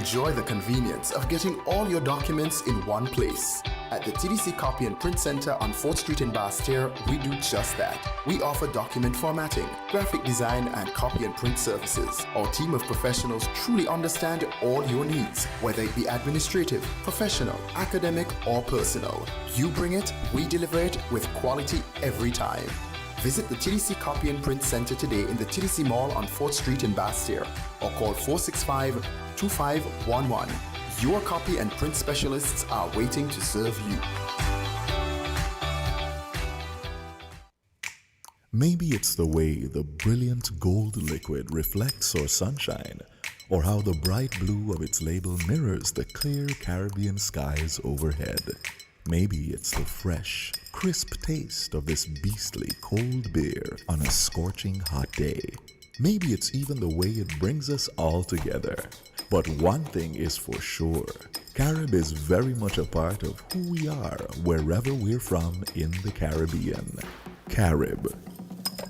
Enjoy the convenience of getting all your documents in one place. At the TDC Copy and Print Center on 4th Street in Basse-Terre, we do just that. We offer document formatting, graphic design, and copy and print services. Our team of professionals truly understand all your needs, whether it be administrative, professional, academic, or personal. You bring it, we deliver it with quality every time. Visit the TDC Copy and Print Center today in the TDC Mall on 4th Street in Basse-Terre or call 465-2511. Your copy and print specialists are waiting to serve you. Maybe it's the way the brilliant gold liquid reflects our sunshine, or how the bright blue of its label mirrors the clear Caribbean skies overhead. Maybe it's the fresh, crisp taste of this beastly cold beer on a scorching hot day. Maybe it's even the way it brings us all together. But one thing is for sure, Carib is very much a part of who we are wherever we're from in the Caribbean. Carib,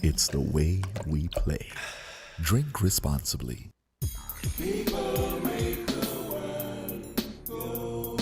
it's the way we play. Drink responsibly. People make the world go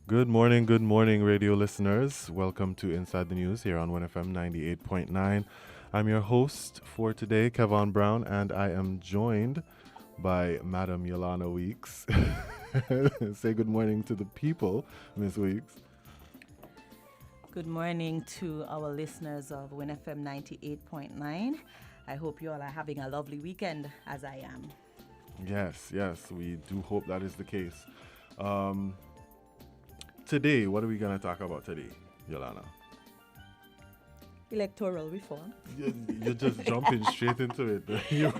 Good morning, radio listeners. Welcome to Inside the News here on WINNFM 98.9. I'm your host for today, Kevon Brown, and I am joined by Madam Yolanda Weeks. Say good morning to the people, Miss Weeks. Good morning to our listeners of WINNFM 98.9. I hope you all are having a lovely weekend, as I am. Yes, we do hope that is the case. Um, Today, what are we going to talk about today, Yolana? Electoral reform. You're just jumping straight into it. You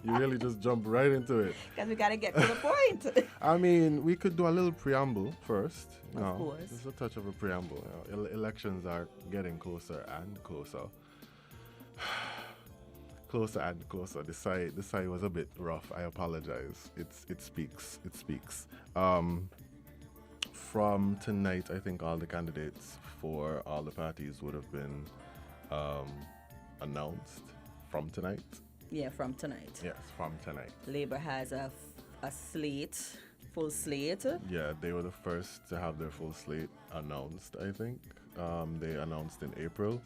really just jump right into it. Because we got to get to the point. I mean, we could do a little preamble first. Of course. Just a touch of a preamble. Elections are getting closer and closer. Closer and closer. The sigh was a bit rough. I apologize. It speaks. From tonight, I think all the candidates for all the parties would have been announced from tonight. Yeah, from tonight. Yes, from tonight. Labor has a slate, full slate. Yeah, they were the first to have their full slate announced, I think. They announced in April.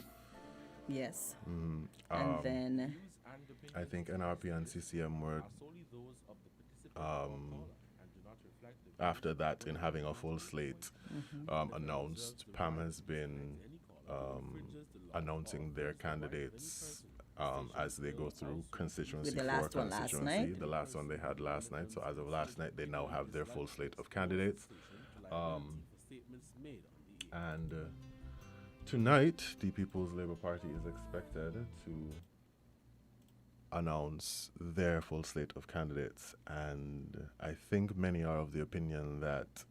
Yes. And then I think NRP and CCM were after that in having a full slate announced. PAM has been announcing their candidates as they go through constituency With the for last one last constituency. night. The last one they had last night. So as of last night, they now have their full slate of candidates. And tonight, the People's Labour Party is expected to announce their full slate of candidates. And I think many are of the opinion that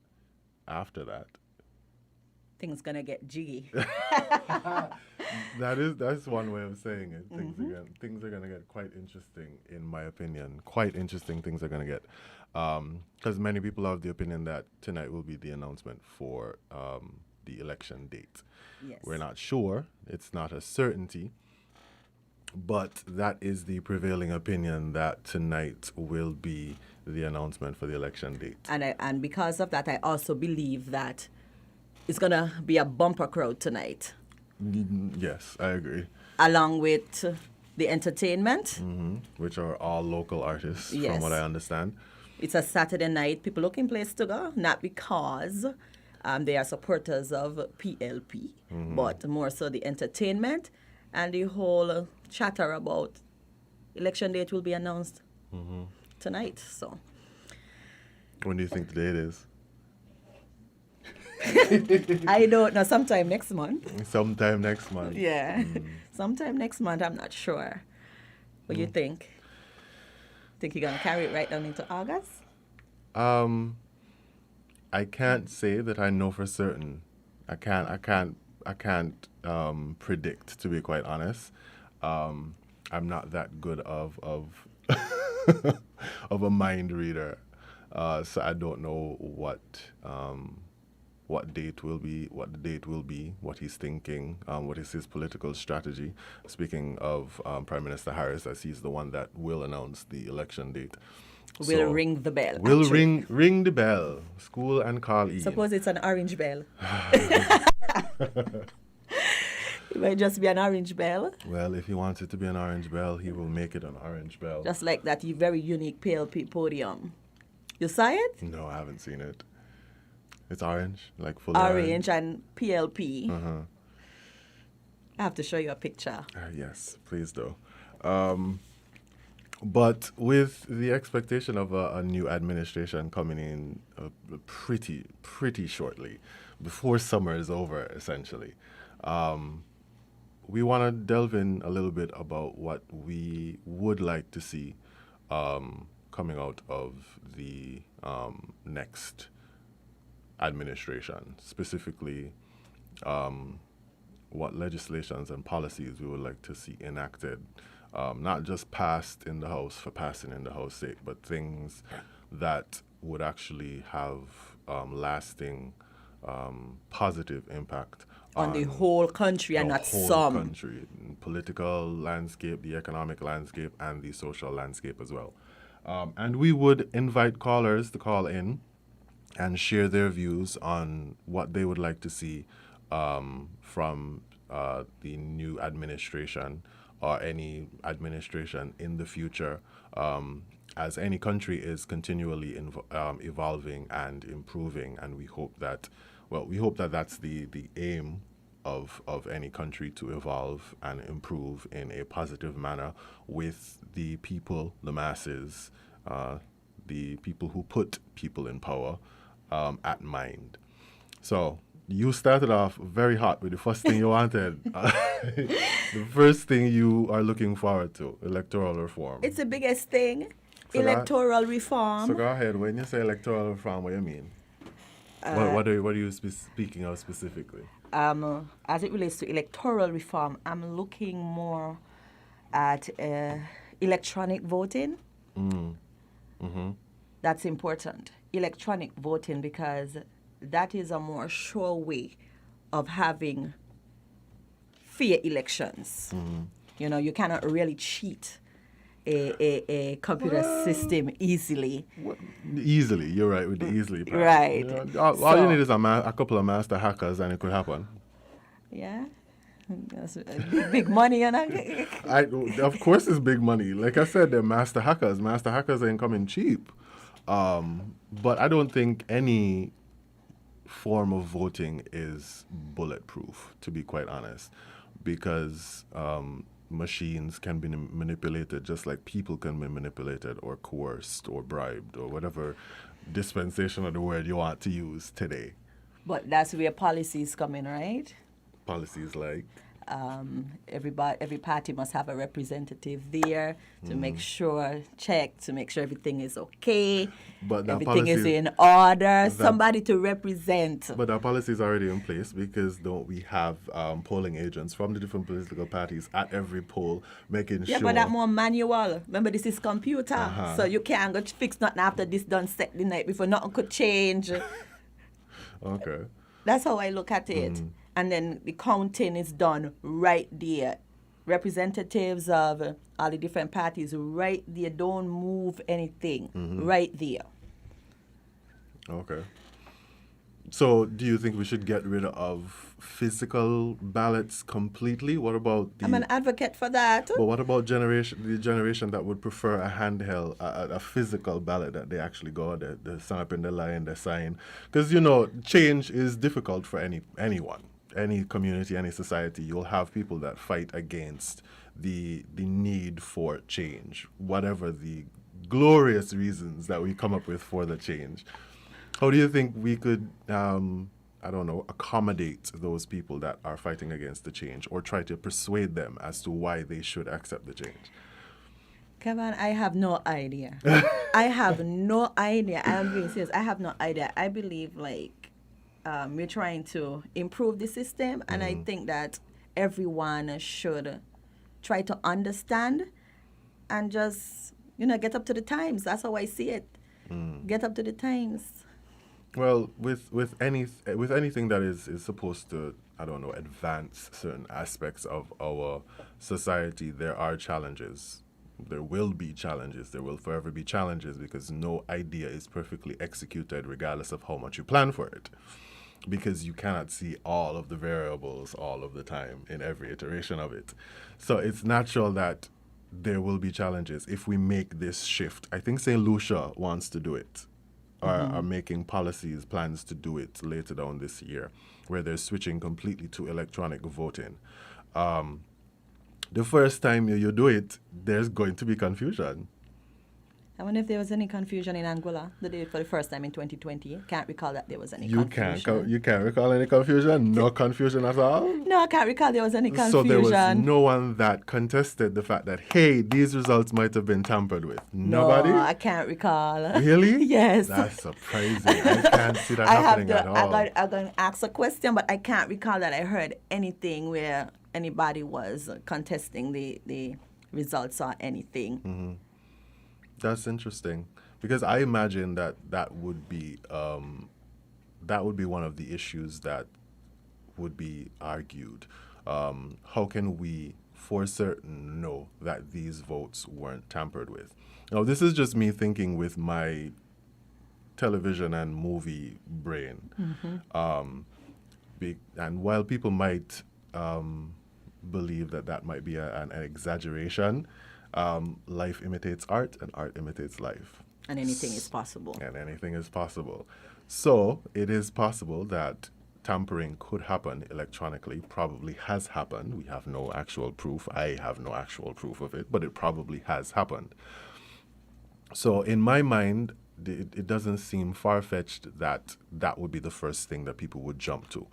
after that, things gonna get jiggy. that's one way of saying it. Things are gonna get quite interesting, in my opinion. Quite interesting things are gonna get, because many people are of the opinion that tonight will be the announcement for the election date. Yes. We're not sure; it's not a certainty, but that is the prevailing opinion that tonight will be the announcement for the election date. And because of that, I also believe that it's gonna be a bumper crowd tonight, Yes, I agree. along with the entertainment. Which are all local artists, Yes. from what I understand. It's a Saturday night. People looking place to go, not because they are supporters of PLP, but more so the entertainment and the whole chatter about election date will be announced tonight. So When do you think the date is? I don't know. Sometime next month. Sometime next month. Yeah, sometime next month. I'm not sure. What do you think? Think you're gonna carry it right down into August? I can't say that I know for certain. I can't predict, to be quite honest. I'm not that good of of a mind reader, so I don't know what date will be, what the date will be, what he's thinking, what is his political strategy. Speaking of Prime Minister Harris, as he's the one that will announce the election date. We'll ring the bell. We'll actually. ring the bell. School and call in. Suppose it's an orange bell. It might just be an orange bell. Well, if he wants it to be an orange bell, he will make it an orange bell. Just like that very unique PLP podium. You saw it? No, I haven't seen it. It's orange, like fully orange. Orange and PLP. I have to show you a picture. Yes, please do. But with the expectation of a new administration coming in pretty shortly, before summer is over, essentially, we want to delve in a little bit about what we would like to see coming out of the next administration, specifically what legislations and policies we would like to see enacted, not just passed in the House for passing in the House sake, but things that would actually have lasting positive impact On the whole country and the not whole some. country, political landscape, the economic landscape, and the social landscape as well. And we would invite callers to call in and share their views on what they would like to see from the new administration or any administration in the future, as any country is continually evolving and improving, and we hope that that's the aim of any country, to evolve and improve in a positive manner with the people, the masses, the people who put people in power at mind. So you started off very hot with the first thing you wanted. The first thing you are looking forward to, electoral reform. It's the biggest thing. So Electoral reform. So go ahead. When you say electoral reform, what do you mean? What are you speaking of specifically? As it relates to electoral reform, I'm looking more at electronic voting. That's important. Electronic voting, because that is a more sure way of having fair elections. You know, you cannot really cheat a computer system easily. Easily, you're right with the easily part. Right. You know, all you need is a couple of master hackers and it could happen. Yeah. That's big money, you know. Of course it's big money. Like I said, they're master hackers. Master hackers ain't coming cheap. But I don't think any form of voting is bulletproof, to be quite honest, because machines can be manipulated just like people can be manipulated or coerced or bribed or whatever dispensation of the word you want to use today. But that's where policies come in, right? Policies like? Every party must have a representative there to make sure everything is okay, But that everything is policy- in order, somebody to represent. But our policy is already in place because don't we have polling agents from the different political parties at every poll making Yeah, sure. but that more manual. Remember, this is computer, so you can't go fix nothing after this done set the night before. Nothing could change. Okay. That's how I look at it. And then the counting is done right there. Representatives of all the different parties right there. Don't move anything. Right there. Okay. So, do you think we should get rid of physical ballots completely? What about the? I'm an advocate for that. But what about the generation that would prefer a handheld, a physical ballot that they actually go, they stand up in the line, they sign? Because you know, change is difficult for anyone, any community, any society. You'll have people that fight against the need for change, whatever the glorious reasons that we come up with for the change. How do you think we could, accommodate those people that are fighting against the change or try to persuade them as to why they should accept the change? Kevin, I have no idea. I have no idea. I'm being serious. I have no idea. I believe we're trying to improve the system, and I think that everyone should try to understand and just, get up to the times. That's how I see it. Get up to the times. Well, with anything that is supposed to, advance certain aspects of our society, there are challenges. There will be challenges. There will forever be challenges because no idea is perfectly executed regardless of how much you plan for it. Because you cannot see all of the variables all of the time in every iteration of it. So it's natural that there will be challenges if we make this shift. I think St. Lucia wants to do it. Are making plans to do it later down this year, where they're switching completely to electronic voting. The first time you do it, there's going to be confusion. I wonder if there was any confusion in Angola. They did it for the first time in 2020. Can't recall that there was any confusion. You can't recall any confusion? No confusion at all? No, I can't recall there was any confusion. So there was no one that contested the fact that, hey, these results might have been tampered with? Nobody? No, I can't recall. Really? Yes. That's surprising. I can't see that happening at all. I'm going to ask a question, but I can't recall that I heard anything where anybody was contesting the results or anything. That's interesting because I imagine that would be one of the issues that would be argued. How can we for certain know that these votes weren't tampered with? Now, this is just me thinking with my television and movie brain. And while people might believe that might be an exaggeration, life imitates art and art imitates life. And anything is possible. And anything is possible. So it is possible that tampering could happen electronically, probably has happened. We have no actual proof. I have no actual proof of it, but it probably has happened. So in my mind, it doesn't seem far-fetched that that would be the first thing that people would jump to.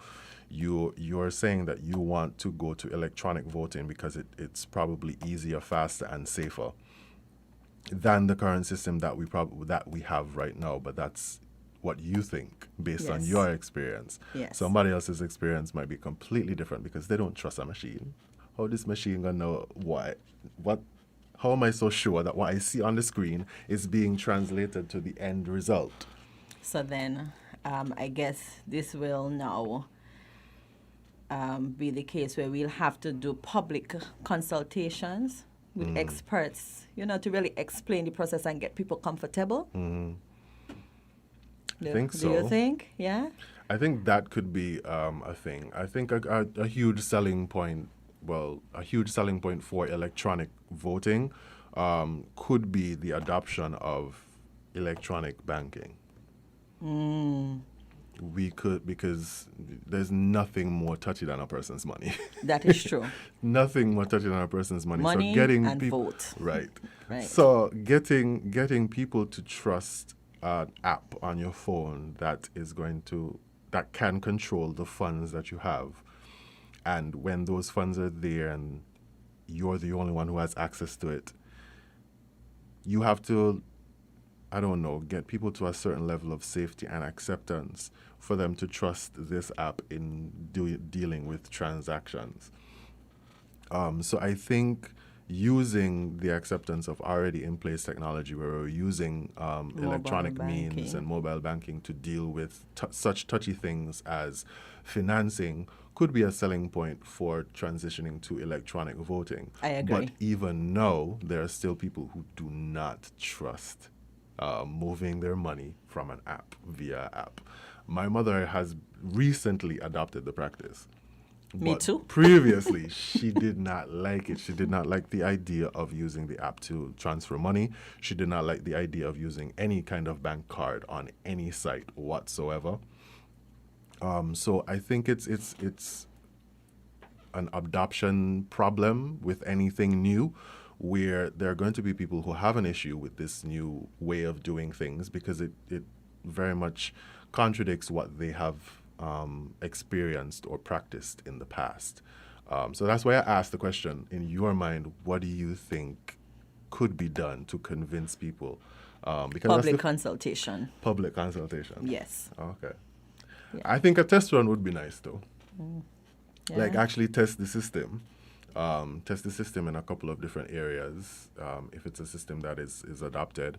You're saying that you want to go to electronic voting because it's probably easier, faster, and safer than the current system that we have right now. But that's what you think based on Yes. your experience. Yes. Somebody else's experience might be completely different because they don't trust a machine. How this machine gonna know what? How am I so sure that what I see on the screen is being translated to the end result? So then, I guess this will now be the case where we'll have to do public consultations with experts, to really explain the process and get people comfortable. I think so. Do you think? Yeah? I think that could be a thing. I think a huge selling point, for electronic voting could be the adoption of electronic banking. We could, because there's nothing more touchy than a person's money. That is true. Nothing more touchy than a person's money. Money so getting and vote. Right. Right. So getting people to trust an app on your phone that can control the funds that you have, and when those funds are there and you're the only one who has access to it, you have to, I don't know, get people to a certain level of safety and acceptance for them to trust this app in dealing with transactions. So I think using the acceptance of already in place technology where we're using electronic means banking. and mobile banking to deal with such touchy things as financing could be a selling point for transitioning to electronic voting. I agree. But even now, there are still people who do not trust moving their money from an app via app. My mother has recently adopted the practice. Me But too. Previously, she did not like it. She did not like the idea of using the app to transfer money. She did not like the idea of using any kind of bank card on any site whatsoever. So I think it's an adoption problem with anything new, where there are going to be people who have an issue with this new way of doing things because it very much contradicts what they have experienced or practiced in the past. So that's why I asked the question, in your mind, what do you think could be done to convince people? Because Public consultation. public consultation. Yes. Okay. Yeah. I think a test run would be nice, though. Yeah. Like actually test the system. Test the system in a couple of different areas. If it's a system that is adopted,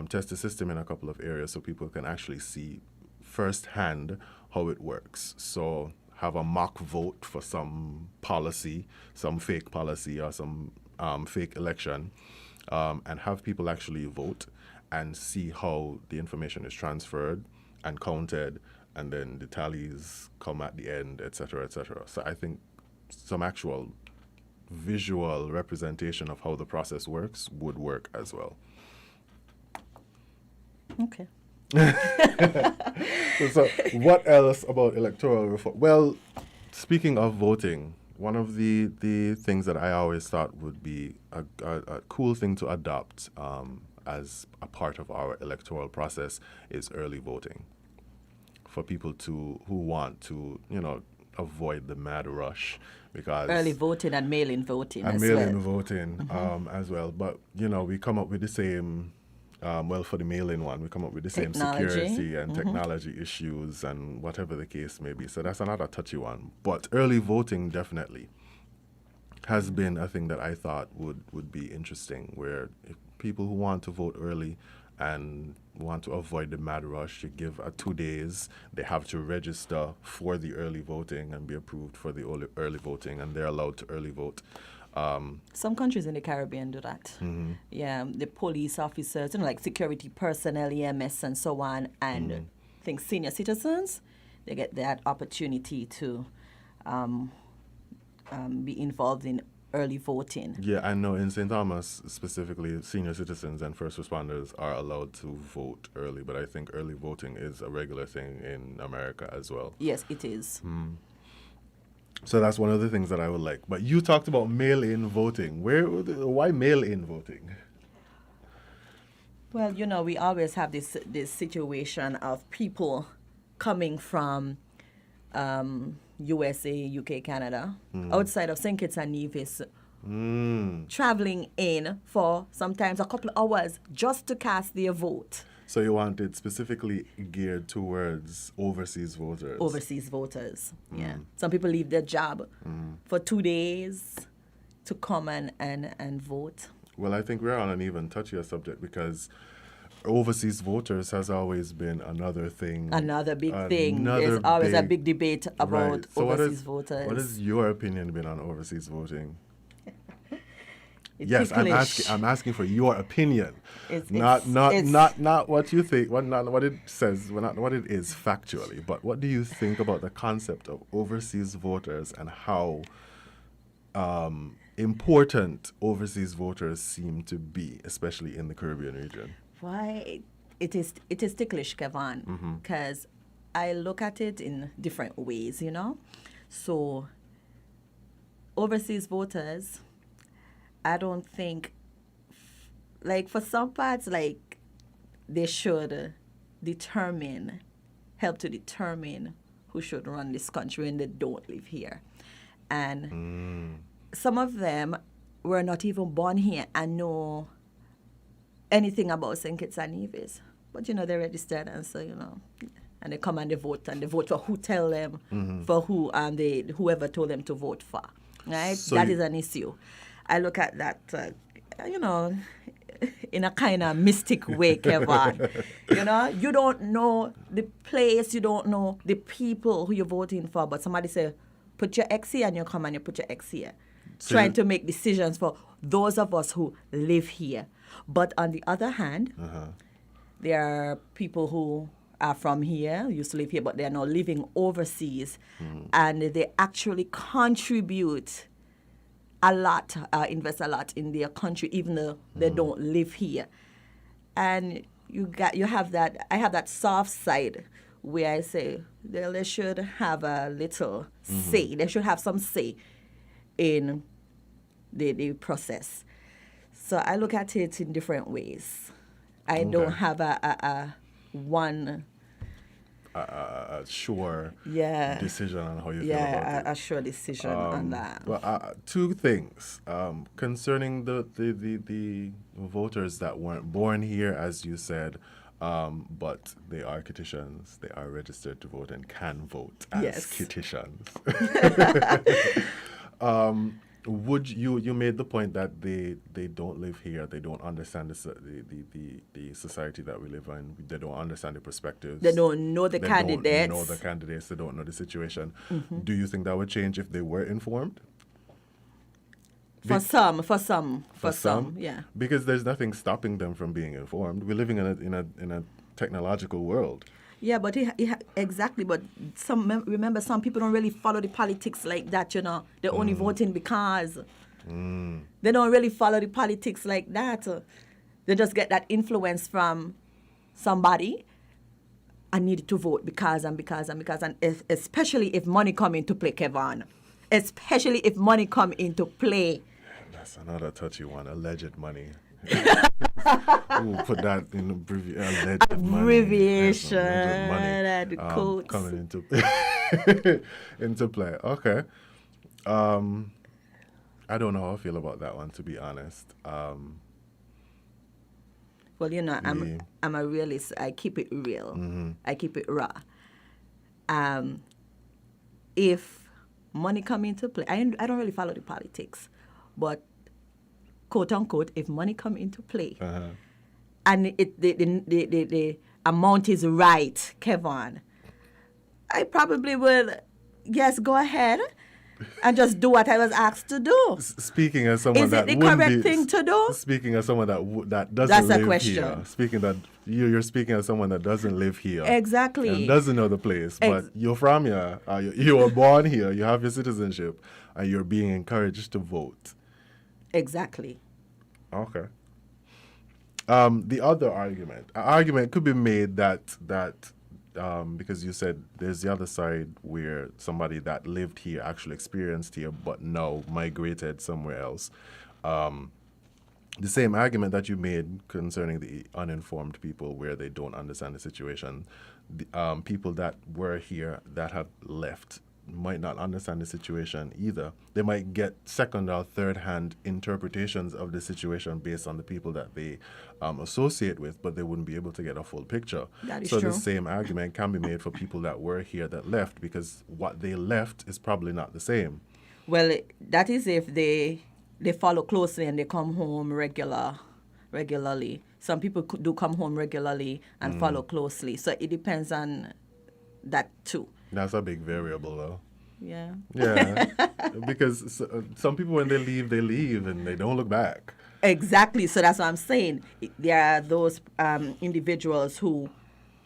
test the system in a couple of areas so people can actually see firsthand how it works. So have a mock vote for some policy, some fake policy or some fake election, and have people actually vote and see how the information is transferred and counted, and then the tallies come at the end, etc., etc. So I think some actual visual representation of how the process works would work as well. Okay. So what else about electoral reform? Well, speaking of voting, one of the things that I always thought would be a cool thing to adopt as a part of our electoral process is early voting. For people who want to, avoid the mad rush, because Early voting and mail-in voting and as mail-in well. voting as well. But we come up with the same. For the mail-in one, we come up with the same Technology. security and technology issues and whatever the case may be. So that's another touchy one. But early voting definitely has been a thing that I thought would be interesting, where if people who want to vote early and want to avoid the mad rush, to give 2 days, they have to register for the early voting and be approved for the early voting, and they're allowed to early vote. Some countries in the Caribbean do that. Yeah, the police officers, like security personnel, EMS, and so on, and I think senior citizens, they get that opportunity to be involved in early voting. Yeah, I know in St. Thomas specifically, senior citizens and first responders are allowed to vote early, but I think early voting is a regular thing in America as well. Yes, it is. So that's one of the things that I would like. But you talked about mail-in voting. Why mail-in voting? Well, we always have this situation of people coming from USA, UK, Canada, outside of St. Kitts and Nevis, traveling in for sometimes a couple of hours just to cast their vote. So you want it specifically geared towards overseas voters? Overseas voters, yeah. Some people leave their job for 2 days to come and vote. Well, I think we're on an even touchier subject because overseas voters has always been another thing. Another big thing. There's always a big debate about Right. So overseas voters. What has your opinion been on overseas voting? It's Yes, ticklish. I'm asking for your opinion, It's- not it's- not what you think, not what it says, not what it is factually, but what do you think about the concept of overseas voters and how important overseas voters seem to be, especially in the Caribbean region? Why it is ticklish, Kevin, because I look at it in different ways, So overseas voters, I don't think, like for some parts, like they should help to determine who should run this country when they don't live here. And some of them were not even born here and know anything about St. Kitts and Nevis. But, they're registered and so, and they come and they vote for who tell them, for who, and whoever told them to vote for. Right? So That is an issue. I look at that, in a kind of mystic way, Kevin. You don't know the place, you don't know the people who you're voting for, but somebody say, put your X here, and you come and you put your X here. So Trying to make decisions for those of us who live here. But on the other hand, there are people who are from here, used to live here, but they're now living overseas, and they actually contribute a lot, invest a lot in their country, even though they don't live here. And I have that soft side where I say they should have a little say. They should have some say in the process. So I look at it in different ways. I don't have a one Sure Yeah. decision on how you feel about yeah it. a sure decision on that. Well, two things concerning the voters that weren't born here, as you said, but they are Kittitians. They are registered to vote and can vote as Yes. Kittitians. Would you made the point that they don't live here, they don't understand the society that we live in, they don't understand the perspectives, They don't know the they candidates. don't know the candidates, they don't know the situation. Do you think that would change if they were informed? For some, yeah. Because there's nothing stopping them from being informed. We're living in a technological world. Yeah, but exactly. But remember, some people don't really follow the politics like that. They're only voting because they don't really follow the politics like that. They just get that influence from somebody. I need to vote because, and especially if money come into play, Kevin. Especially if money come into play. That's another touchy one. Alleged money. We'll put that in alleged Abbreviation money. and the quotes. Coming into play. Okay. I don't know how I feel about that one, to be honest. Well, I'm a realist. I keep it real. I keep it raw. If money come into play, I don't really follow the politics, but quote unquote, if money come into play, and the amount is right, Kevin, I probably would, yes, go ahead and just do what I was asked to do. Speaking as someone Is that it the wouldn't correct be, thing to do? Speaking as someone that doesn't That's a live question. here. Speaking that you're speaking as someone that doesn't live here. Exactly. And doesn't know the place, but you're from here. You were born here. You have your citizenship, and you're being encouraged to vote. Exactly. Okay. The other argument could be made that because you said there's the other side where somebody that lived here, actually experienced here, but now migrated somewhere else, the same argument that you made concerning the uninformed people where they don't understand the situation, the people that were here that have left might not understand the situation either. They might get second or third hand interpretations of the situation based on the people that they associate with, but they wouldn't be able to get a full picture. That is so true. the same argument can be made for people that were here that left, because what they left is probably not the same. Well, that is if they follow closely and they come home regularly. Some people do come home regularly and follow closely. So it depends on that too. That's a big variable, though. Yeah. Yeah, because some people, when they leave and they don't look back. Exactly. So that's what I'm saying. There are those individuals who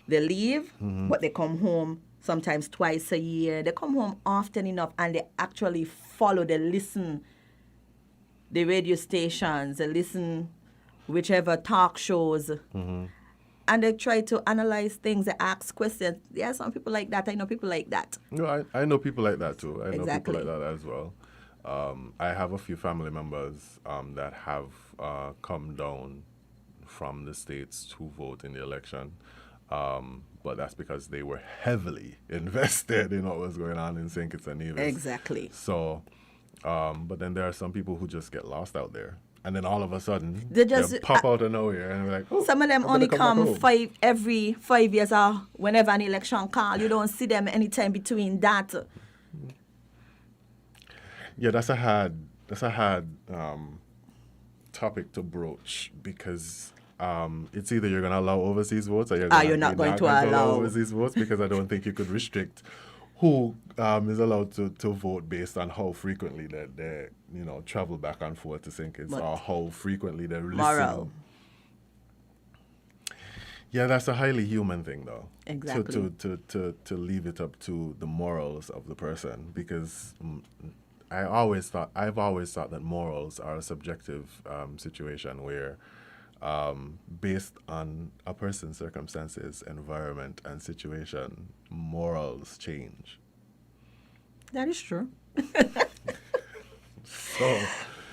they leave, but they come home sometimes twice a year. They come home often enough, and they actually follow, they listen the radio stations, they listen whichever talk shows, and they try to analyze things, they ask questions. There are some people like that. I know people like that. No, I know people like that too. I know Exactly. people like that as well. I have a few family members that have come down from the States to vote in the election. But that's because they were heavily invested in what was going on in St. Kitts and Nevis. Exactly. So, but then there are some people who just get lost out there. And then all of a sudden, They just- pop out of nowhere and we're like, oh, Some of them I better only back come home. every 5 years or whenever an election call. You don't see them anytime between that. Yeah, that's a hard topic to broach, because it's either you're going to allow overseas votes or you're not going to allow overseas votes, because I don't think you could restrict who is allowed to vote based on how frequently they travel back and forth to St. Kitts, But or how frequently they listen. moral. Yeah, that's a highly human thing, though. Exactly. To leave it up to the morals of the person, because I've always thought that morals are a subjective situation where, based on a person's circumstances, environment, and situation, morals change. That is true. So,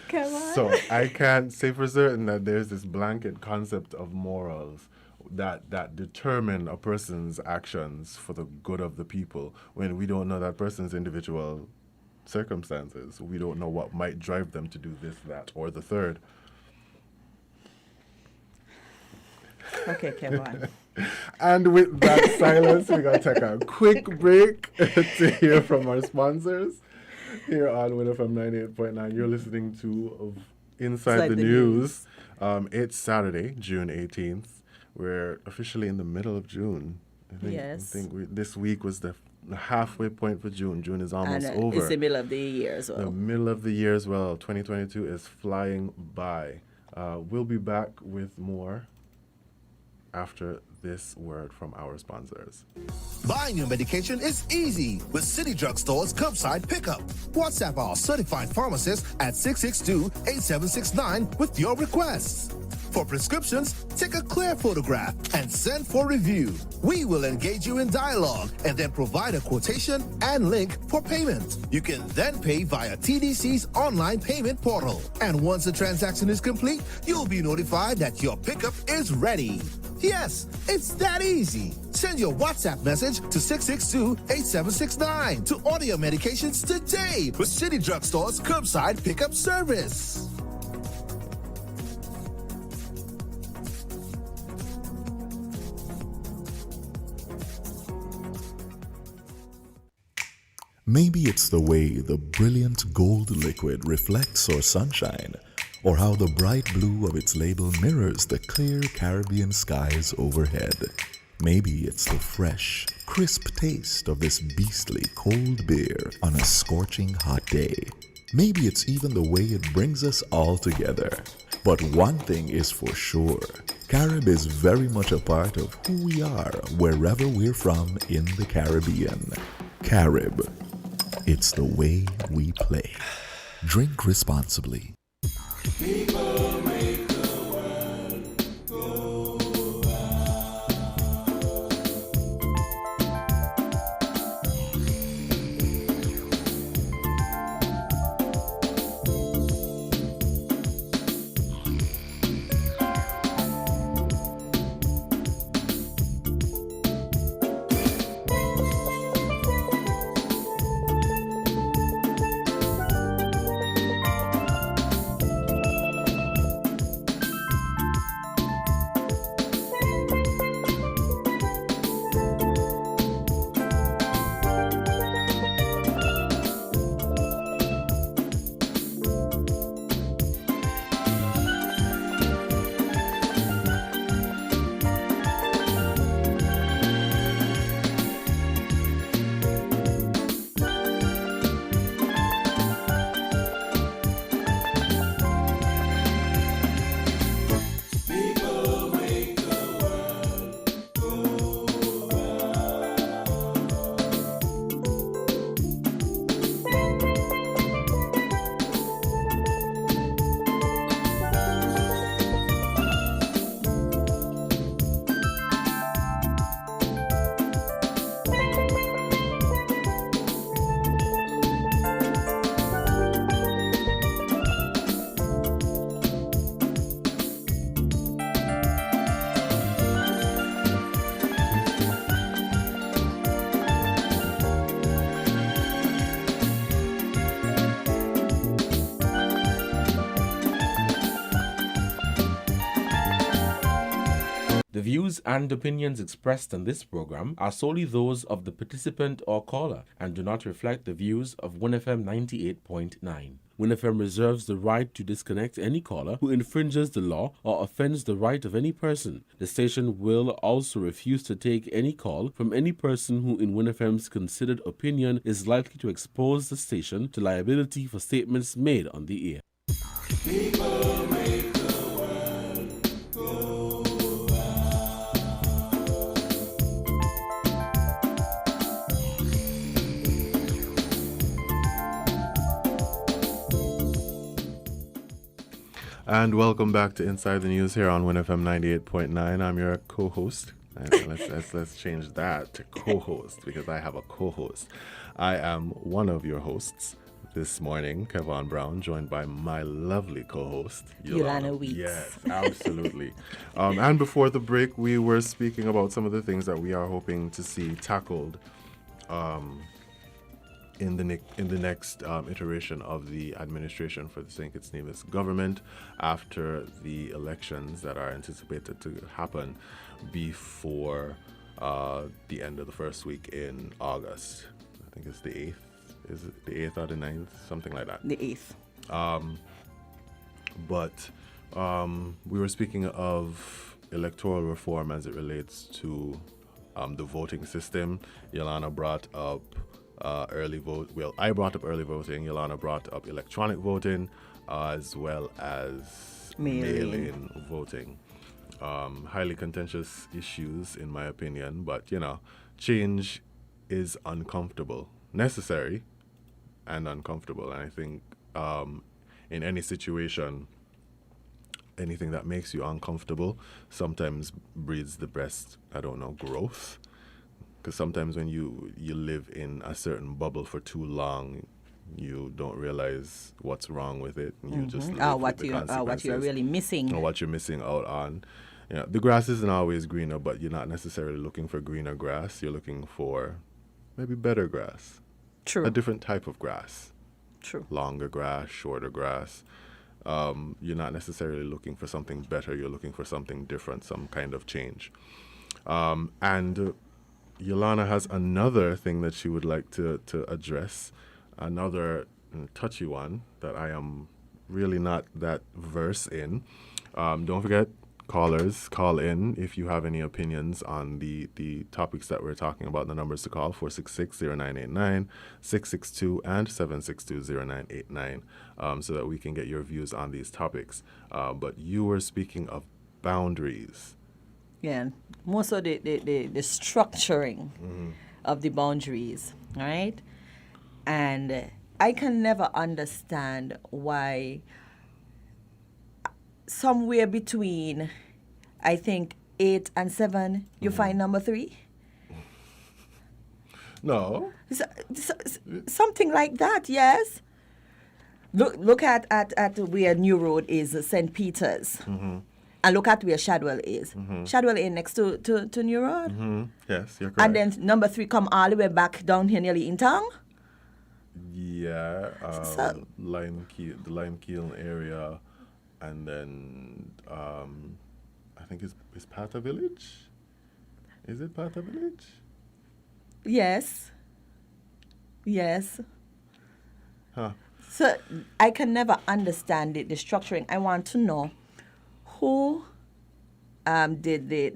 Come on. so I can't say for certain that there's this blanket concept of morals that determine a person's actions for the good of the people, when we don't know that person's individual circumstances. We don't know what might drive them to do this, that, or the third. Okay, Kevin. And with that silence, we're going to take a quick break to hear from our sponsors here on WINNFM 98.9. You're listening to Inside the News. It's Saturday, June 18th. We're officially in the middle of June. Yes. I think this week was the halfway point for June. June is almost And over. it's the middle of the year as The well. middle of the year as well. 2022 is flying by. We'll be back with more after this word from our sponsors. Buying your medication is easy with City Drugstore's curbside pickup. WhatsApp our certified pharmacist at 662-8769 with your requests. For prescriptions, take a clear photograph and send for review. We will engage you in dialogue and then provide a quotation and link for payment. You can then pay via TDC's online payment portal. And once the transaction is complete, you'll be notified that your pickup is ready. Yes, it's that easy. Send your WhatsApp message to 662-8769 to order your medications today with City Drugstore's curbside pickup service. Maybe it's the way the brilliant gold liquid reflects or sunshine, or how the bright blue of its label mirrors the clear Caribbean skies overhead. Maybe it's the fresh, crisp taste of this beastly cold beer on a scorching hot day. Maybe it's even the way it brings us all together. But one thing is for sure, Carib is very much a part of who we are wherever we're from in the Caribbean. Carib. It's the way we play. Drink responsibly. People make the world go round. The views and opinions expressed on this program are solely those of the participant or caller and do not reflect the views of WINNFM 98.9. WINNFM reserves the right to disconnect any caller who infringes the law or offends the right of any person. The station will also refuse to take any call from any person who, in WINNFM's considered opinion, is likely to expose the station to liability for statements made on the air. People make the world go And welcome back to Inside the News here on WINNFM 98.9. I'm your co-host. Let's change that to co-host because I have a co-host. I am one of your hosts this morning, Kevon Brown, joined by my lovely co-host, Yolanda Weeks. Yes, absolutely. And before the break, we were speaking about some of the things that we are hoping to see tackled in the next iteration of the administration for the St. Kitts Nevis government after the elections that are anticipated to happen before the end of the first week in August. I think it's the 8th. Is it the 8th or the 9th? Something like that. The 8th. But we were speaking of electoral reform as it relates to the voting system. Yolanda brought up early vote. Well, I brought up early voting. Yolanda brought up electronic voting as well as mail-in voting. Highly contentious issues, in my opinion. But, change is uncomfortable. Necessary and uncomfortable. And I think in any situation, anything that makes you uncomfortable sometimes breeds the best, growth. Because sometimes when you live in a certain bubble for too long, you don't realize what's wrong with it. And you just live with the consequences. What you're really missing. Or what you're missing out on. The grass isn't always greener, but you're not necessarily looking for greener grass. You're looking for maybe better grass. True. A different type of grass. True. Longer grass, shorter grass. You're not necessarily looking for something better. You're looking for something different, some kind of change. And Yolanda has another thing that she would like to address, another touchy one that I am really not that versed in. Don't forget, callers, call in if you have any opinions on the topics that we're talking about. The numbers to call, 466-0989, 662 and 762-0989, so that we can get your views on these topics. But you were speaking of boundaries. Yeah, more so the structuring of the boundaries, right? And I can never understand why somewhere between, I think, 8 and 7, you find number 3? No. Something like that, yes. Look at where New Road is, St. Peter's. And look at where Shadwell is. Shadwell is next to New Road. Yes, you're correct. And then number 3 come all the way back down here nearly in town. Yeah, So- the Lime Kiln area, and then I think it's Pata Village. Is it Pata Village? Yes. Huh. So I can never understand the structuring. I want to know who did the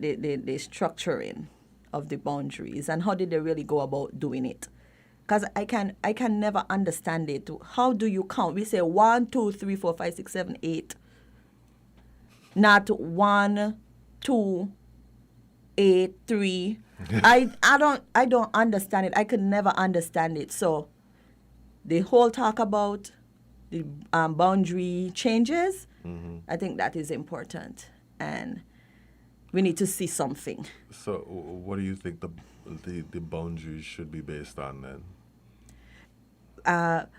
structuring of the boundaries and how did they really go about doing it? Because I can never understand it. How do you count? We say 1, 2, 3, 4, 5, 6, 7, 8. Not 1, 2, 8, 3. I don't understand it. I could never understand it. So the whole talk about the boundary changes, I think that is important, and we need to see something. So, what do you think the boundaries should be based on then?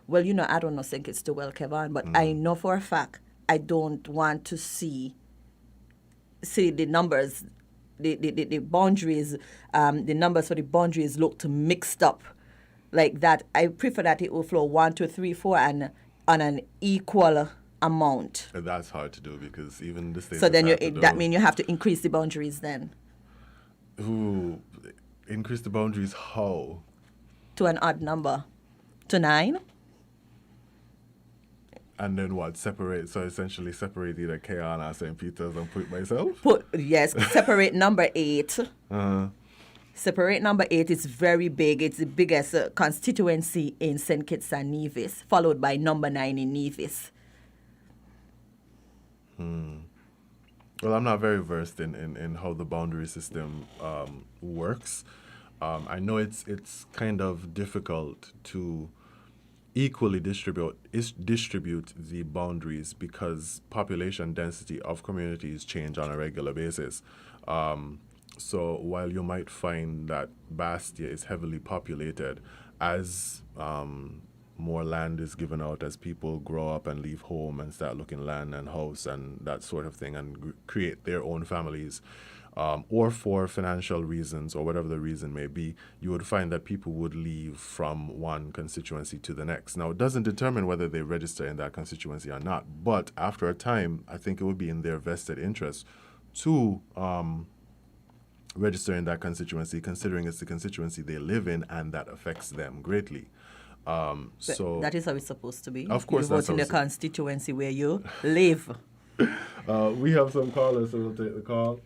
Well, I don't know St. Kitts too well, Kevin, but I know for a fact I don't want to see the numbers, the boundaries, the numbers for the boundaries looked mixed up like that. I prefer that it will flow 1, 2, 3, 4 and on an equal amount. And that's hard to do because even the states. So then that means you have to increase the boundaries then. Ooh, increase the boundaries how? To an odd number. To 9. And then what? Separate. So essentially separate either Keon or St. Peter's and put myself? Separate number 8. Separate number 8 is very big. It's the biggest constituency in St. Kitts and Nevis, followed by number 9 in Nevis. Well, I'm not very versed in how the boundary system works. I know it's kind of difficult to equally distribute the boundaries because population density of communities change on a regular basis. So while you might find that Bastia is heavily populated, as more land is given out as people grow up and leave home and start looking land and house and that sort of thing and create their own families, or for financial reasons or whatever the reason may be, you would find that people would leave from one constituency to the next. Now, it doesn't determine whether they register in that constituency or not, but after a time, I think it would be in their vested interest to register in that constituency, considering it's the constituency they live in and that affects them greatly. So that is how it's supposed to be. Of course, you vote in the constituency where you live. We have some callers, so we'll take the call.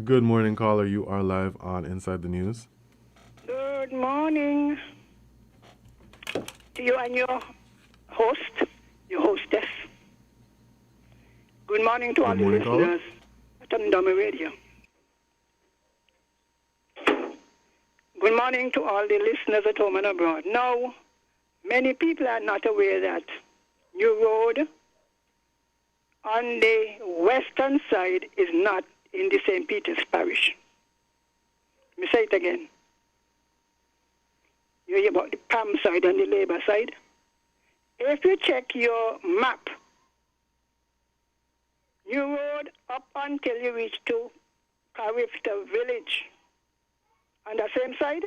Good morning, caller. You are live on Inside the News. Good morning to you and your host, your hostess. Good morning to all the listeners at Undama Radio. Good morning to all the listeners at home and abroad. Now, many people are not aware that New Road on the western side is not in the St. Peter's Parish. Let me say it again. You hear about the PAM side and the Labour side. If you check your map, New Road up until you reach to Carifta Village, on the same side,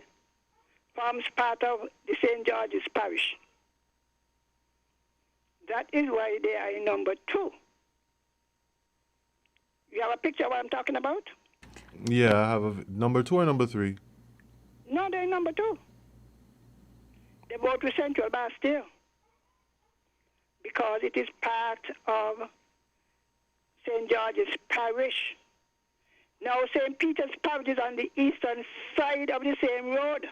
forms part of the St. George's Parish. That is why they are in number 2. You have a picture of what I'm talking about? Yeah, I have number 2 or number 3? No, they're in number 2. They both to Central Bastille because it is part of St. George's Parish. Now, St. Peter's Parish is on the eastern side of the same road.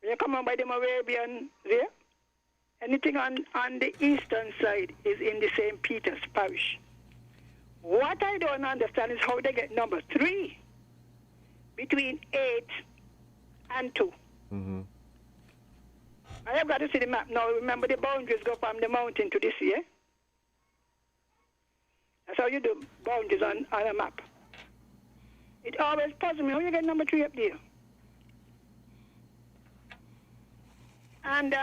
When you come on by the Moravian there, anything on the eastern side is in the St. Peter's Parish. What I don't understand is how they get number 3 between 8 and 2. Mm-hmm. I have got to see the map now. Remember, the boundaries go from the mountain to the sea. Eh? That's how you do boundaries on a map. It always puzzles me how you get number 3 up there. And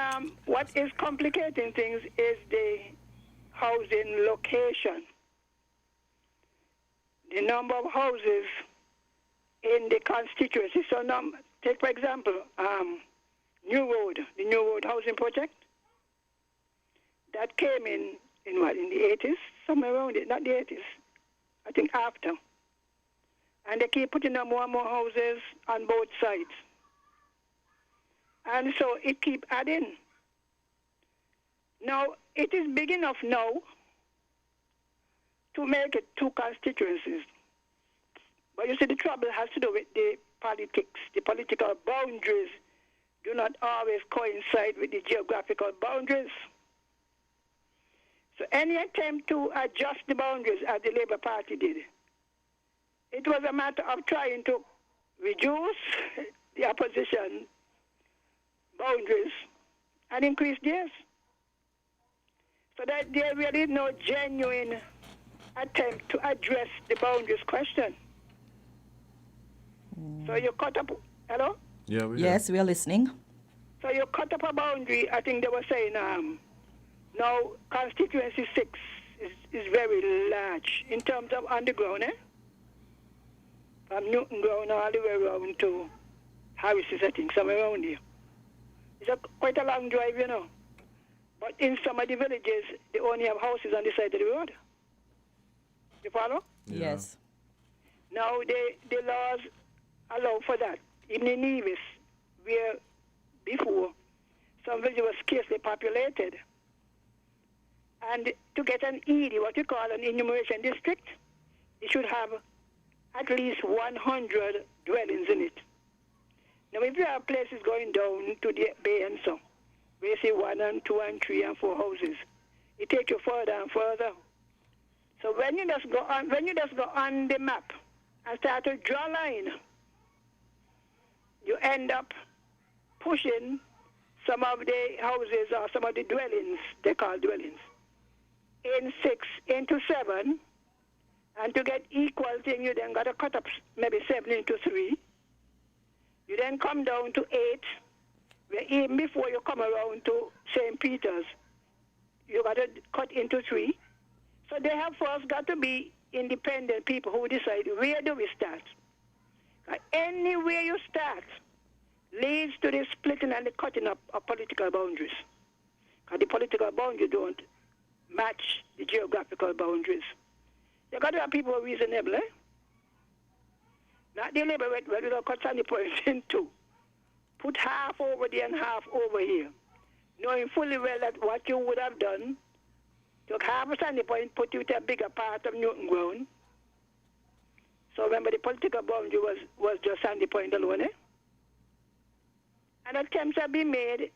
what is complicating things is the housing location. The number of houses in the constituency. So take, for example, New Road, the New Road housing project. That came in what, in the 80s? Somewhere around it, not the 80s. I think after. And they keep putting up more and more houses on both sides. And so it keep adding. Now, it is big enough now to make it 2 constituencies. But you see, the trouble has to do with the politics. The political boundaries do not always coincide with the geographical boundaries. So any attempt to adjust the boundaries, as the Labour Party did, it was a matter of trying to reduce the opposition boundaries and increase theirs. So that there really is no genuine attempt to address the boundaries question. So you cut up, hello? Yeah, Yes, we are listening. So you cut up a boundary, I think they were saying, now constituency 6 is very large in terms of underground, eh? From Newton Ground all the way around to Harris's, I think, somewhere around here. It's quite a long drive, you know. But in some of the villages, they only have houses on the side of the road. You follow? Yeah. Yes. Now, the laws allow for that. Even in Nevis, where before some villages were scarcely populated, and to get an ED, what you call an enumeration district, it should have at least 100 dwellings in it. Now, if you have places going down to the bay and so, where you see 1 and 2 and 3 and 4 houses, it takes you further and further. So when you just go on the map and start to draw a line, you end up pushing some of the houses or some of the dwellings, they call dwellings, in 6 into 7, and to get equal thing, you then got to cut up maybe 7 into 3. You then come down to 8, where even before you come around to St. Peter's, you got to cut into 3. So they have first got to be independent people who decide where do we start. Anywhere you start leads to the splitting and the cutting up of political boundaries. Because the political boundaries don't match the geographical boundaries. You got to have people who are reasonable, eh? Not deliberate, where we don't cut Sandy Point in 2. Put half over there and half over here, knowing fully well that what you would have done, took half of Sandy Point, put you to a bigger part of Newton Ground. So remember, the political boundary was just Sandy Point alone, eh? And attempts have been made.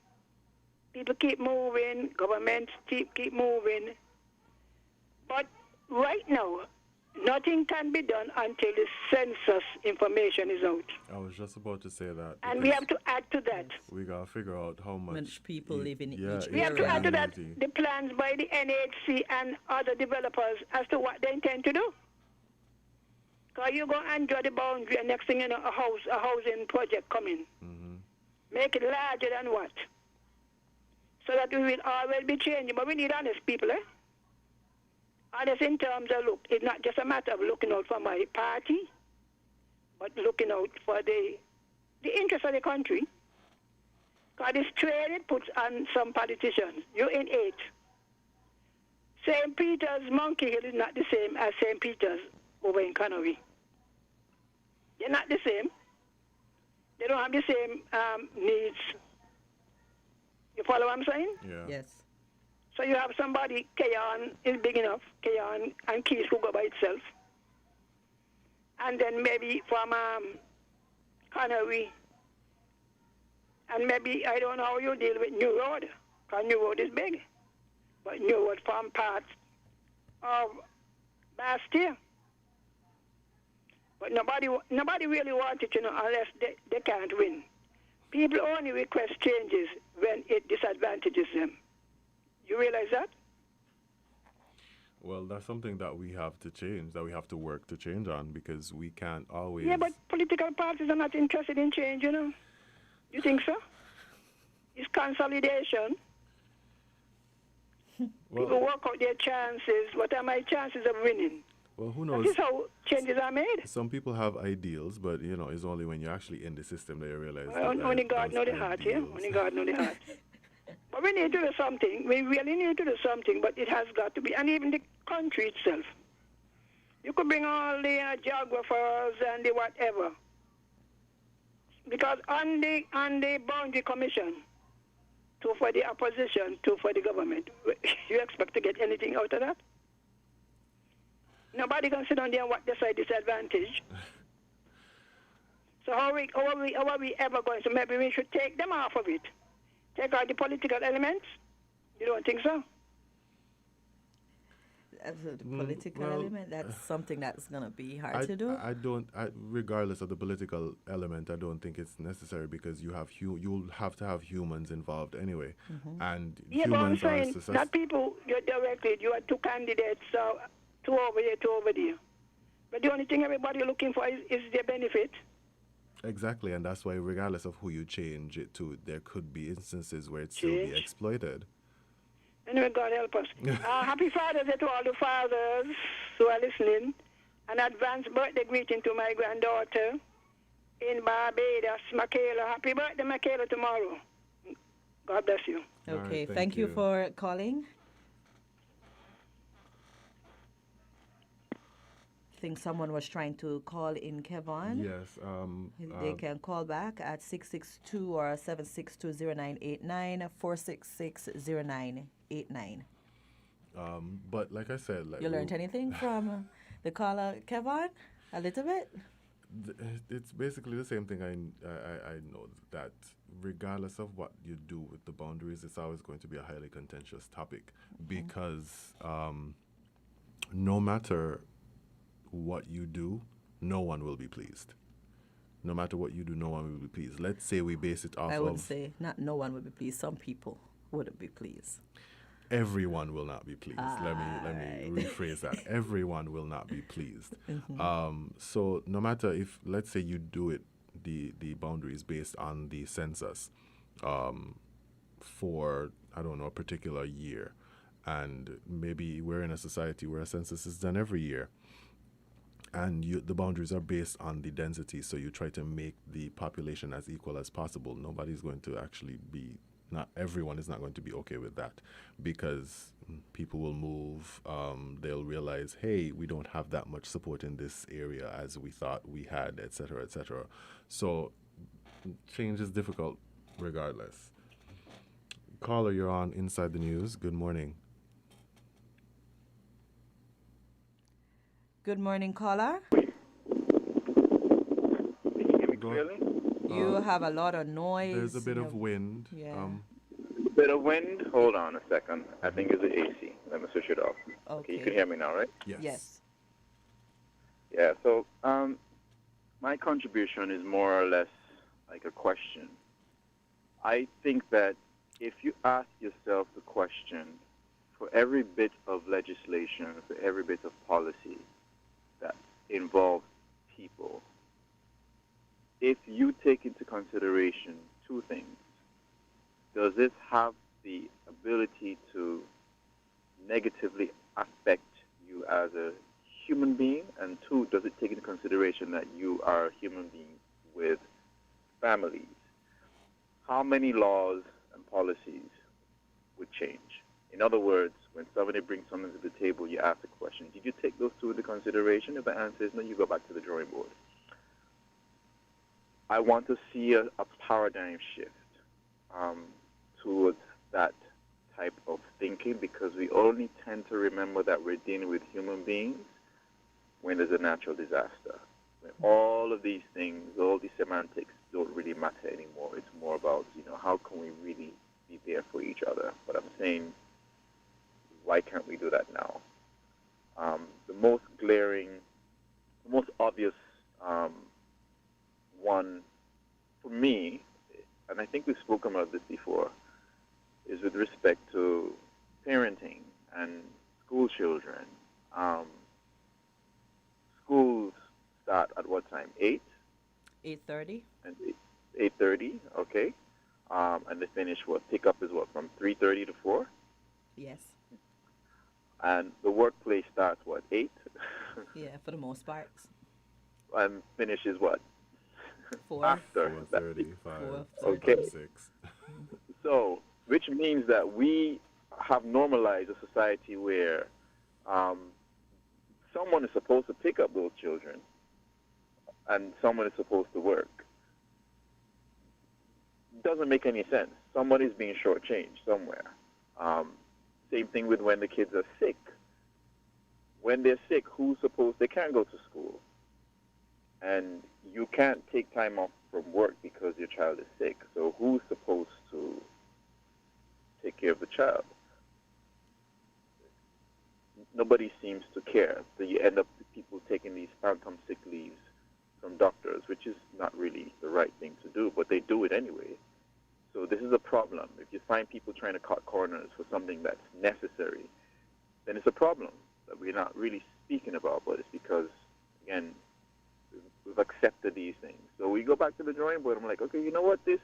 People keep moving, governments keep moving. But right now, nothing can be done until the census information is out. I was just about to say that. And we have to add to that. We got to figure out how much people live in each We have to add to that community. the plans by the NHC and other developers as to what they intend to do. Because you go and draw the boundary, and next thing you know, a housing project coming. Make it larger than what? So that we will always be changing. But we need honest people, eh? Honest in terms of, look, it's not just a matter of looking out for my party, but looking out for the interest of the country. Because this trade it puts on some politicians. You're in 8. St. Peter's Monkey Hill is not the same as St. Peter's over in Canary. They're not the same. They don't have the same needs. You follow what I'm saying? Yeah. Yes. So you have somebody, Keyon is big enough, Keyon and Keys could go by itself. And then maybe from Canary, and maybe, I don't know how you deal with New Road, because New Road is big. But New Road form part of Bastille. But nobody really wants it, unless they can't win. People only request changes when it disadvantages them. You realize that? Well, that's something that we have to change, that we have to work to change on, because we can't always... Yeah, but political parties are not interested in change, You think so? It's consolidation. Well, People work out their chances. What are my chances of winning? well, who knows? This is how changes are made. Some people have ideals, but, it's only when you're actually in the system that you realize Well, that only God knows the heart, yeah? Only God knows the heart. But we need to do something. We really need to do something, but it has got to be. And even the country itself. You could bring all the geographers and the whatever. Because on the boundary commission, 2 for the opposition, 2 for the government, you expect to get anything out of that? Nobody can sit down there and watch the side disadvantage. So how are we ever going? So maybe we should take them off of it. Take out the political elements? You don't think so? The political element, that's something that's going to be hard to do. Regardless of the political element, I don't think it's necessary, because you'll have to have humans involved anyway. And Yeah, but I'm humans are saying, not people you're directed. You are 2 candidates, so 2 over here, 2 over there. But the only thing everybody looking for is their benefit. Exactly, and that's why regardless of who you change it to, there could be instances where it still be exploited. Anyway, God help us. Happy Father's Day to all the fathers who are listening. An advance birthday greeting to my granddaughter in Barbados, Michaela. Happy birthday, Michaela, tomorrow. God bless you. All right, Okay, thank thank you you. for calling. I think someone was trying to call in Kevon. Yes. They can call back at 662 or 7620989 4660989. But like I said, like You learned anything from the caller, Kevon? A little bit? it's basically the same thing. I know that regardless of what you do with the boundaries, it's always going to be a highly contentious topic because no matter what you do, no one will be pleased. No matter what you do, no one will be pleased. Let's say we base it off I wouldn't of say not no one would be pleased. Some people wouldn't be pleased. everyone will not be pleased. Let me rephrase that. Everyone will not be pleased. So no matter if, let's say you do it, the boundaries based on the census for, I don't know, a particular year, and maybe we're in a society where a census is done every year, and the boundaries are based on the density, so you try to make the population as equal as possible. Nobody's going to actually be, not everyone is not going to be okay with that, because people will move, they'll realize, hey, we don't have that much support in this area as we thought we had, etc., etc. So change is difficult regardless. Caller, you're on Inside the News. Good morning. Good morning, caller. Can you hear me Go- clearly? You have a lot of noise. There's a bit in of your- wind. Yeah. Bit of wind. Hold on a second. I think it's the AC. Let me switch it off. Okay, you Okay. can hear me now, right? Yes. Yes. Yeah. So, my contribution is more or less like a question. I think that if you ask yourself the question, for every bit of legislation, for every bit of policy that involves people, if you take into consideration two things, does this have the ability to negatively affect you as a human being? And two, does it take into consideration that you are a human being with families? How many laws and policies would change? In other words, when somebody brings something to the table, you ask the question, did you take those two into consideration? If the answer is no, you go back to the drawing board. I want to see a paradigm shift towards that type of thinking, because we only tend to remember that we're dealing with human beings when there's a natural disaster. When all of these things, all these semantics don't really matter anymore. It's more about, how can we really be there for each other? But I'm saying, why can't we do that now? The most glaring, the most obvious one for me, and I think we've spoken about this before, is with respect to parenting and school children. Schools start at what time? 8? 8:30. And 8:30, okay. And they finish what? Pickup is what, from 3:30 to 4? Yes. And the workplace starts what, 8? Yeah, for the most part. And finishes what? 4. After. 4:35. Okay. Sometimes 6. So, which means that we have normalized a society where someone is supposed to pick up those children and someone is supposed to work. Doesn't make any sense. Somebody's being shortchanged somewhere. Same thing with when the kids are sick. When they're sick, they can't go to school. And you can't take time off from work because your child is sick. So who's supposed to take care of the child? Nobody seems to care. So you end up with people taking these phantom sick leaves from doctors, which is not really the right thing to do, but they do it anyway. So this is a problem. If you find people trying to cut corners for something that's necessary, then it's a problem that we're not really speaking about, but it's because, again, we've accepted these things. So we go back to the drawing board. I'm like, okay, you know what? This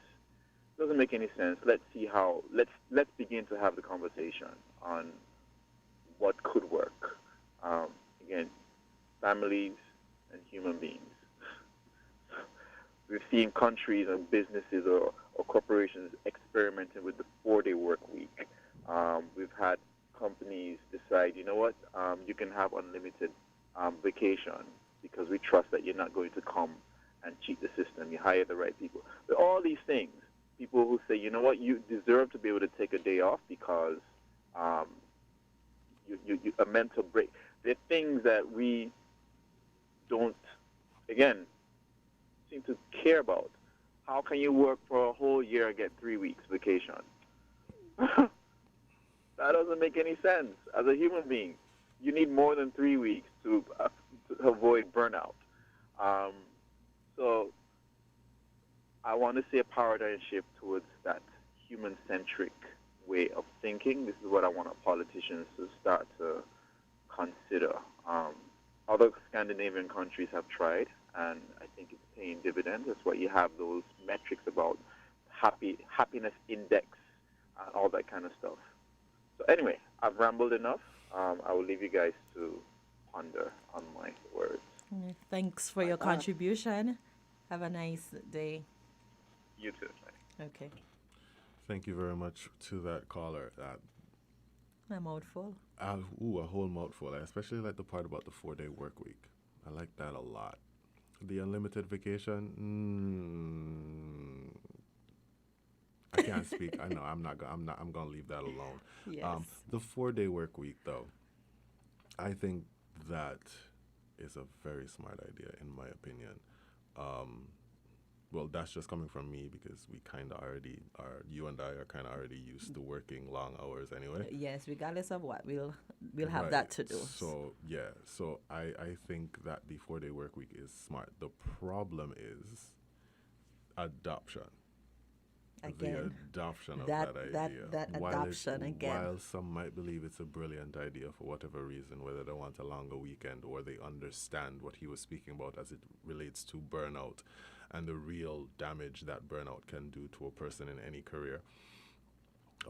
doesn't make any sense. Let's see how. Let's begin to have the conversation on what could work. Again, families and human beings. We've seen countries and businesses or or corporations experimenting with the 4-day work week. We've had companies decide, you know what, you can have unlimited vacation because we trust that you're not going to come and cheat the system. You hire the right people. But all these things, people who say, you know what, you deserve to be able to take a day off because you a mental break. They're things that we don't, again, seem to care about. How can you work for a whole year and get 3 weeks vacation? That doesn't make any sense. As a human being, you need more than 3 weeks to avoid burnout. So I want to see a paradigm shift towards that human-centric way of thinking. This is what I want our politicians to start to consider. Other Scandinavian countries have tried, and I think it's paying dividends. That's why you have those metrics about happiness index and all that kind of stuff. So anyway, I've rambled enough. I will leave you guys to ponder on my words. Thanks for your contribution. Have a nice day. You too. Okay. Thank you very much to that caller. A mouthful. A whole mouthful. I especially like the part about the 4-day work week. I like that a lot. The unlimited vacation. I can't speak. I know. I'm gonna leave that alone. Yes. The 4-day work week, though. I think that is a very smart idea, in my opinion. Well, that's just coming from me because we kind of already are. You and I are kind of already used to working long hours anyway. Yes, regardless of what, we'll have Right. that to do. So yeah, so I think that the 4-day work week is smart. The problem is adoption. Again, the adoption of that idea. that adoption again. While some might believe it's a brilliant idea for whatever reason, whether they want a longer weekend or they understand what he was speaking about as it relates to burnout and the real damage that burnout can do to a person in any career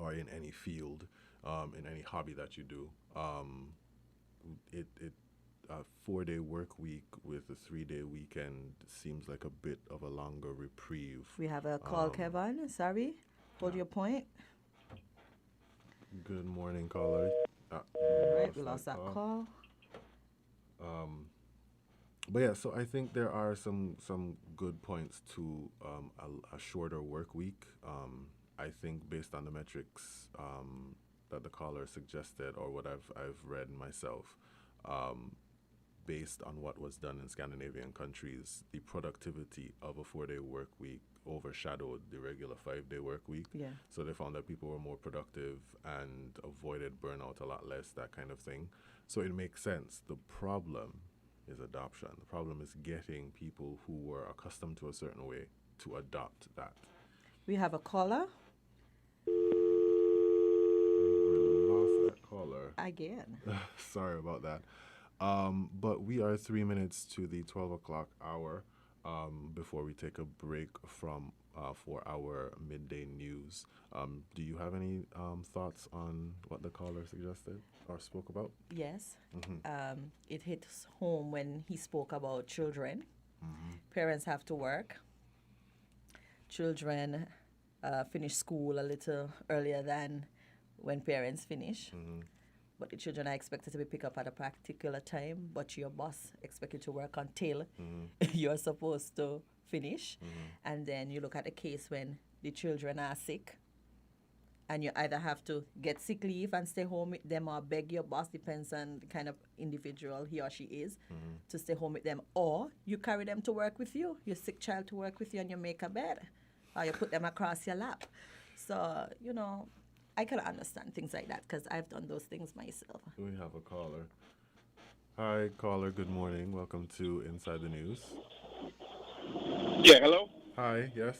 or in any field, in any hobby that you do. A 4-day work week with a 3-day weekend seems like a bit of a longer reprieve. We have a call, Kevin. Sorry. Hold your point. Good morning, caller. Right, we lost that call. But yeah, so I think there are some good points to a shorter work week. I think based on the metrics that the caller suggested or what I've read myself, based on what was done in Scandinavian countries, the productivity of a 4-day work week overshadowed the regular 5-day work week. Yeah. So they found that people were more productive and avoided burnout a lot less, that kind of thing. So it makes sense. The problem is adoption. The problem is getting people who were accustomed to a certain way to adopt that. We have a caller. We lost that caller. Again. Sorry about that. But we are 3 minutes to the 12 o'clock hour before we take a break for our midday news. Do you have any thoughts on what the caller suggested or spoke about? Yes. It hits home when he spoke about children. Parents have to work. Children finish school a little earlier than when parents finish. But the children are expected to be picked up at a particular time, but your boss expects you to work until you're supposed to finish. And then you look at a case when the children are sick, and you either have to get sick leave and stay home with them or beg your boss, depends on the kind of individual he or she is, to stay home with them. Or you carry them to work with you, your sick child to work with you, and you make a bed, or you put them across your lap. So, I can understand things like that because I've done those things myself. We have a caller. Hi, caller. Good morning. Welcome to Inside the News. Yeah, hello? Hi, yes.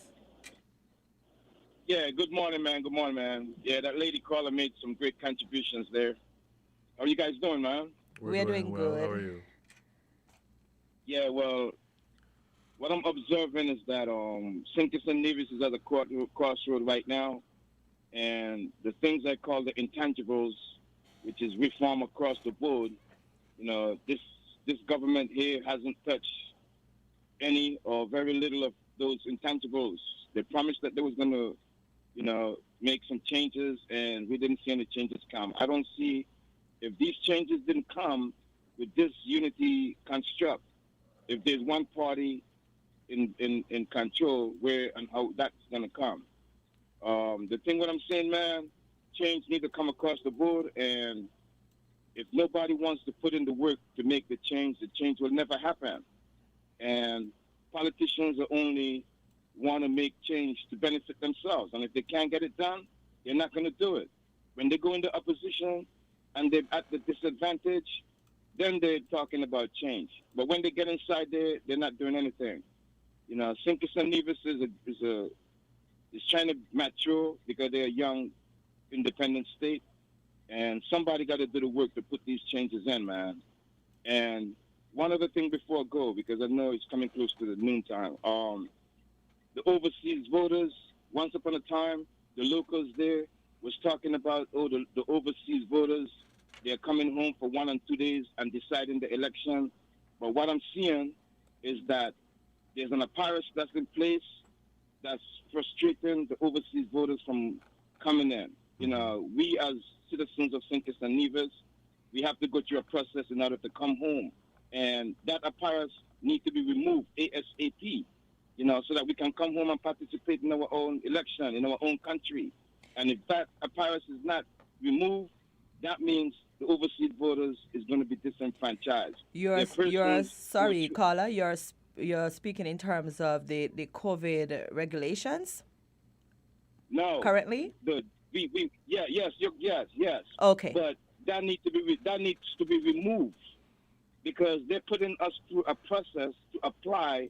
Yeah, good morning, man. Good morning, man. Yeah, that lady caller made some great contributions there. How are you guys doing, man? We're doing well. good. How are you? Yeah, well, what I'm observing is that Sinkers and Nevis is at the crossroad right now. And the things I call the intangibles, which is reform across the board, this government here hasn't touched any or very little of those intangibles. They promised that they was going to, make some changes, and we didn't see any changes come. I don't see if these changes didn't come with this unity construct. If there's one party in control, where and how that's going to come. The thing what I'm saying, man, change need to come across the board, and if nobody wants to put in the work to make the change will never happen. And politicians are only want to make change to benefit themselves, and if they can't get it done, they're not going to do it. When they go into opposition and they're at the disadvantage, then they're talking about change. But when they get inside there, they're not doing anything. St. Nevis is trying to mature because they're a young, independent state, and somebody got to do the work to put these changes in, man. And one other thing before I go, because I know it's coming close to the noontime. The overseas voters, once upon a time, the locals there was talking about, the overseas voters, they're coming home for 1 and 2 days and deciding the election. But what I'm seeing is that there's an apparatus that's in place that's frustrating the overseas voters from coming in. We as citizens of St. Kitts and Nevis, we have to go through a process in order to come home. And that apparatus needs to be removed ASAP, so that we can come home and participate in our own election, in our own country. And if that apparatus is not removed, that means the overseas voters is going to be disenfranchised. Caller, you're speaking in terms of the COVID regulations? No. Currently? Yes. Okay. But that needs to be removed, because they're putting us through a process to apply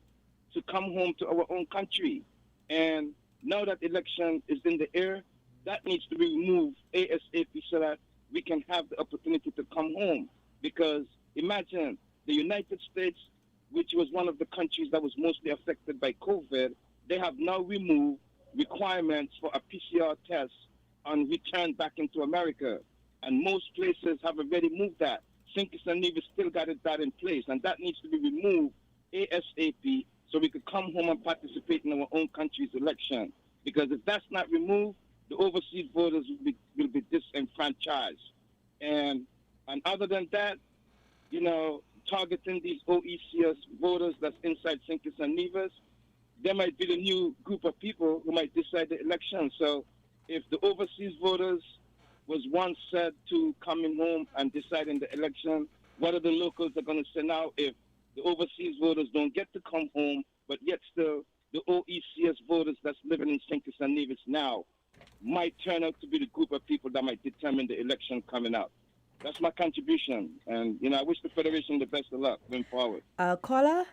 to come home to our own country. And now that election is in the air, that needs to be removed ASAP so that we can have the opportunity to come home. Because imagine the United States, which was one of the countries that was mostly affected by COVID, they have now removed requirements for a PCR test on return back into America. And most places have already moved that. St. Kitts and Nevis still got that in place, and that needs to be removed ASAP so we could come home and participate in our own country's election. Because if that's not removed, the overseas voters will be disenfranchised. And other than that, targeting these OECS voters that's inside St. Kitts and Nevis, there might be the new group of people who might decide the election. So if the overseas voters was once said to coming home and deciding the election, what are the locals are going to say now if the overseas voters don't get to come home, but yet still the OECS voters that's living in St. Kitts and Nevis now might turn out to be the group of people that might determine the election coming up. That's my contribution. And, I wish the Federation the best of luck going forward. Caller?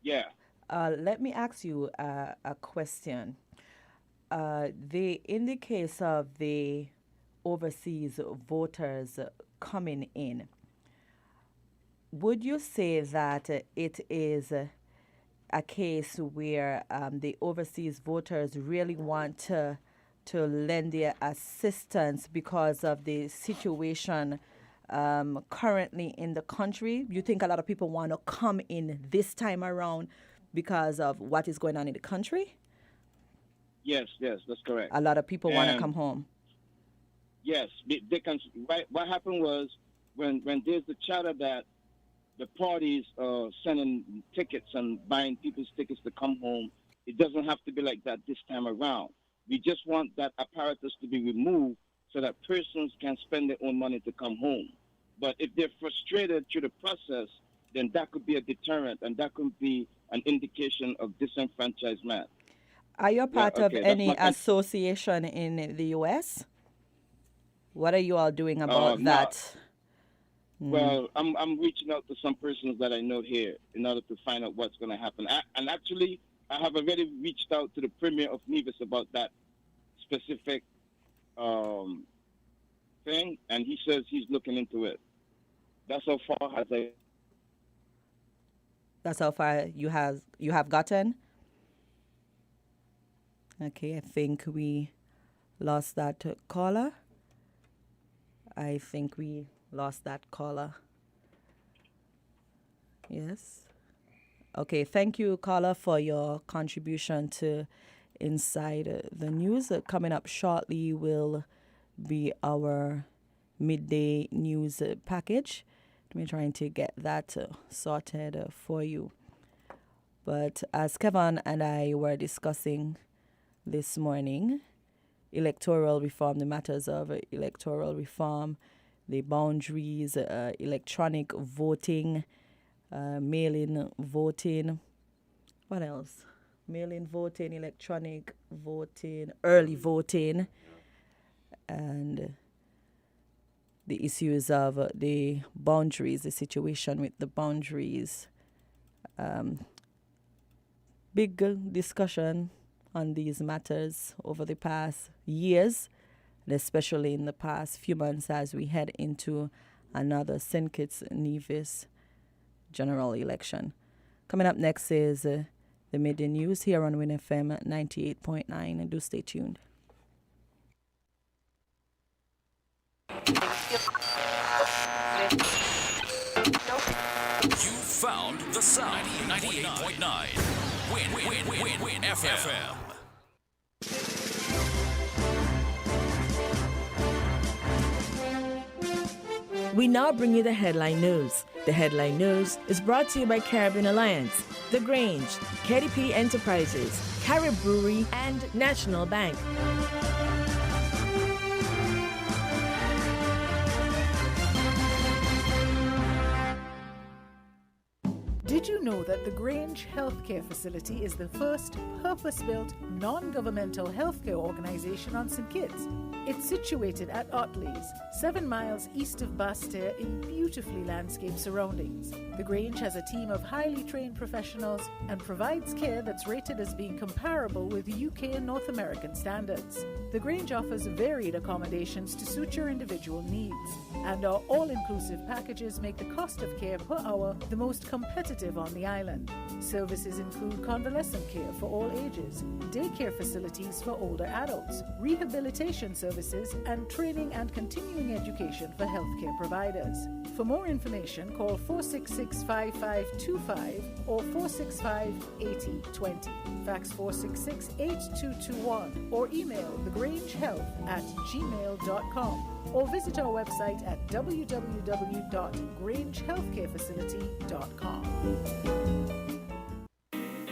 Yeah. Let me ask you a question. In the case of the overseas voters coming in, would you say that it is a case where the overseas voters really want to lend their assistance because of the situation currently in the country? You think a lot of people want to come in this time around because of what is going on in the country? Yes, that's correct. A lot of people want to come home. Yes, they can. What happened was when there's the chatter that the parties are sending tickets and buying people's tickets to come home, it doesn't have to be like that this time around. We just want that apparatus to be removed so that persons can spend their own money to come home. But if they're frustrated through the process, then that could be a deterrent, and that could be an indication of disenfranchisement. Are you a part of any association in the U.S.? What are you all doing about that? Well, I'm reaching out to some persons that I know here in order to find out what's going to happen. And actually, I have already reached out to the Premier of Nevis about that specific thing, and he says he's looking into it. That's how far That's how far you have gotten? Okay, I think we lost that caller. Yes. Okay, thank you, caller, for your contribution to Inside the News. Coming up shortly will be our midday news package. We're trying to get that sorted for you. But as Kevin and I were discussing this morning, electoral reform, the matters of electoral reform, the boundaries, electronic voting, mail-in voting. What else? Mail-in voting, electronic voting, early voting, and the issues of the boundaries, the situation with the boundaries. Big discussion on these matters over the past years, and especially in the past few months as we head into another St. Kitts Nevis general election. Coming up next is the midday news here on Win FM 98.9, and do stay tuned. You found the sound. 98.9. Win FM. We now bring you the headline news. The headline news is brought to you by Caribbean Alliance, The Grange, KDP Enterprises, Carib Brewery, and National Bank. Did you know that the Grange Healthcare Facility is the first purpose-built, non-governmental healthcare organization on St. Kitts? It's situated at Otley's, 7 miles east of Basseterre in beautifully landscaped surroundings. The Grange has a team of highly trained professionals and provides care that's rated as being comparable with UK and North American standards. The Grange offers varied accommodations to suit your individual needs, and our all-inclusive packages make the cost of care per hour the most competitive on the island. Services include convalescent care for all ages, daycare facilities for older adults, rehabilitation services, and training and continuing education for healthcare providers. For more information, call 466-5525 or 465-8020. Fax 466-8221 or email thegrangehealth@gmail.com or visit our website at www.grangehealthcarefacility.com.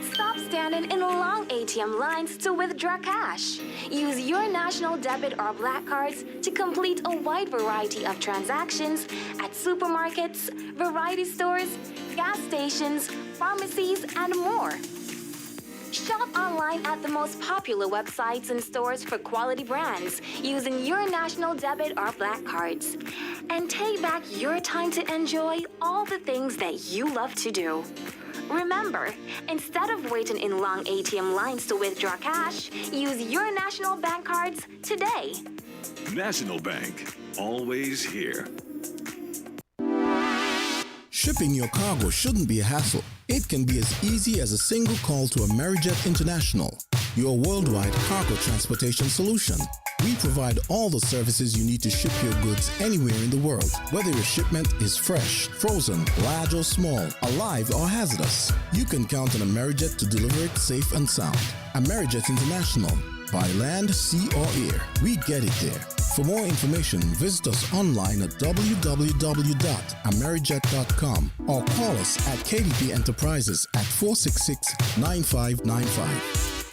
Stop standing in long ATM lines to withdraw cash. Use your national debit or black cards to complete a wide variety of transactions at supermarkets, variety stores, gas stations, pharmacies, and more. Shop online at the most popular websites and stores for quality brands using your national debit or black cards. And take back your time to enjoy all the things that you love to do. Remember, instead of waiting in long ATM lines to withdraw cash, use your national bank cards today. National Bank, always here. Shipping your cargo shouldn't be a hassle. It can be as easy as a single call to Amerijet International, your worldwide cargo transportation solution. We provide all the services you need to ship your goods anywhere in the world, whether your shipment is fresh, frozen, large or small, alive or hazardous. You can count on Amerijet to deliver it safe and sound. Amerijet International, by land, sea or air, we get it there. For more information, visit us online at www.amerijet.com or call us at KDP Enterprises at 466-9595.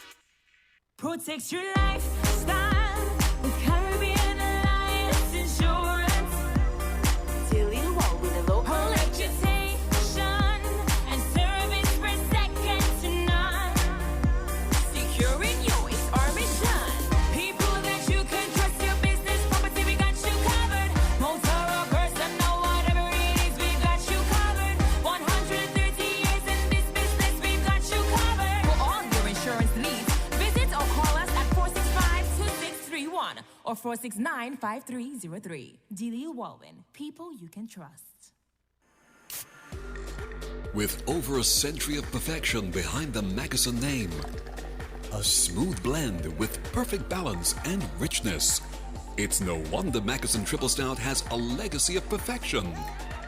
Protect your lifestyle with Caribbean Alliance Insurance. Tilly Wall with a low reputation and service for second to none. Securing you is our mission. People that you can trust, your business, property, we got you covered. Motor or personal, whatever it is, we got you covered. 130 years in this business, we got you covered. For all your insurance needs, visit or call us at 465-2631 or 469-5303. Delia Walwyn, people you can trust. With over a century of perfection behind the Mackeson name, a smooth blend with perfect balance and richness, it's no wonder Mackeson Triple Stout has a legacy of perfection.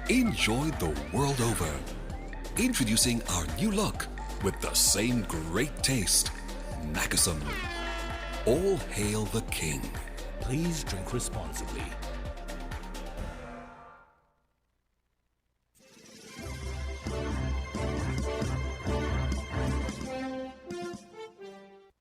Enjoy the world over. Introducing our new look with the same great taste. Macusson. All hail the king. Please drink responsibly.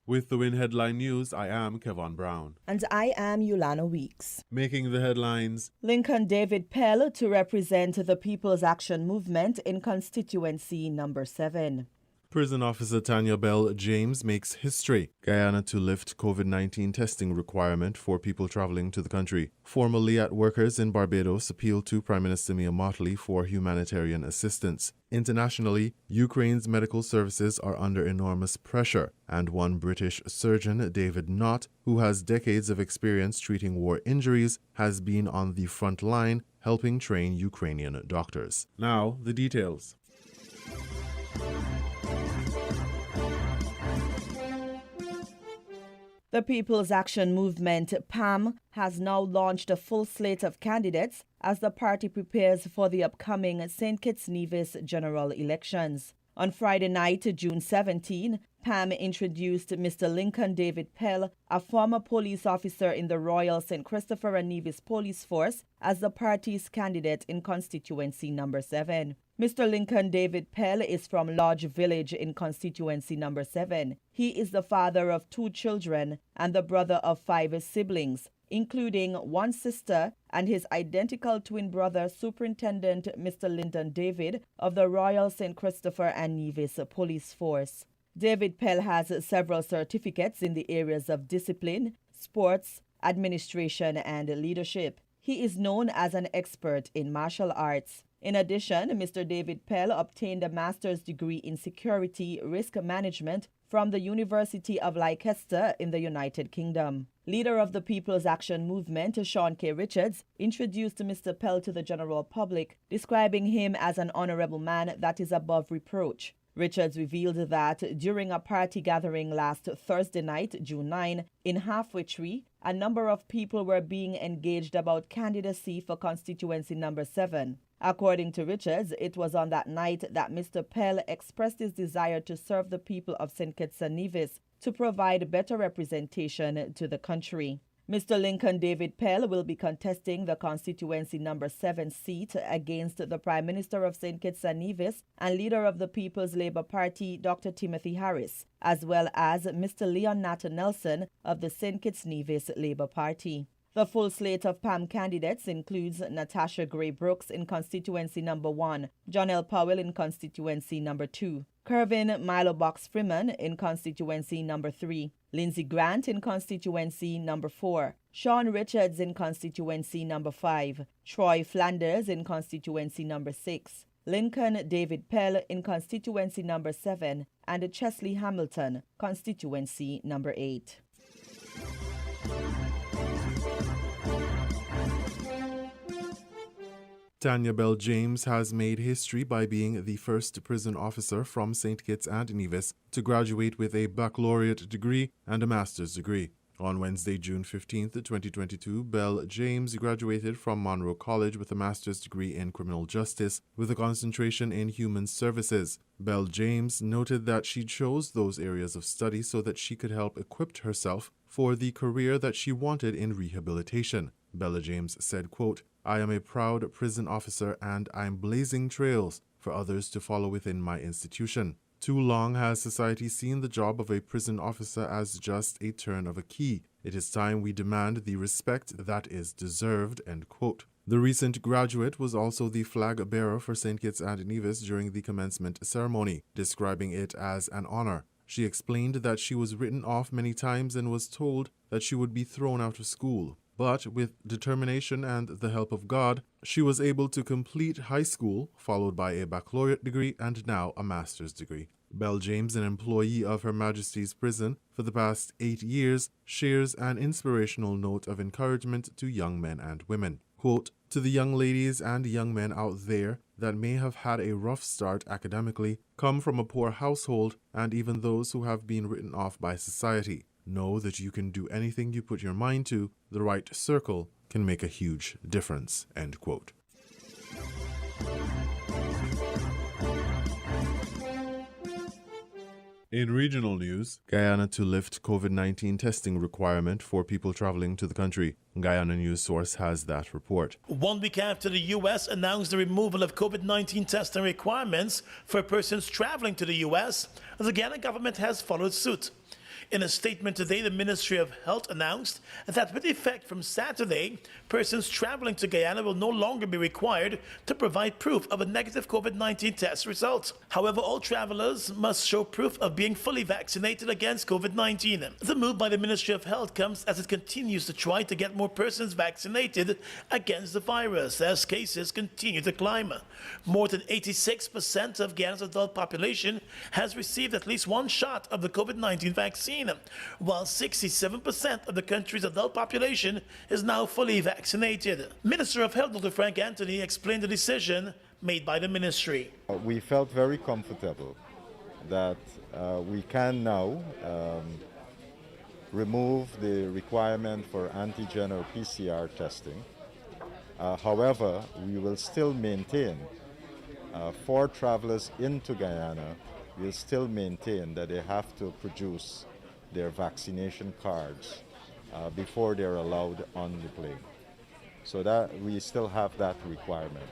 With the Win Headline News, I am Kevon Brown. And I am Yulana Weeks. Making the headlines, Lincoln David Pell to represent the People's Action Movement in constituency number 7. Prison Officer Tanya Bell James makes history. Guyana to lift COVID-19 testing requirement for people traveling to the country. Former LIAT workers in Barbados appeal to Prime Minister Mia Mottley for humanitarian assistance. Internationally, Ukraine's medical services are under enormous pressure, and one British surgeon, David Knott, who has decades of experience treating war injuries, has been on the front line helping train Ukrainian doctors. Now, the details. The People's Action Movement, PAM, has now launched a full slate of candidates as the party prepares for the upcoming St. Kitts Nevis general elections. On Friday night, June 17, PAM introduced Mr. Lincoln David Pell, a former police officer in the Royal St. Christopher and Nevis Police Force, as the party's candidate in constituency number 7. Mr. Lincoln David Pell is from Lodge Village in constituency number 7. He is the father of 2 children and the brother of 5 siblings, including 1 sister and his identical twin brother, Superintendent Mr. Lyndon David of the Royal St. Christopher and Nevis Police Force. David Pell has several certificates in the areas of discipline, sports, administration, and leadership. He is known as an expert in martial arts. In addition, Mr. David Pell obtained a master's degree in security risk management from the University of Leicester in the United Kingdom. Leader of the People's Action Movement, Sean K. Richards, introduced Mr. Pell to the general public, describing him as an honorable man that is above reproach. Richards revealed that during a party gathering last Thursday night, June 9, in Halfway Tree, a number of people were being engaged about candidacy for constituency number 7. According to Richards, it was on that night that Mr. Pell expressed his desire to serve the people of St. Kitts and Nevis to provide better representation to the country. Mr. Lincoln David Pell will be contesting the constituency number 7 seat against the Prime Minister of St. Kitts and Nevis and leader of the People's Labour Party, Dr. Timothy Harris, as well as Mr. Leon Natta Nelson of the St. Kitts Nevis Labour Party. The full slate of PAM candidates includes Natasha Gray Brooks in constituency number 1, John L. Powell in constituency number 2, Kervin Milo Box Freeman in constituency number 3, Lindsey Grant in constituency number 4, Sean Richards in constituency number 5, Troy Flanders in constituency number 6, Lincoln David Pell in constituency number 7, and Chesley Hamilton, constituency number 8. Tanya Bell James has made history by being the first prison officer from St. Kitts and Nevis to graduate with a baccalaureate degree and a master's degree. On Wednesday, June 15, 2022, Bell James graduated from Monroe College with a master's degree in criminal justice with a concentration in human services. Bell James noted that she chose those areas of study so that she could help equip herself for the career that she wanted in rehabilitation. Bella James said, quote, "I am a proud prison officer and I'm blazing trails for others to follow within my institution. Too long has society seen the job of a prison officer as just a turn of a key. It is time we demand the respect that is deserved," end quote. The recent graduate was also the flag bearer for St. Kitts and Nevis during the commencement ceremony, describing it as an honor. She explained that she was written off many times and was told that she would be thrown out of school. But with determination and the help of God, she was able to complete high school, followed by a baccalaureate degree and now a master's degree. Bell James, an employee of Her Majesty's Prison for the past 8 years, shares an inspirational note of encouragement to young men and women. Quote, "To the young ladies and young men out there that may have had a rough start academically, come from a poor household, and even those who have been written off by society, know that you can do anything you put your mind to. The right circle can make a huge difference," end quote. In regional news, Guyana to lift COVID-19 testing requirement for people traveling to the country. Guyana News Source has that report. 1 week after the U.S. announced the removal of COVID-19 testing requirements for persons traveling to the U.S., the Guyana government has followed suit. In a statement today, the Ministry of Health announced that with effect from Saturday, persons traveling to Guyana will no longer be required to provide proof of a negative COVID-19 test result. However, all travelers must show proof of being fully vaccinated against COVID-19. The move by the Ministry of Health comes as it continues to try to get more persons vaccinated against the virus as cases continue to climb. More than 86% of Guyana's adult population has received at least one shot of the COVID-19 vaccine, while 67% of the country's adult population is now fully vaccinated. Minister of Health Dr. Frank Anthony explained the decision made by the ministry. We felt very comfortable that we can now remove the requirement for antigen or PCR testing. However, we will still maintain for travelers into Guyana, we'll still maintain that they have to produce their vaccination cards before they're allowed on the plane. So that we still have that requirement.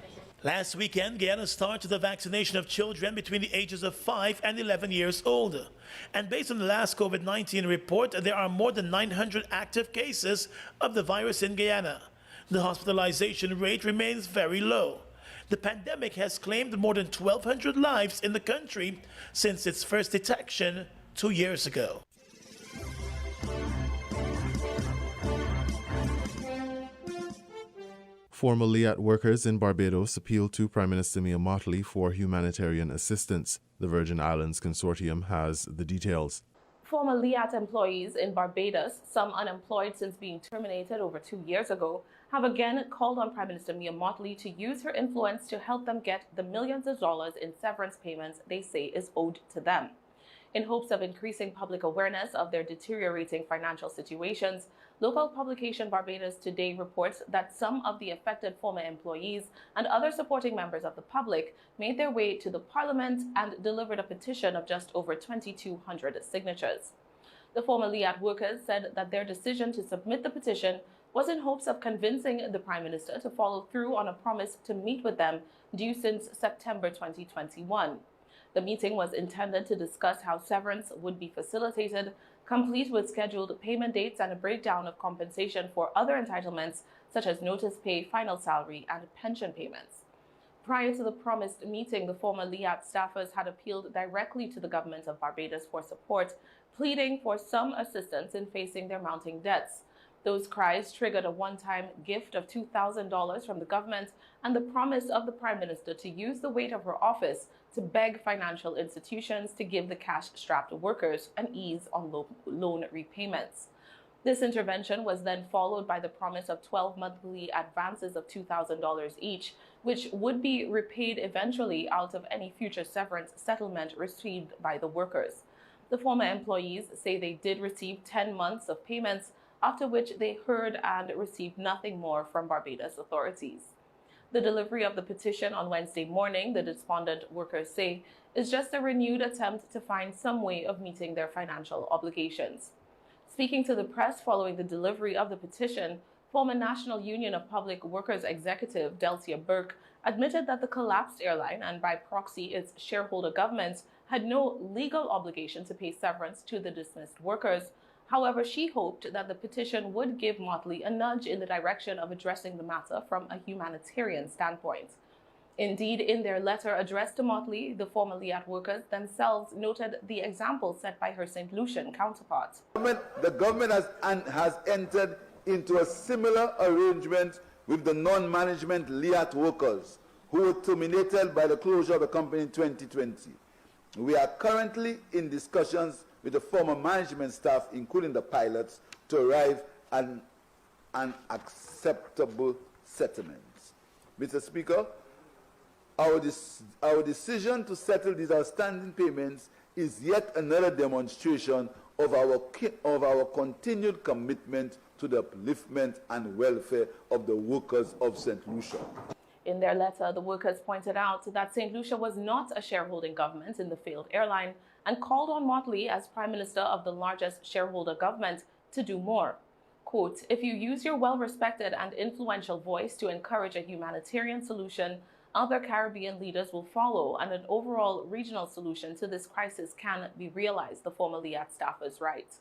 Last weekend, Guyana started the vaccination of children between the ages of 5 and 11 years old. And based on the last COVID-19 report, there are more than 900 active cases of the virus in Guyana. The hospitalization rate remains very low. The pandemic has claimed more than 1,200 lives in the country since its first detection 2 years ago. Former LIAT workers in Barbados appealed to Prime Minister Mia Mottley for humanitarian assistance. The Virgin Islands Consortium has the details. Former LIAT employees in Barbados, some unemployed since being terminated over 2 years ago, have again called on Prime Minister Mia Mottley to use her influence to help them get the millions of dollars in severance payments they say is owed to them. In hopes of increasing public awareness of their deteriorating financial situations, local publication Barbados Today reports that some of the affected former employees and other supporting members of the public made their way to the Parliament and delivered a petition of just over 2,200 signatures. The former LIAT workers said that their decision to submit the petition was in hopes of convincing the Prime Minister to follow through on a promise to meet with them due since September 2021. The meeting was intended to discuss how severance would be facilitated, complete with scheduled payment dates and a breakdown of compensation for other entitlements such as notice pay, final salary, and pension payments. Prior to the promised meeting, the former LIAT staffers had appealed directly to the government of Barbados for support, pleading for some assistance in facing their mounting debts. Those cries triggered a one-time gift of $2,000 from the government and the promise of the Prime Minister to use the weight of her office to beg financial institutions to give the cash-strapped workers an ease on loan repayments. This intervention was then followed by the promise of 12 monthly advances of $2,000 each, which would be repaid eventually out of any future severance settlement received by the workers. The former employees say they did receive 10 months of payments, after which they heard and received nothing more from Barbados authorities. The delivery of the petition on Wednesday morning, the despondent workers say, is just a renewed attempt to find some way of meeting their financial obligations. Speaking to the press following the delivery of the petition, former National Union of Public Workers executive Delcia Burke admitted that the collapsed airline and by proxy its shareholder governments had no legal obligation to pay severance to the dismissed workers. However, she hoped that the petition would give Mottley a nudge in the direction of addressing the matter from a humanitarian standpoint. Indeed, in their letter addressed to Mottley, the former LIAT workers themselves noted the example set by her St. Lucian counterpart. The government has entered into a similar arrangement with the non-management LIAT workers who were terminated by the closure of the company in 2020. We are currently in discussions with the former management staff, including the pilots, to arrive at an acceptable settlement. Mr. Speaker, our decision to settle these outstanding payments is yet another demonstration of our continued commitment to the upliftment and welfare of the workers of St. Lucia. In their letter, the workers pointed out that St. Lucia was not a shareholding government in the failed airline and called on Motley, as Prime Minister of the largest shareholder government, to do more. Quote, "If you use your well-respected and influential voice to encourage a humanitarian solution, other Caribbean leaders will follow, and an overall regional solution to this crisis can be realized," the former LIAT staffers write.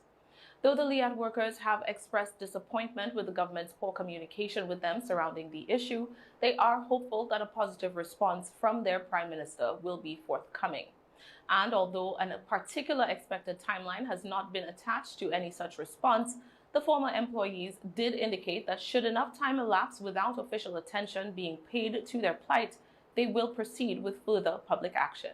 Though the LIAT workers have expressed disappointment with the government's poor communication with them surrounding the issue, they are hopeful that a positive response from their Prime Minister will be forthcoming. And although a particular expected timeline has not been attached to any such response, the former employees did indicate that should enough time elapse without official attention being paid to their plight, they will proceed with further public action.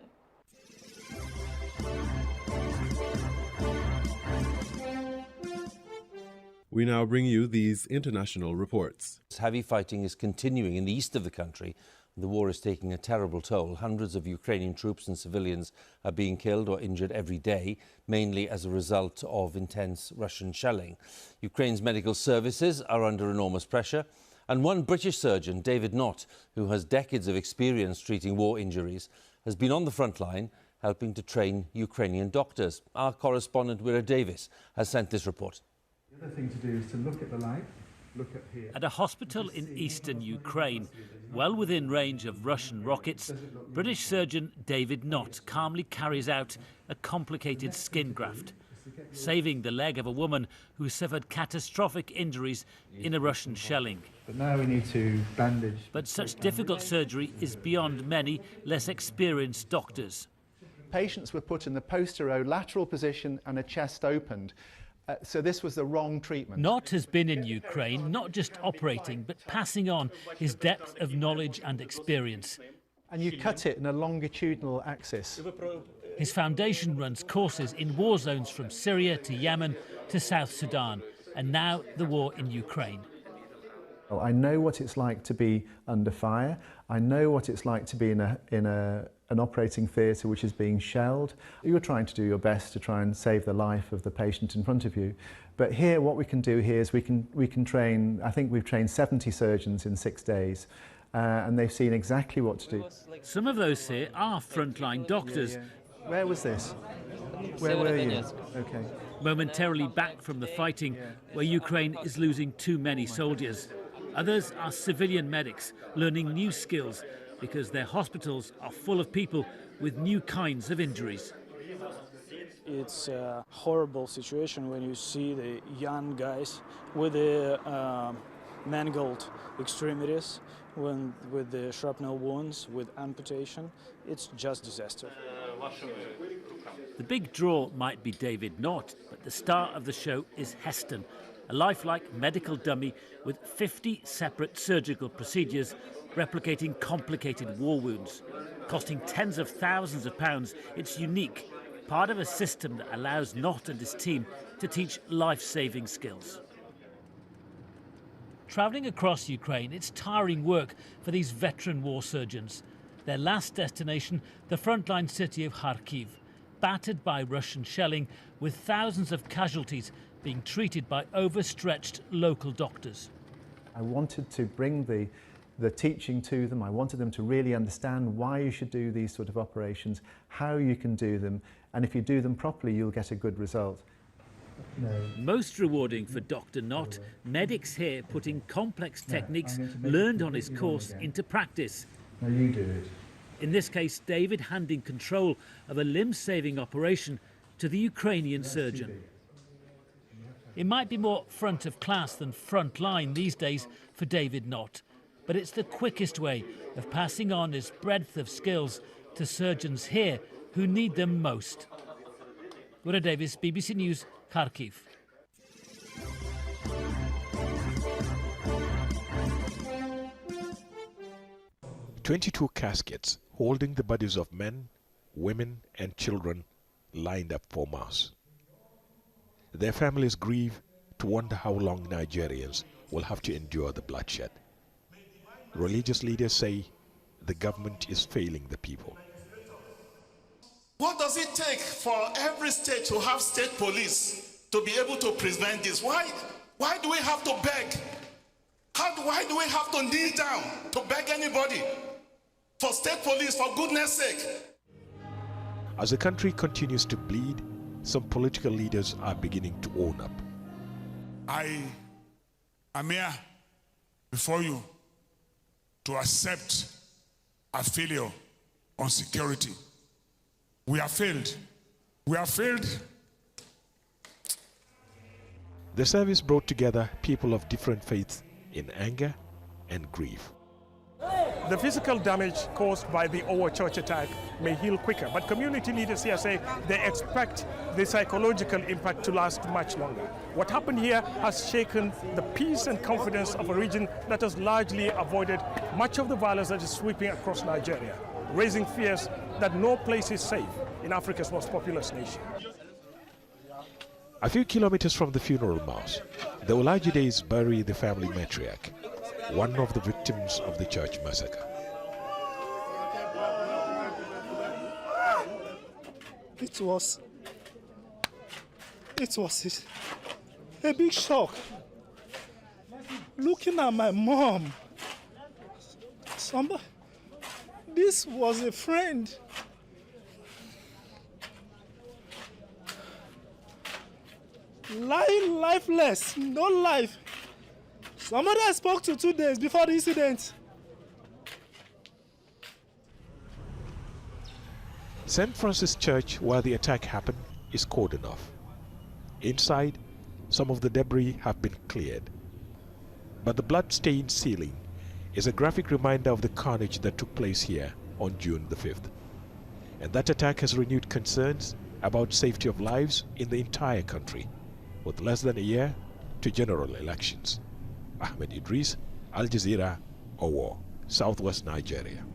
We now bring you these international reports. Heavy fighting is continuing in the east of the country. The war is taking a terrible toll. Hundreds of Ukrainian troops and civilians are being killed or injured every day, mainly as a result of intense Russian shelling. Ukraine's medical services are under enormous pressure, and one British surgeon, David Knott, who has decades of experience treating war injuries, has been on the front line helping to train Ukrainian doctors. Our correspondent, Wira Davis, has sent this report. The other thing to do is to look at the light, look at here. At a hospital in eastern Ukraine, well within range of Russian rockets, British surgeon David Knott calmly carries out a complicated skin graft, saving the leg of a woman who suffered catastrophic injuries in a Russian shelling. But now we need to bandage. But such difficult surgery is beyond many less experienced doctors. Patients were put in the posterolateral position and a chest opened. So this was the wrong treatment. Knott has been in Ukraine, not just operating, but passing on his depth of knowledge and experience. And you cut it in a longitudinal axis. His foundation runs courses in war zones from Syria to Yemen to South Sudan, and now the war in Ukraine. Well, I know what it's like to be under fire. I know what it's like to be in an operating theatre which is being shelled. You're trying to do your best to try and save the life of the patient in front of you. But here, what we can do here is we can train, I think we've trained 70 surgeons in 6 days, and they've seen exactly what to do. Some of those here are frontline doctors. Yeah. Where was this? Where were you? Okay. Momentarily back from the fighting, where Ukraine is losing too many soldiers. Others are civilian medics learning new skills because their hospitals are full of people with new kinds of injuries. It's a horrible situation when you see the young guys with the mangled extremities, with the shrapnel wounds, with amputation. It's just disaster. The big draw might be David Knott, but the star of the show is Heston, a lifelike medical dummy with 50 separate surgical procedures replicating complicated war wounds. Costing tens of thousands of pounds, it's unique, part of a system that allows Knott and his team to teach life-saving skills. Travelling across Ukraine, it's tiring work for these veteran war surgeons. Their last destination, the frontline city of Kharkiv, battered by Russian shelling, with thousands of casualties being treated by overstretched local doctors. I wanted to bring the teaching to them. I wanted them to really understand why you should do these sort of operations, how you can do them, and if you do them properly, you'll get a good result. Most rewarding for Dr. Knott, medics here putting complex techniques learned on his course into practice. Now you do it. In this case, David handing control of a limb-saving operation to the Ukrainian surgeon. It might be more front of class than front line these days for David Knott, but it's the quickest way of passing on his breadth of skills to surgeons here who need them most. Wira Davis, BBC News, Kharkiv. "22 caskets holding the bodies of men, women and children lined up for mass. Their families grieve to wonder how long Nigerians will have to endure the bloodshed. Religious leaders say the government is failing the people. What does it take for every state to have state police to be able to prevent this? Why do we have to beg? Why do we have to kneel down to beg anybody? For state police, for goodness sake. As the country continues to bleed, some political leaders are beginning to own up. I am here before you to accept a failure on security. We have failed. We have failed. The service brought together people of different faiths in anger and grief. The physical damage caused by the Owo church attack may heal quicker, but community leaders here say they expect the psychological impact to last much longer. What happened here has shaken the peace and confidence of a region that has largely avoided much of the violence that is sweeping across Nigeria, raising fears that no place is safe in Africa's most populous nation. A few kilometers from the funeral mass, the Olajides bury the family matriarch, one of the victims of the church massacre. It was a big shock. Looking at my mom, this was a friend. Lying lifeless, no life. Somebody I spoke to 2 days before the incident. St. Francis Church, where the attack happened, is cordoned off. Inside, some of the debris have been cleared. But the blood-stained ceiling is a graphic reminder of the carnage that took place here on June the 5th. And that attack has renewed concerns about safety of lives in the entire country, with less than a year to general elections. Ahmed Idris, Al Jazeera, Owo, Southwest Nigeria.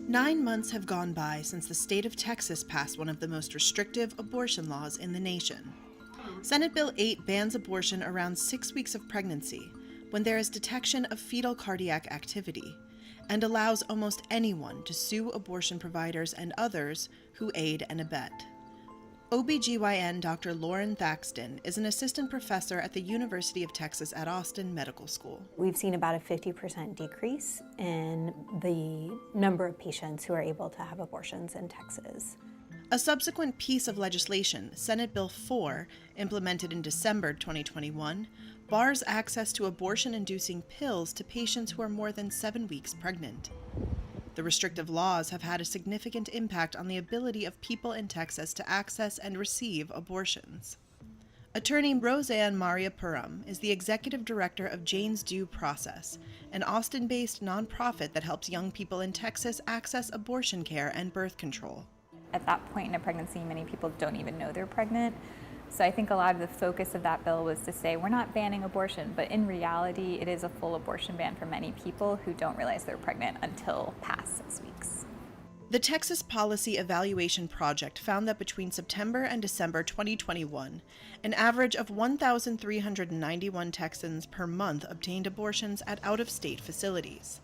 Nine months have gone by since the state of Texas passed one of the most restrictive abortion laws in the nation. Senate Bill 8 bans abortion around 6 weeks of pregnancy, when there is detection of fetal cardiac activity, and allows almost anyone to sue abortion providers and others who aid and abet. OBGYN Dr. Lauren Thaxton is an assistant professor at the University of Texas at Austin Medical School. We've seen about a 50% decrease in the number of patients who are able to have abortions in Texas. A subsequent piece of legislation, Senate Bill 4, implemented in December 2021, bars access to abortion-inducing pills to patients who are more than 7 weeks pregnant. The restrictive laws have had a significant impact on the ability of people in Texas to access and receive abortions. Attorney Roseanne Maria Purum is the executive director of Jane's Due Process, an Austin-based nonprofit that helps young people in Texas access abortion care and birth control. At that point in a pregnancy, many people don't even know they're pregnant. So I think a lot of the focus of that bill was to say we're not banning abortion, but in reality it is a full abortion ban for many people who don't realize they're pregnant until past 6 weeks. The Texas Policy Evaluation Project found that between September and December 2021, an average of 1,391 Texans per month obtained abortions at out-of-state facilities.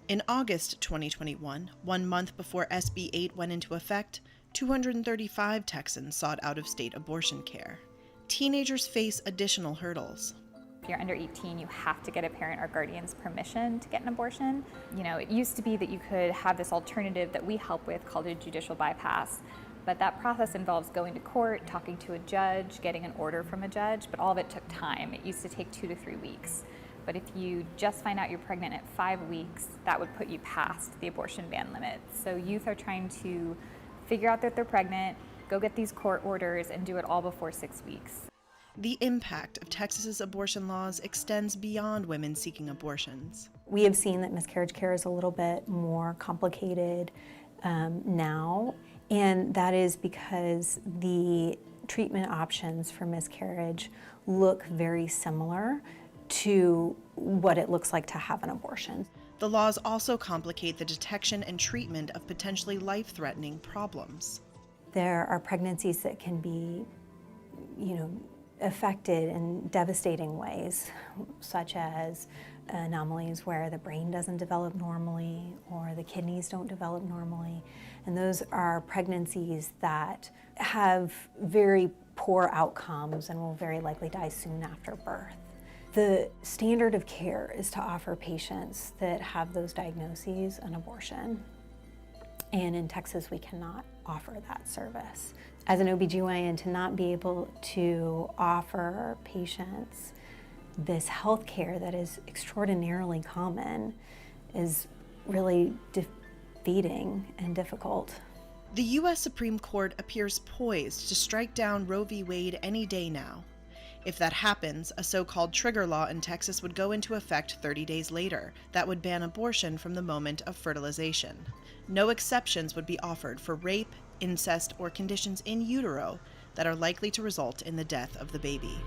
In August 2021, 1 month before SB 8 went into effect, 235 Texans sought out-of-state abortion care. Teenagers face additional hurdles. If you're under 18, you have to get a parent or guardian's permission to get an abortion. You know, it used to be that you could have this alternative that we help with called a judicial bypass, but that process involves going to court, talking to a judge, getting an order from a judge, but all of it took time. It used to take 2 to 3 weeks. But if you just find out you're pregnant at 5 weeks, that would put you past the abortion ban limit. So youth are trying to figure out that they're pregnant, go get these court orders, and do it all before 6 weeks. The impact of Texas's abortion laws extends beyond women seeking abortions. We have seen that miscarriage care is a little bit more complicated now, and that is because the treatment options for miscarriage look very similar to what it looks like to have an abortion. The laws also complicate the detection and treatment of potentially life-threatening problems. There are pregnancies that can be, affected in devastating ways, such as anomalies where the brain doesn't develop normally or the kidneys don't develop normally. And those are pregnancies that have very poor outcomes and will very likely die soon after birth. The standard of care is to offer patients that have those diagnoses an abortion. And in Texas, we cannot offer that service. As an OBGYN, to not be able to offer patients this health care that is extraordinarily common is really defeating and difficult. The U.S. Supreme Court appears poised to strike down Roe v. Wade any day now. If that happens, a so-called trigger law in Texas would go into effect 30 days later that would ban abortion from the moment of fertilization. No exceptions would be offered for rape, incest, or conditions in utero that are likely to result in the death of the baby.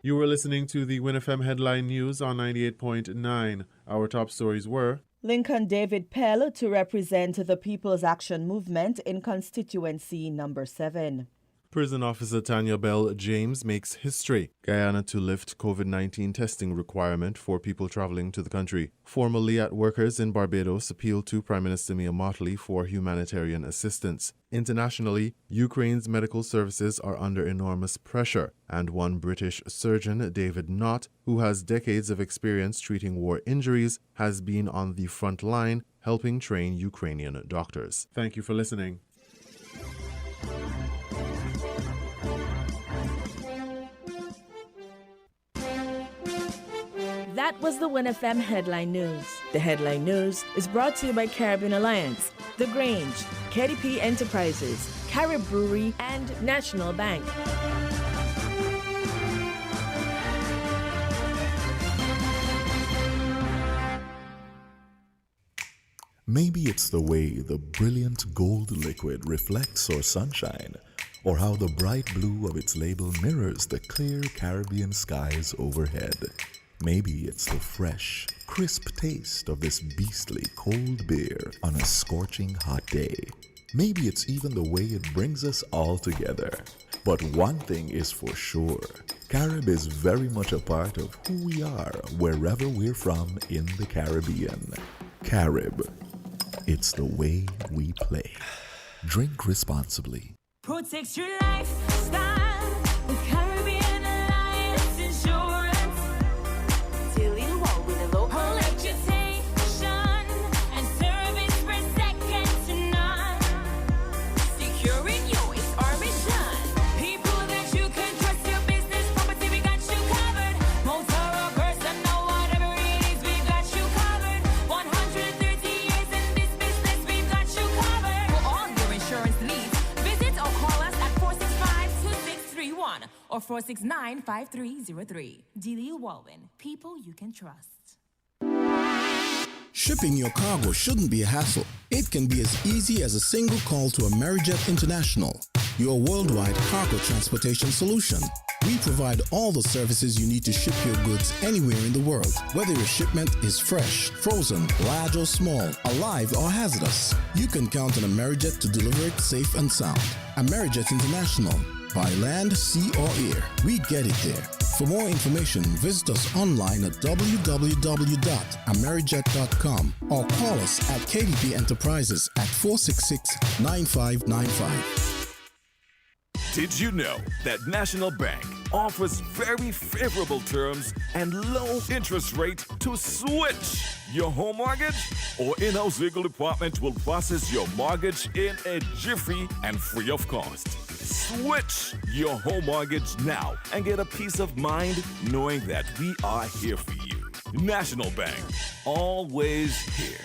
You were listening to the WINNFM Headline News on 98.9. Our top stories were: Lincoln David Pell to represent the People's Action Movement in constituency number 7. Prison officer Tanya Bell James makes history. Guyana to lift COVID-19 testing requirement for people traveling to the country. Former LIAT workers in Barbados appeal to Prime Minister Mia Mottley for humanitarian assistance. Internationally, Ukraine's medical services are under enormous pressure, and one British surgeon, David Knott, who has decades of experience treating war injuries, has been on the front line helping train Ukrainian doctors. Thank you for listening. That was the WINNFM Headline News. The Headline News is brought to you by Caribbean Alliance, The Grange, KDP Enterprises, Carib Brewery, and National Bank. Maybe it's the way the brilliant gold liquid reflects our sunshine, or how the bright blue of its label mirrors the clear Caribbean skies overhead. Maybe it's the fresh, crisp taste of this beastly cold beer on a scorching hot day. Maybe it's even the way it brings us all together. But one thing is for sure, Carib is very much a part of who we are wherever we're from in the Caribbean. Carib, it's the way we play. Drink responsibly. Protect your lifestyle with Caribbean Alliance Insurance. Or 469-5303. Dealey Walwyn. People you can trust. Shipping your cargo shouldn't be a hassle. It can be as easy as a single call to Amerijet International, your worldwide cargo transportation solution. We provide all the services you need to ship your goods anywhere in the world, whether your shipment is fresh, frozen, large or small, alive or hazardous. You can count on Amerijet to deliver it safe and sound. Amerijet International. By land, sea, or air, we get it there. For more information, visit us online at www.amerijet.com or call us at KDP Enterprises at 466-9595. Did you know that National Bank offers very favorable terms and low interest rate to switch your home mortgage? Our in-house legal department will process your mortgage in a jiffy and free of cost. Switch your home mortgage now and get a peace of mind knowing that we are here for you. National Bank, always here.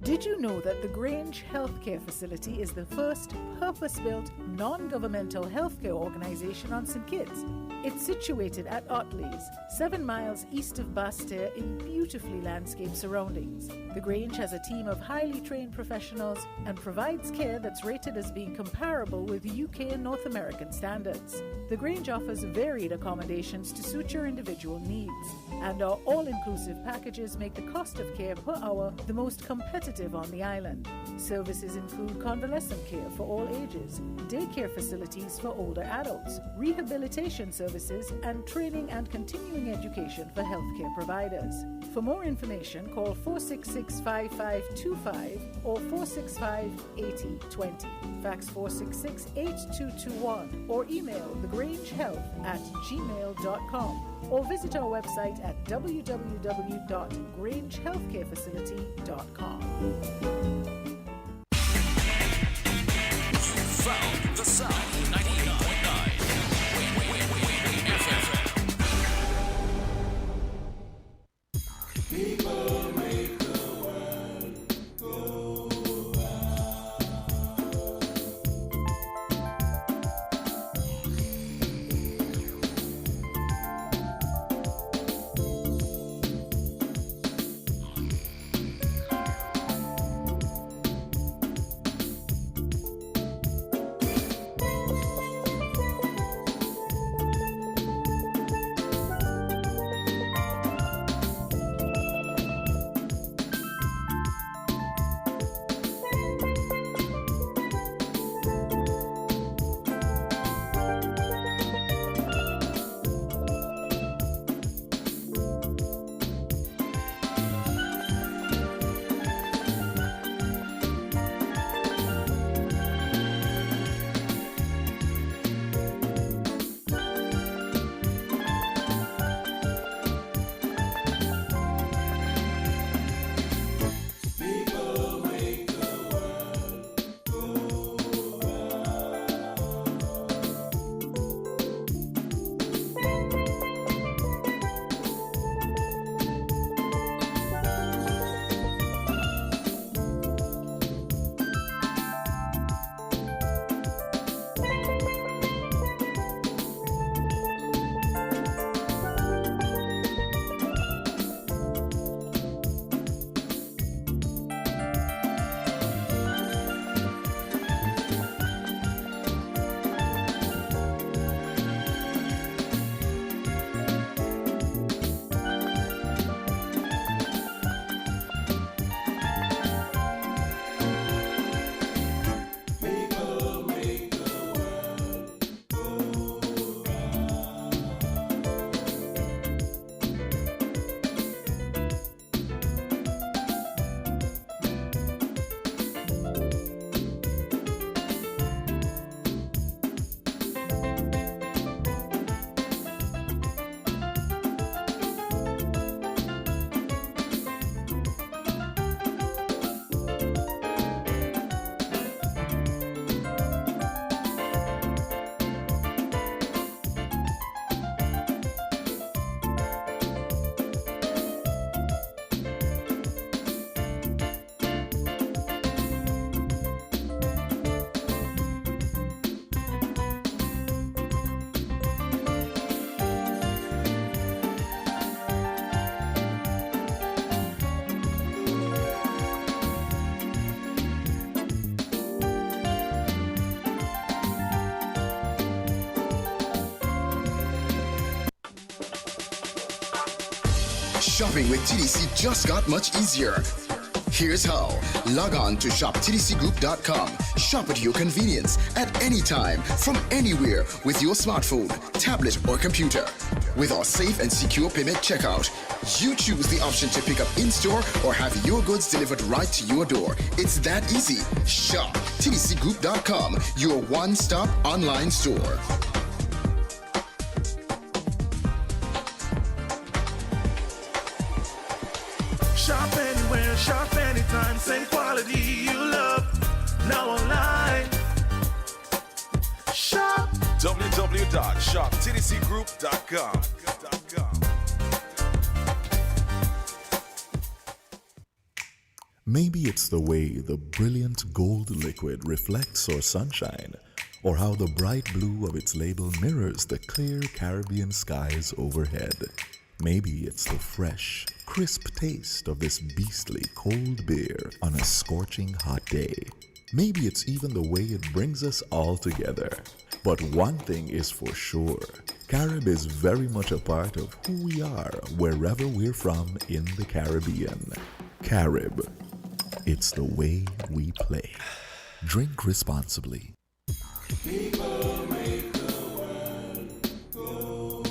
Did you know that the Grange Healthcare Facility is the first purpose-built, non-governmental healthcare organization on St. Kitts? It's situated at Otley's, 7 miles east of Basseterre in beautifully landscaped surroundings. The Grange has a team of highly trained professionals and provides care that's rated as being comparable with UK and North American standards. The Grange offers varied accommodations to suit your individual needs, and our all-inclusive packages make the cost of care per hour the most competitive active on the island. Services include convalescent care for all ages, daycare facilities for older adults, rehabilitation services, and training and continuing education for healthcare providers. For more information, call 466-5525 or 465-8020. Fax 466-8221 or email thegrangehealth@gmail.com or visit our website at www.grangehealthcarefacility.com. Found the sound 98.9 WINNMedia FM. People make the world go Shopping with TDC just got much easier. Here's how. Log on to shoptdcgroup.com. Shop at your convenience at any time, from anywhere, with your smartphone, tablet, or computer. With our safe and secure payment checkout, you choose the option to pick up in-store or have your goods delivered right to your door. It's that easy. Shop tdcgroup.com, your one-stop online store. Shop anywhere, shop anytime, same quality you love. Now online. Shop www.shoptdcgroup.com. Maybe it's the way the brilliant gold liquid reflects our sunshine, or how the bright blue of its label mirrors the clear Caribbean skies overhead. Maybe it's the fresh, crisp taste of this beastly cold beer on a scorching hot day. Maybe it's even the way it brings us all together. But one thing is for sure, Carib is very much a part of who we are wherever we're from in the Caribbean. Carib. it's the way we play. Drink responsibly. People make the world go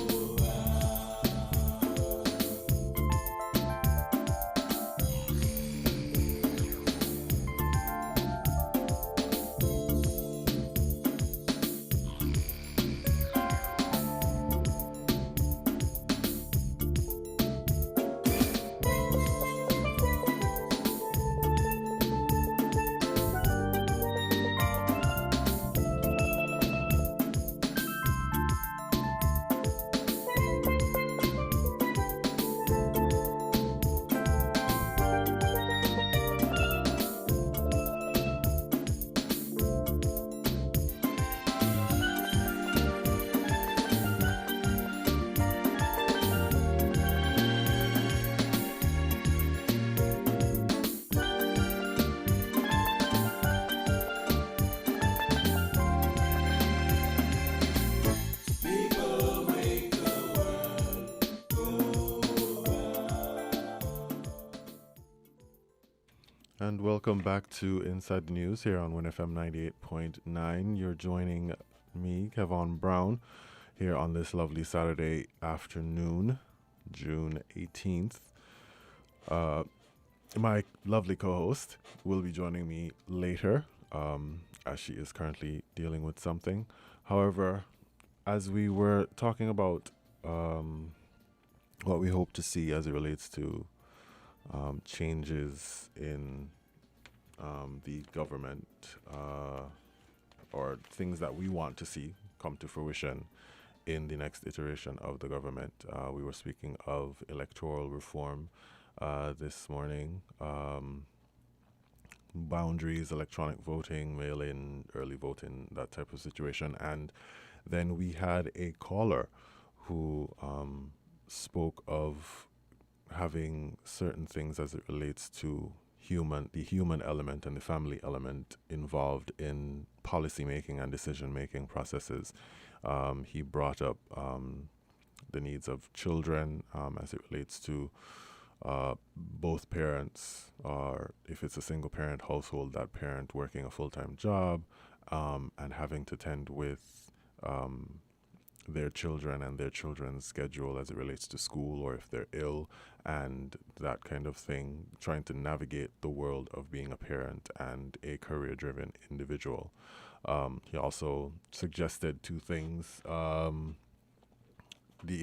And welcome back to Inside the News here on WINNFM 98.9. You're joining me, Kevon Brown, here on this lovely Saturday afternoon, June 18th. My lovely co-host will be joining me later, as she is currently dealing with something. However, as we were talking about what we hope to see as it relates to changes in the government or things that we want to see come to fruition in the next iteration of the government. We were speaking of electoral reform this morning, boundaries, electronic voting, mail-in, early voting, that type of situation. And then we had a caller who spoke of having certain things as it relates to the human element and the family element involved in policy making and decision making processes. He brought up the needs of children as it relates to both parents, or if it's a single parent household, that parent working a full-time job and having to tend with their children and their children's schedule as it relates to school, or if they're ill and that kind of thing, trying to navigate the world of being a parent and a career-driven individual. He also suggested two things, the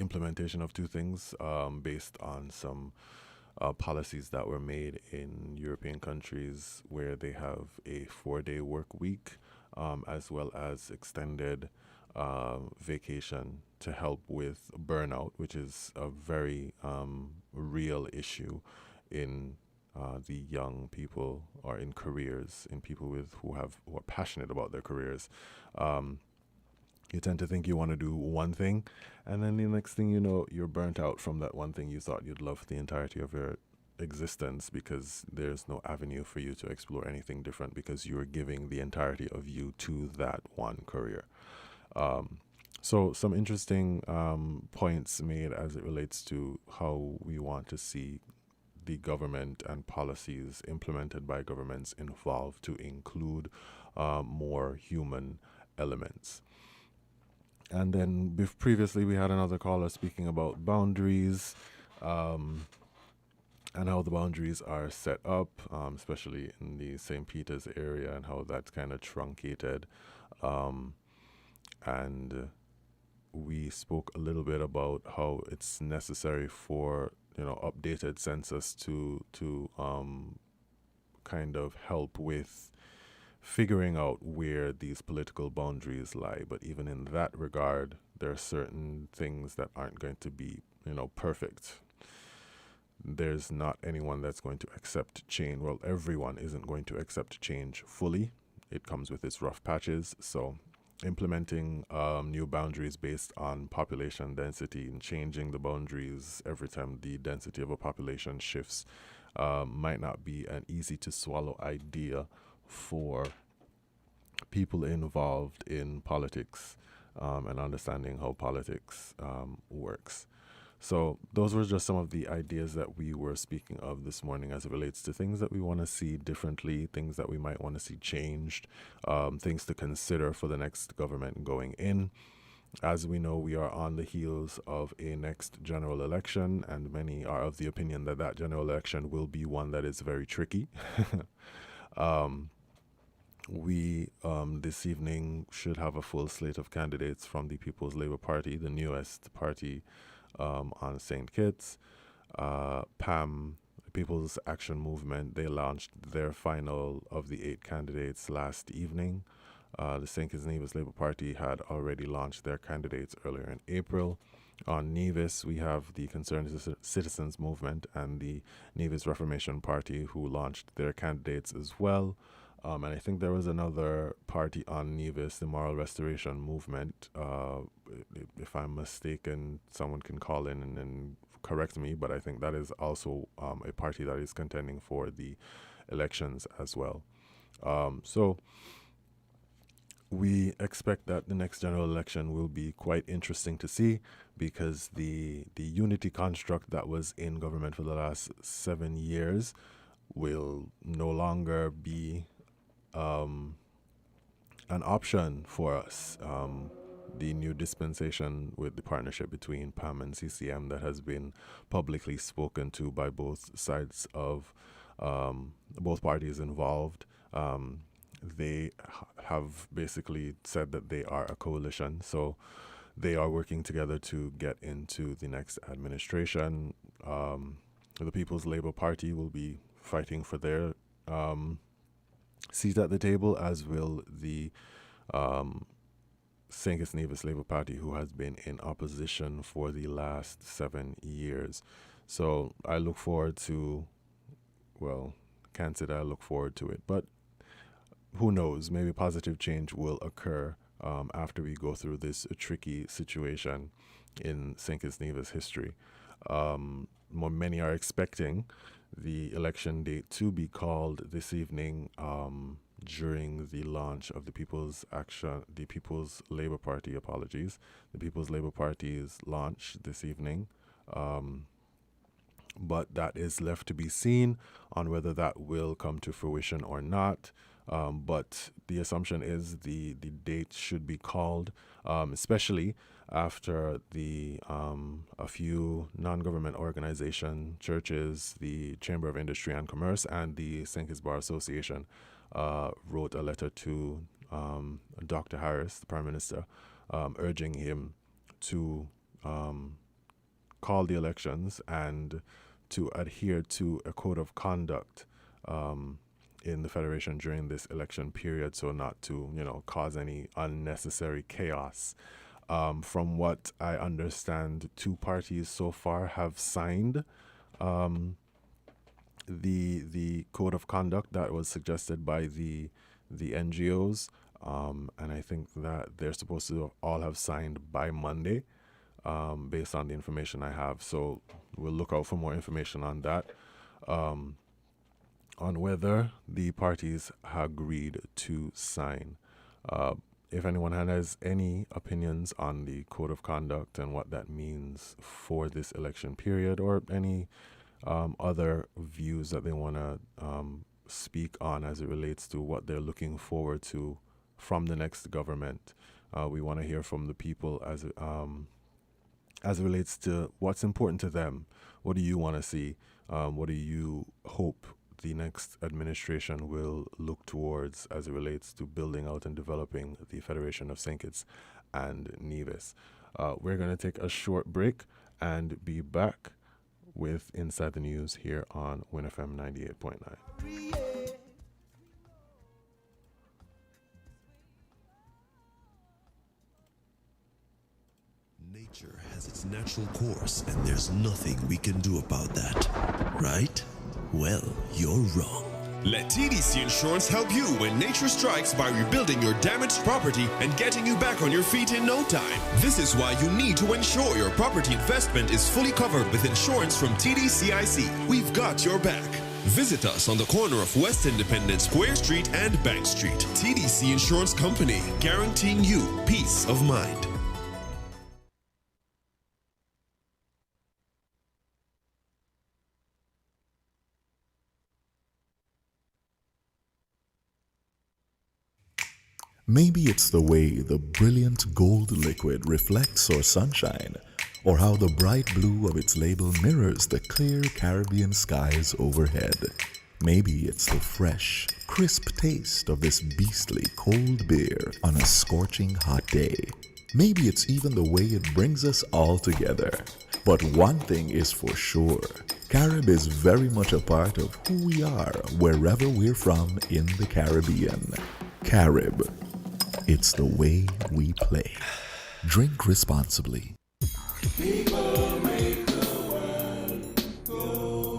implementation of two things based on some policies that were made in European countries where they have a 4-day work week, as well as extended vacation to help with burnout, which is a very real issue in the young people, or in careers, in people who are passionate about their careers. You tend to think you want to do one thing, and then the next thing you know, you're burnt out from that one thing you thought you'd love for the entirety of your existence, because there's no avenue for you to explore anything different, because you're giving the entirety of you to that one career. So some interesting points made as it relates to how we want to see the government and policies implemented by governments involved to include more human elements. And then previously we had another caller speaking about boundaries and how the boundaries are set up, especially in the St. Peter's area, and how that's kind of truncated. And we spoke a little bit about how it's necessary for updated census to kind of help with figuring out where these political boundaries lie. But even in that regard, there are certain things that aren't going to be perfect. There's not anyone that's going to accept change. Well, everyone isn't going to accept change fully. It comes with its rough patches. So implementing new boundaries based on population density and changing the boundaries every time the density of a population shifts might not be an easy to swallow idea for people involved in politics and understanding how politics works. So those were just some of the ideas that we were speaking of this morning as it relates to things that we want to see differently, things that we might want to see changed, things to consider for the next government going in. As we know, we are on the heels of a next general election, and many are of the opinion that that general election will be one that is very tricky. We this evening should have a full slate of candidates from the People's Labour Party, the newest party on St. Kitts. PAM, People's Action Movement, they launched their final of the 8 candidates last evening. The St. Kitts Nevis Labour Party had already launched their candidates earlier in April. On Nevis, we have the Concerned Citizens Movement and the Nevis Reformation Party who launched their candidates as well. And I think there was another party on Nevis, the Moral Restoration Movement. If I'm mistaken, someone can call in and correct me, but I think that is also a party that is contending for the elections as well. So we expect that the next general election will be quite interesting to see, because the unity construct that was in government for the last 7 years will no longer be an option for us. The new dispensation with the partnership between PAM and CCM that has been publicly spoken to by both sides of both parties involved, they have basically said that they are a coalition, so they are working together to get into the next administration. The People's Labour Party will be fighting for their seat at the table, as will the St. Kitts Nevis Labour Party, who has been in opposition for the last 7 years. So I look forward to, well, can't say that I look forward to it, but who knows, maybe positive change will occur after we go through this tricky situation in St. Kitts Nevis history. Many are expecting the election date to be called this evening during the launch of the People's Labour Party, the People's Labour Party's launch this evening. But that is left to be seen on whether that will come to fruition or not. But the assumption is the date should be called, especially after a few non-government organization, churches, the Chamber of Industry and Commerce, and the St. Kitts Bar Association wrote a letter to Dr. Harris, the Prime Minister, urging him to call the elections and to adhere to a code of conduct in the Federation during this election period, so not to, cause any unnecessary chaos. From what I understand, 2 parties so far have signed the code of conduct that was suggested by the NGOs, and I think that they're supposed to all have signed by Monday, based on the information I have. So we'll look out for more information on that, on whether the parties have agreed to sign. If anyone has any opinions on the code of conduct and what that means for this election period, or any other views that they want to speak on as it relates to what they're looking forward to from the next government, we want to hear from the people as it relates to what's important to them. What do you want to see? What do you hope the next administration will look towards as it relates to building out and developing the Federation of St. Kitts and Nevis? We're going to take a short break and be back with Inside the News here on WINNFM 98.9. Nature has its natural course, and there's nothing we can do about that, right? Well, you're wrong. Let TDC Insurance help you when nature strikes by rebuilding your damaged property and getting you back on your feet in no time. This is why you need to ensure your property investment is fully covered with insurance from TDCIC. We've got your back. Visit us on the corner of West Independence Square Street and Bank Street. TDC Insurance Company, guaranteeing you peace of mind. Maybe it's the way the brilliant gold liquid reflects our sunshine, or how the bright blue of its label mirrors the clear Caribbean skies overhead. Maybe it's the fresh, crisp taste of this beastly cold beer on a scorching hot day. Maybe it's even the way it brings us all together. But one thing is for sure, Carib is very much a part of who we are wherever we're from in the Caribbean. Carib, it's the way we play. Drink responsibly. People make the world go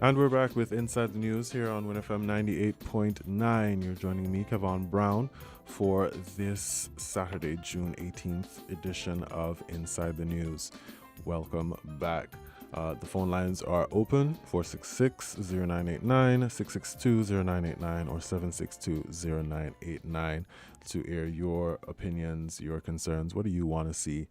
And we're back with Inside the News here on WINNFM 98.9. You're joining me, Kevon Brown, for this Saturday, June 18th edition of Inside the News. Welcome back. The phone lines are open, 466-0989, 662-0989, or 762-0989 to air your opinions, your concerns. What do you want to see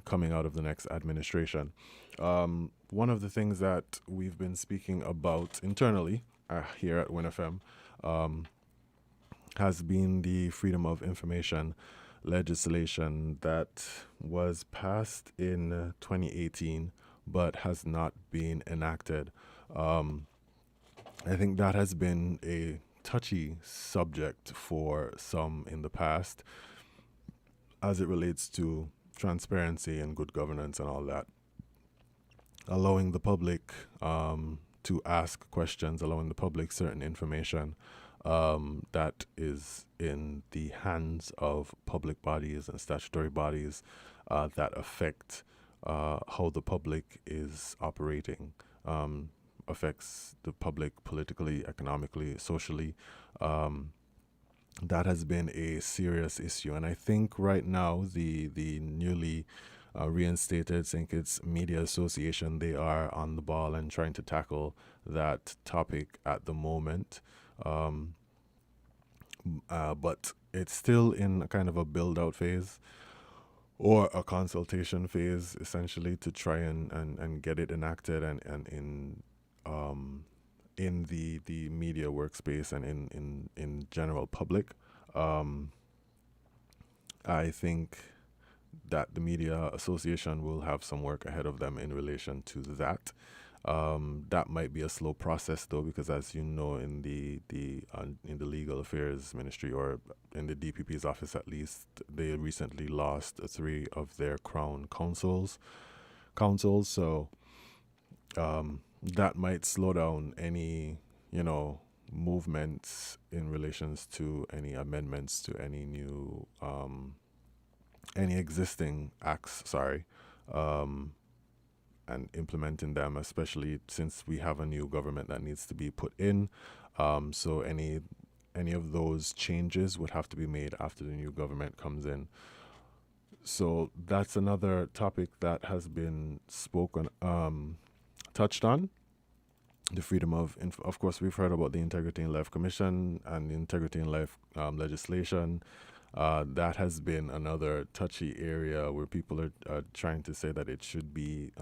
coming out of the next administration? One of the things that we've been speaking about internally here at WINNFM has been the Freedom of Information legislation that was passed in 2018 but has not been enacted. I think that has been a touchy subject for some in the past as it relates to transparency and good governance and all that. Allowing the public to ask questions, allowing the public certain information that is in the hands of public bodies and statutory bodies that affect how the public is operating, affects the public politically, economically, socially. That has been a serious issue. And I think right now the newly reinstated St. Kitts Media Association, they are on the ball and trying to tackle that topic at the moment. But it's still in a kind of a build-out phase or a consultation phase, essentially, to try and get it enacted and in the media workspace and in general public. I think that the Media Association will have some work ahead of them in relation to that. That might be a slow process, though, because as you know, in the Legal Affairs Ministry, or in the DPP's office at least, they recently lost 3 of their crown counsels. So that might slow down any movements in relations to any amendments to any new any existing acts, and implementing them, especially since we have a new government that needs to be put in. So any of those changes would have to be made after the new government comes in. So that's another topic that has been touched on. The freedom of course, we've heard about the Integrity in Life Commission and the Integrity in Life legislation. That has been another touchy area where people are trying to say that it should be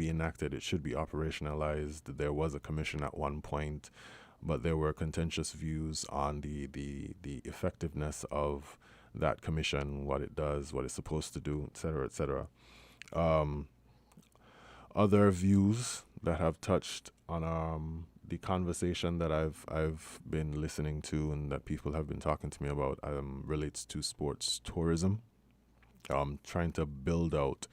enacted, it should be operationalized. There was a commission at one point, but there were contentious views on the effectiveness of that commission, what it does, what it's supposed to do, etc., etc. Other views that have touched on the conversation that I've been listening to and that people have been talking to me about relates to sports tourism. Trying to build out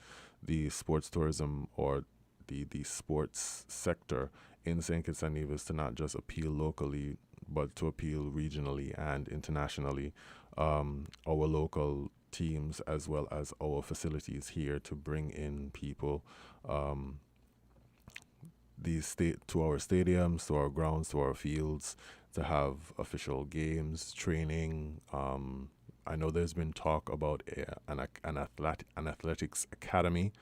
the sports tourism or the sports sector in St. Kitts and Nevis to not just appeal locally, but to appeal regionally and internationally. Our local teams as well as our facilities here to bring in people to our stadiums, to our grounds, to our fields, to have official games, training. I know there's been talk about an athletics academy.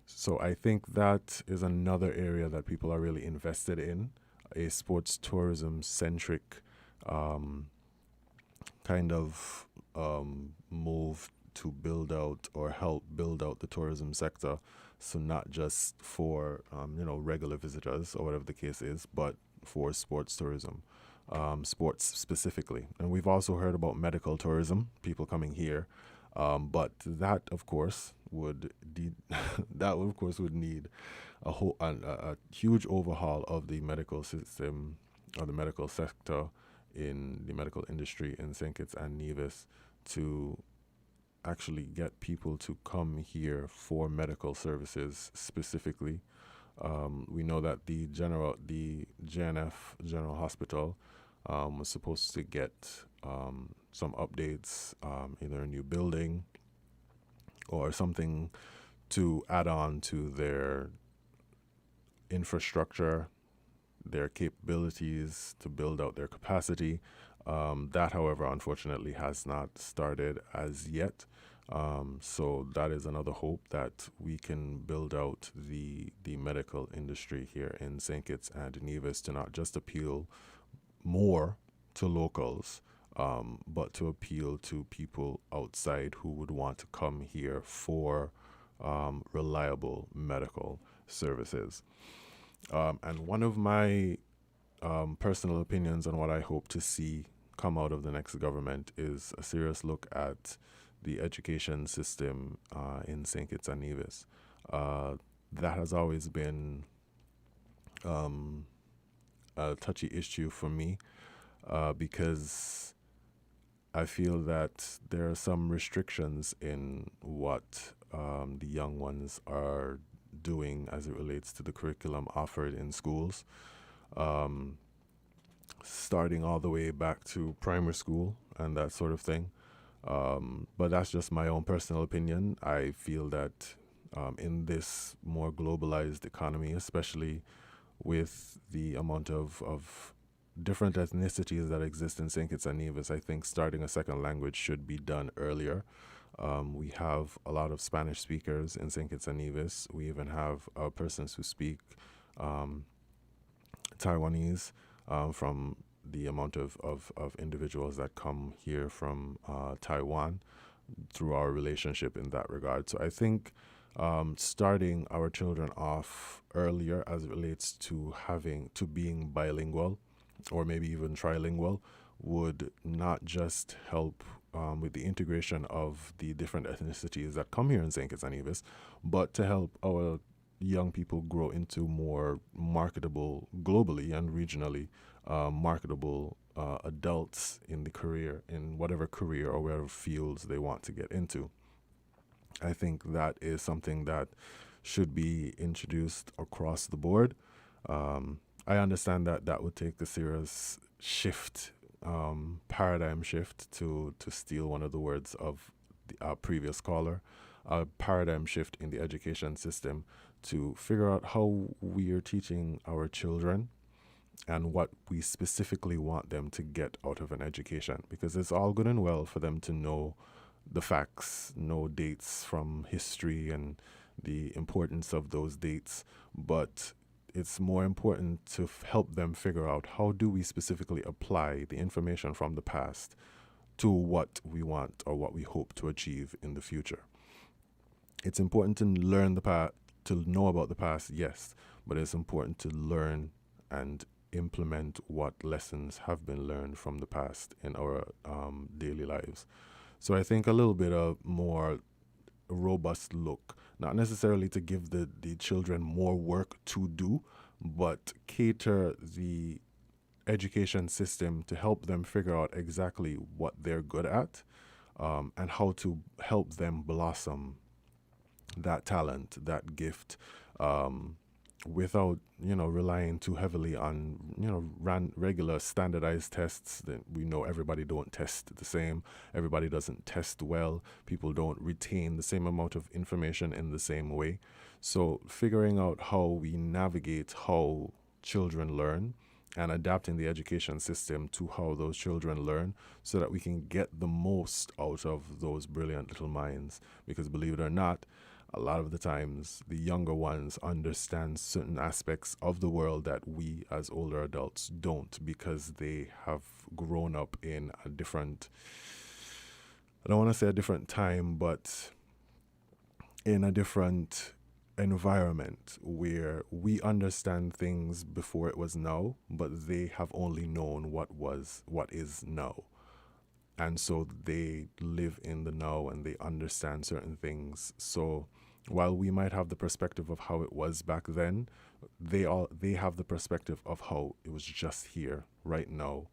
So I think that is another area that people are really invested in, a sports tourism centric kind of move to build out or help build out the tourism sector. So not just for regular visitors or whatever the case is, but for sports tourism, sports specifically. And we've also heard about medical tourism, people coming here, but that of course would need a huge overhaul of the medical system or the medical sector in the medical industry in St. Kitts and Nevis to actually get people to come here for medical services specifically. We know that the JNF General Hospital was supposed to get some updates, either a new building or something to add on to their infrastructure, their capabilities, to build out their capacity. That, however, unfortunately has not started as yet. So that is another hope that we can build out the medical industry here in St. Kitts and Nevis to not just appeal more to locals, but to appeal to people outside who would want to come here for reliable medical services. And one of my personal opinions on what I hope to see come out of the next government is a serious look at the education system in St. Kitts and Nevis. That has always been a touchy issue for me because I feel that there are some restrictions in what the young ones are doing as it relates to the curriculum offered in schools, starting all the way back to primary school and that sort of thing. But that's just my own personal opinion. I feel that in this more globalized economy, especially with the amount of different ethnicities that exist in St. Kitts and Nevis, I think starting a second language should be done earlier. We have a lot of Spanish speakers in St. Kitts and Nevis. We even have persons who speak Taiwanese from the amount of individuals that come here from Taiwan through our relationship in that regard. So I think starting our children off earlier as it relates to being bilingual or maybe even trilingual would not just help with the integration of the different ethnicities that come here in St. Kitts and Nevis, but to help our young people grow into more marketable, globally and regionally, marketable adults in whatever career or whatever fields they want to get into. I think that is something that should be introduced across the board. I understand that that would take a serious shift, paradigm shift, to steal one of the words of the previous caller, a paradigm shift in the education system to figure out how we are teaching our children and what we specifically want them to get out of an education. Because it's all good and well for them to know the facts, know dates from history and the importance of those dates, but it's more important to help them figure out how do we specifically apply the information from the past to what we want or what we hope to achieve in the future. It's important to learn the past, to know about the past, yes, but it's important to learn and implement what lessons have been learned from the past in our daily lives. So I think a little bit of more robust look, not necessarily to give the children more work to do, but cater the education system to help them figure out exactly what they're good at, and how to help them blossom that talent, that gift, without, relying too heavily on, regular standardized tests that we know everybody don't test the same. Everybody doesn't test well. People don't retain the same amount of information in the same way. So figuring out how we navigate how children learn and adapting the education system to how those children learn so that we can get the most out of those brilliant little minds. Because believe it or not, a lot of the times the younger ones understand certain aspects of the world that we as older adults don't, because they have grown up in a different, I don't want to say a different time, but in a different environment where we understand things before it was now, but they have only known what is now. And so they live in the now and they understand certain things. So while we might have the perspective of how it was back then, they have the perspective of how it was just here right now.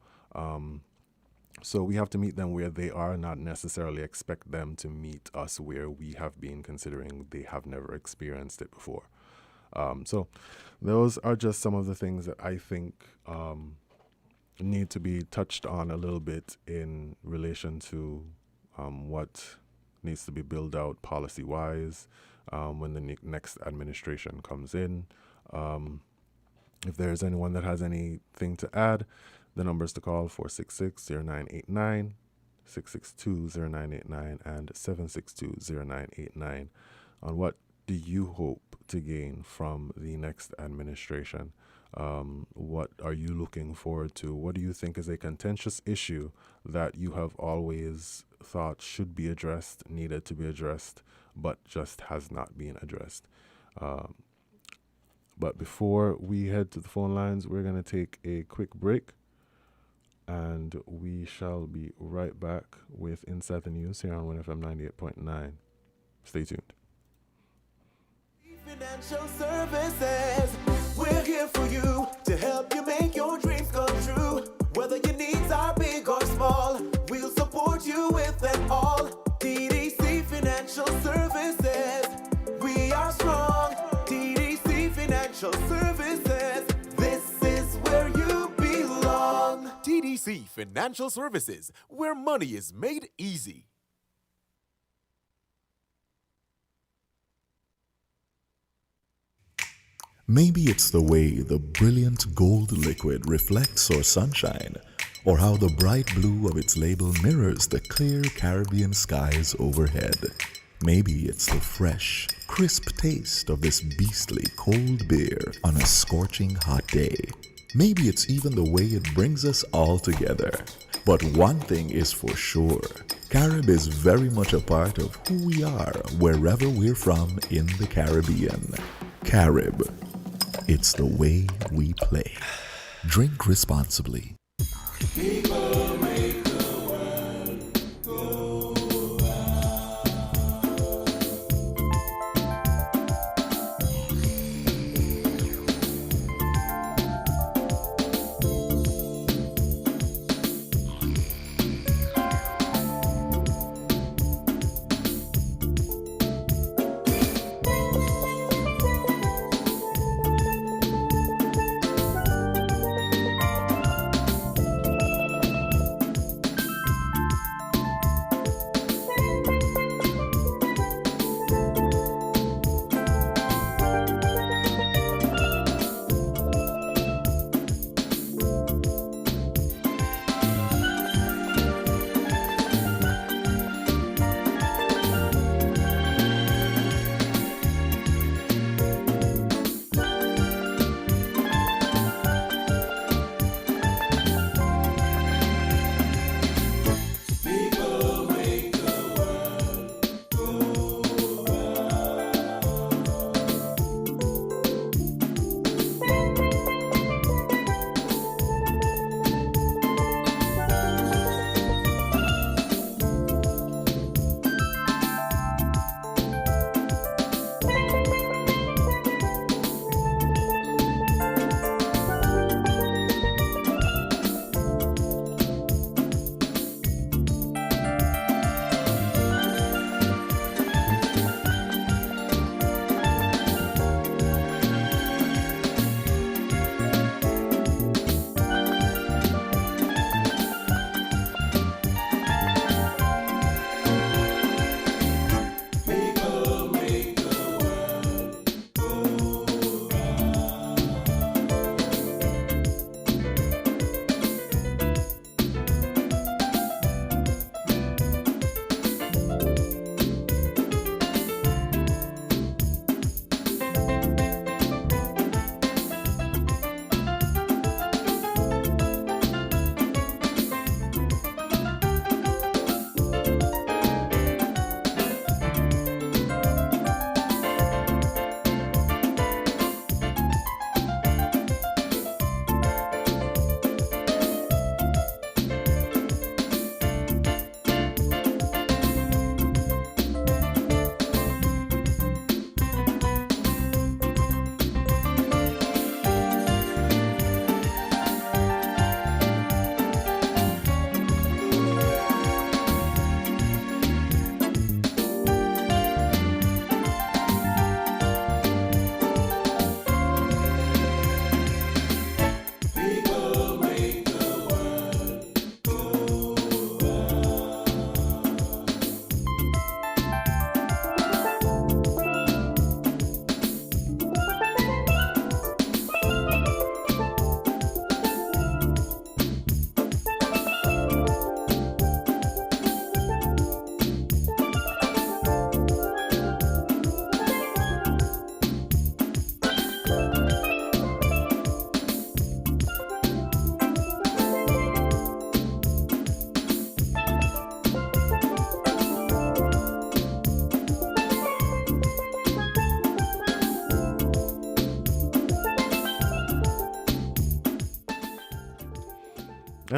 So we have to meet them where they are, not necessarily expect them to meet us where we have been, considering they have never experienced it before. So those are just some of the things that I think need to be touched on a little bit in relation to what needs to be built out policy-wise when the next administration comes in. If there's anyone that has anything to add, the numbers to call 466-0989, 662-0989, and 762-0989 on what do you hope to gain from the next administration. What are you looking forward to? What do you think is a contentious issue that you have always thought should be addressed, needed to be addressed, but just has not been addressed? But before we head to the phone lines, we're going to take a quick break, and we shall be right back with Inside the News here on WINNFM 98.9. Stay tuned. Financial services, we're here for you to help you make your dreams come true. Whether your needs are big or small, we'll support you with it all. TDC Financial Services, we are strong. TDC Financial Services, this is where you belong. TDC Financial Services, where money is made easy. Maybe it's the way the brilliant gold liquid reflects or sunshine, or how the bright blue of its label mirrors the clear Caribbean skies overhead. Maybe it's the fresh, crisp taste of this beastly cold beer on a scorching hot day. Maybe it's even the way it brings us all together. But one thing is for sure, Carib is very much a part of who we are wherever we're from in the Caribbean. Carib. It's the way we play. Drink responsibly. People make the world go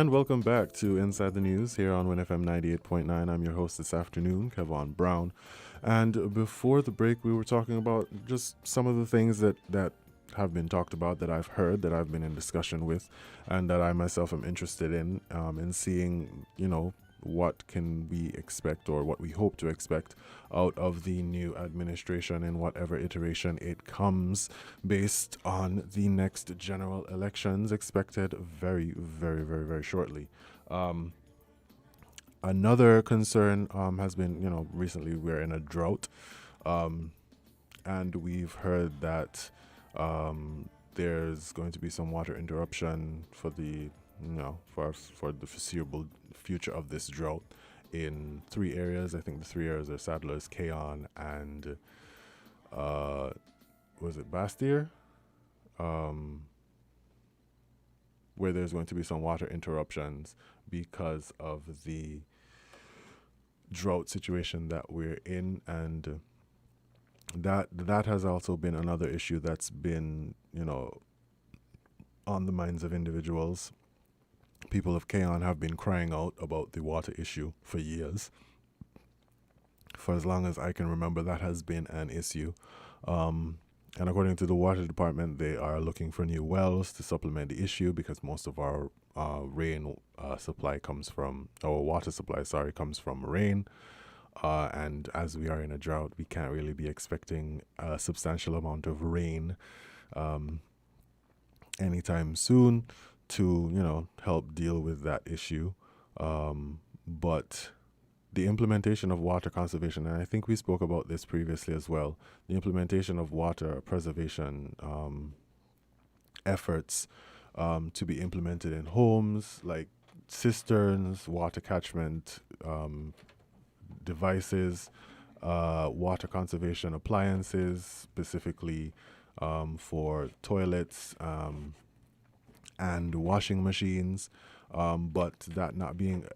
And welcome back to Inside the News here on WINFM 98.9. I'm your host this afternoon, Kevon Brown. And before the break, we were talking about just some of the things that have been talked about, that I've heard, that I've been in discussion with, and that I myself am interested in seeing, what can we expect, or what we hope to expect out of the new administration in whatever iteration it comes, based on the next general elections expected very, very, very, very shortly. Another concern has been, recently we're in a drought, and we've heard that there's going to be some water interruption for the for the foreseeable future of this drought in 3 areas. I think the 3 areas are Sadler's, Keon, and was it Bastyr? Where there's going to be some water interruptions because of the drought situation that we're in, and that has also been another issue that's been, on the minds of individuals. People of Keon have been crying out about the water issue for years. For as long as I can remember, that has been an issue. And according to the water department, they are looking for new wells to supplement the issue, because most of our supply comes from, our water supply, comes from rain. And as we are in a drought, we can't really be expecting a substantial amount of rain anytime soon to, help deal with that issue. But the implementation of water conservation, and I think we spoke about this previously as well, the implementation of water preservation efforts to be implemented in homes, like cisterns, water catchment devices, water conservation appliances, specifically for toilets and washing machines, but that not being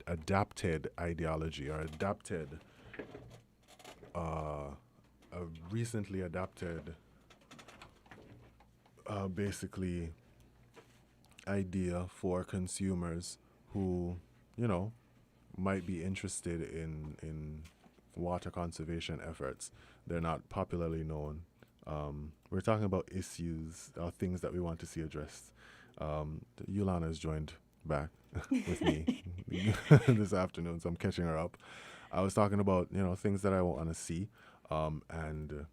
adapted ideology, or a recently adapted basically idea for consumers who, might be interested in water conservation efforts. They're not popularly known. We're talking about issues, things that we want to see addressed. Yulana has joined back with me this afternoon, so I'm catching her up. I was talking about, things that I want to see, and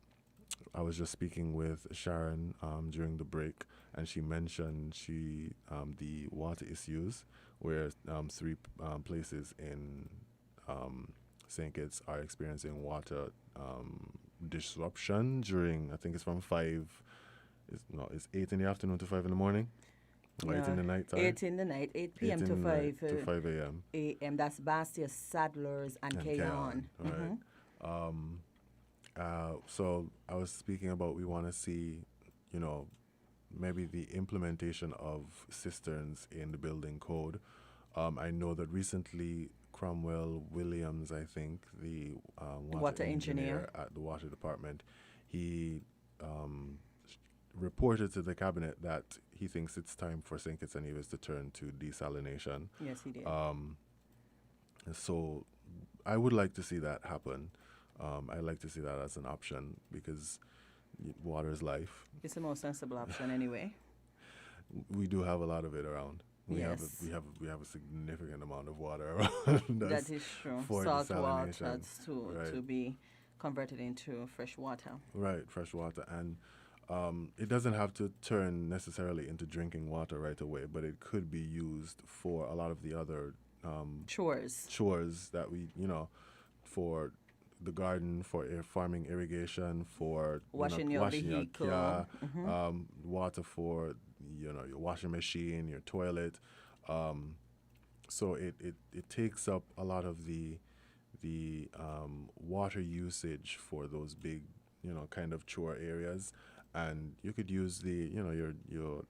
I was just speaking with Sharon during the break, and she mentioned the water issues, where 3 places in St. Kitts are experiencing water disruption during, I think it's from it's 8 in the afternoon to 5 in the morning. Or 8 in the night, sorry. 8 in the night, 8 p.m. to 5 a.m. a.m. That's Bastyr, Sadler's, and Keon. Right. So I was speaking about, we want to see, maybe the implementation of cisterns in the building code. I know that recently Cromwell Williams, I think, the water engineer at the water department, he reported to the cabinet that he thinks it's time for St. Kitts and Nevis to turn to desalination. Yes, he did. So I would like to see that happen. I'd like to see that as an option, because water is life. It's the most sensible option anyway. We do have a lot of it around. We have a significant amount of water around us. That is true. For salt water desalination. to be converted into fresh water. Right, fresh water. And it doesn't have to turn necessarily into drinking water right away, but it could be used for a lot of the other chores that we, for the garden, for farming, irrigation, for washing your vehicle, water for your washing machine, your toilet. So it takes up a lot of the water usage for those big, kind of chore areas. And you could use your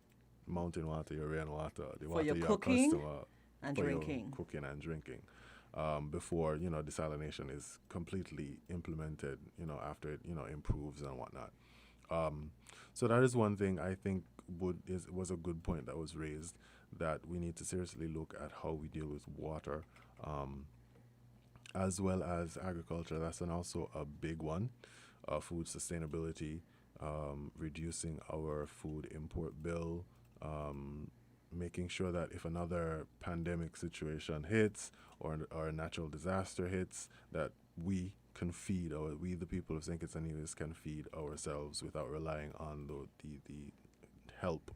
mountain water, your rainwater, the for water your you're cooking accustomed and for drinking. Your cooking and drinking. Before desalination is completely implemented, after it improves and whatnot. So that is one thing I think was a good point that was raised, that we need to seriously look at how we deal with water, as well as agriculture. That's also a big one. Food sustainability, reducing our food import bill, making sure that if another pandemic situation hits or a natural disaster hits, that we can feed, or we the people of St. Kitts and Nevis can feed ourselves without relying on the help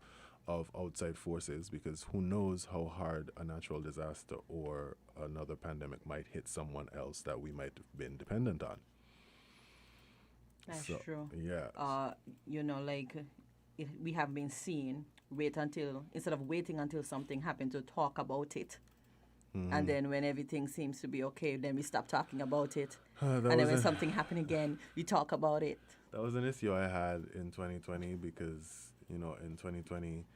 of outside forces, because who knows how hard a natural disaster or another pandemic might hit someone else that we might have been dependent on. That's So, true. Yeah. We have been seeing, instead of waiting until something happened to talk about it. And then when everything seems to be okay, then we stop talking about it. And then when something happens again, we talk about it. That was an issue I had in 2020 because, in 2020,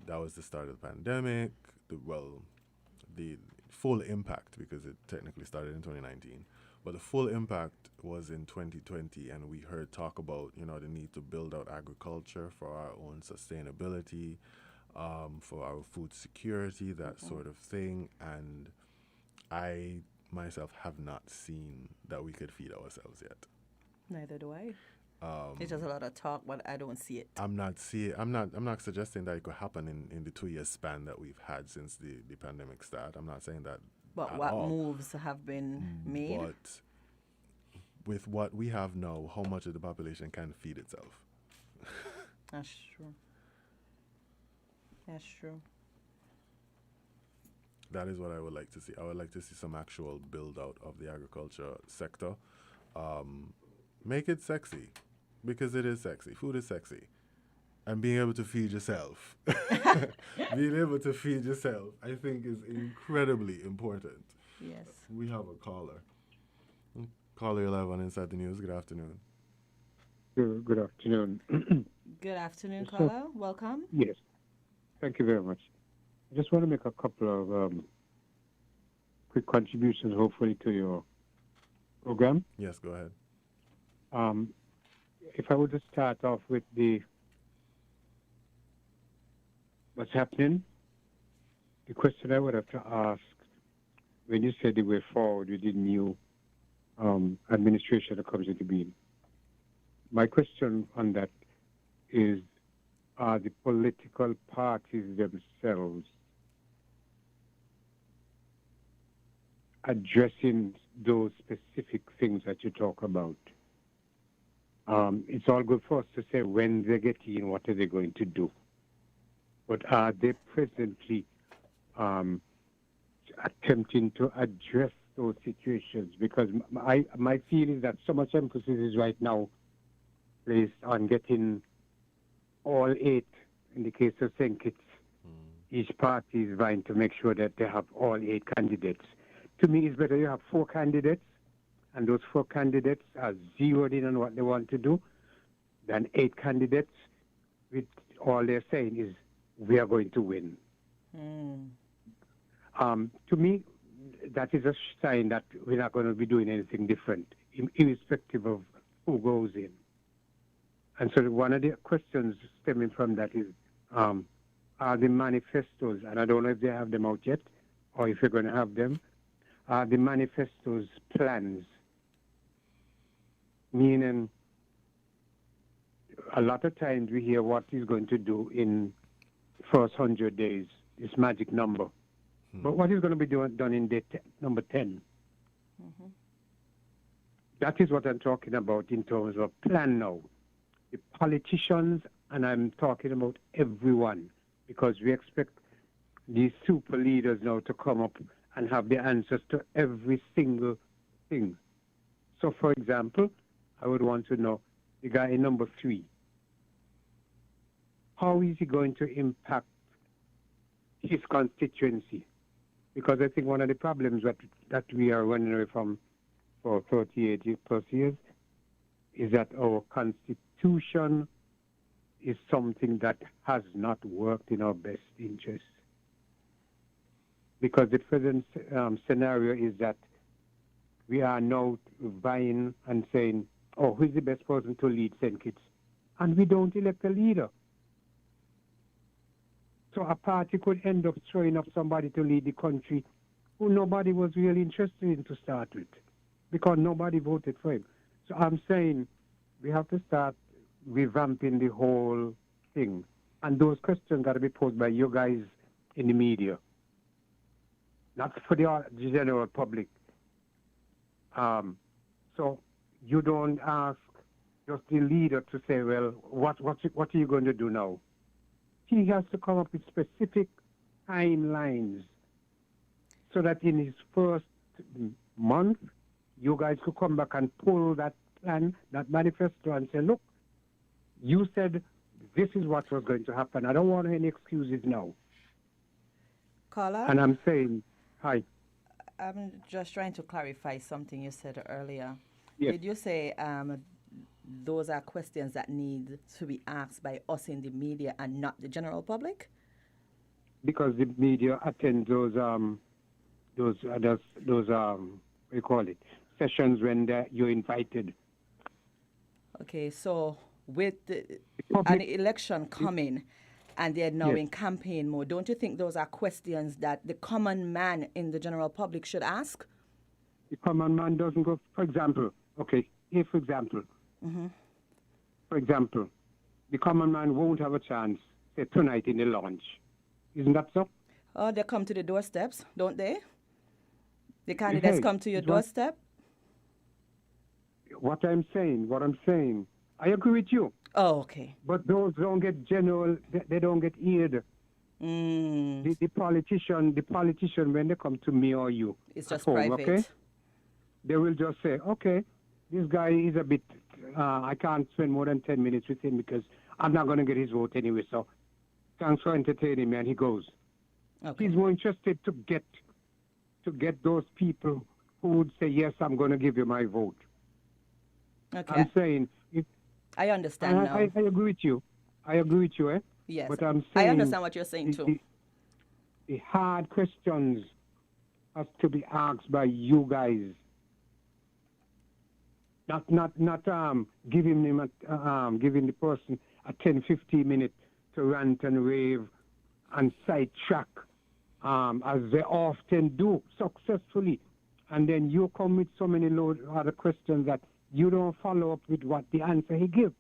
that was the start of the pandemic. The full impact, because it technically started in 2019. But the full impact was in 2020, and we heard talk about, the need to build out agriculture for our own sustainability, for our food security, that sort of thing. And I myself have not seen that we could feed ourselves yet. Neither do I. It's just a lot of talk, but I don't see it. I'm not suggesting that it could happen in the 2-year span that we've had since the pandemic started. I'm not saying that. But what moves have been made? But with what we have now, how much of the population can feed itself? That's true. That's true. That is what I would like to see. I would like to see some actual build out of the agriculture sector. Make it sexy, because it is sexy. Food is sexy. And being able to feed yourself, I think is incredibly important. Yes. We have a caller. Caller, you're live on Inside the News. Good afternoon. Good afternoon. Good afternoon, caller. Welcome. Yes. Thank you very much. I just want to make a couple of quick contributions, hopefully, to your program. Yes, go ahead. If I were to start off with what's happening, the question I would have to ask, when you said the way forward with the new administration that comes into being, my question on that is, are the political parties themselves addressing those specific things that you talk about? It's all good for us to say when they get in, what are they going to do? But are they presently attempting to address those situations? Because my feeling is that so much emphasis is right now placed on getting all 8, in the case of St. Kitts, each party is vying to make sure that they have all 8 candidates. To me, it's better you have 4 candidates, and those 4 candidates are zeroed in on what they want to do, than 8 candidates with all they're saying is, we are going to win. To me, that is a sign that we're not going to be doing anything different, irrespective of who goes in. And so one of the questions stemming from that is, are the manifestos, and I don't know if they have them out yet, or if you're going to have them, are the manifestos plans? Meaning, a lot of times we hear what he's going to do in first 100 days, this magic number. But what is going to be done in day number 10? That is what I'm talking about in terms of plan now. The politicians, and I'm talking about everyone, because we expect these super leaders now to come up and have the answers to every single thing. So, for example, I would want to know the guy in number 3. How is he going to impact his constituency? Because I think one of the problems that we are running away from for 38 plus years is that our constitution is something that has not worked in our best interest. Because the present scenario is that we are now vying and saying, oh, who is the best person to lead St. Kitts? And we don't elect a leader. So a party could end up throwing up somebody to lead the country who nobody was really interested in to start with, because nobody voted for him. So I'm saying we have to start revamping the whole thing. And those questions got to be posed by you guys in the media, not for the general public. So you don't ask just the leader to say, well, what are you going to do now? He has to come up with specific timelines so that in his first month, you guys could come back and pull that plan, that manifesto, and say, look, you said this is what was going to happen. I don't want any excuses now. Caller? And I'm saying, hi. I'm just trying to clarify something you said earlier. Yes. Did you say those are questions that need to be asked by us in the media and not the general public? Because the media attend those what do you call it, sessions when you're invited. Okay, so with an election coming and they're now in campaign mode, don't you think those are questions that the common man in the general public should ask? The common man doesn't go, for example, for example, the common man won't have a chance, say, tonight in the launch. Isn't that so? Oh, they come to the doorsteps, don't they? The candidates come to your doorstep? What I'm saying, I agree with you. Oh, okay. But those don't get general, they don't get eared. The politician, when they come to me or you, it's just home, private. Okay? They will just say, okay, this guy is a bit, I can't spend more than 10 minutes with him because I'm not going to get his vote anyway, so thanks for entertaining me, and he goes. Okay. He's more interested to get those people who would say, yes, I'm going to give you my vote. Okay. I'm saying... I understand now. I agree with you. Eh? Yes. But I'm saying... I understand what you're saying, too. The hard questions have to be asked by you guys. Not giving the person a 10-15 minute to rant and rave and sidetrack, as they often do successfully, and then you come with so many other questions that you don't follow up with what the answer he gives,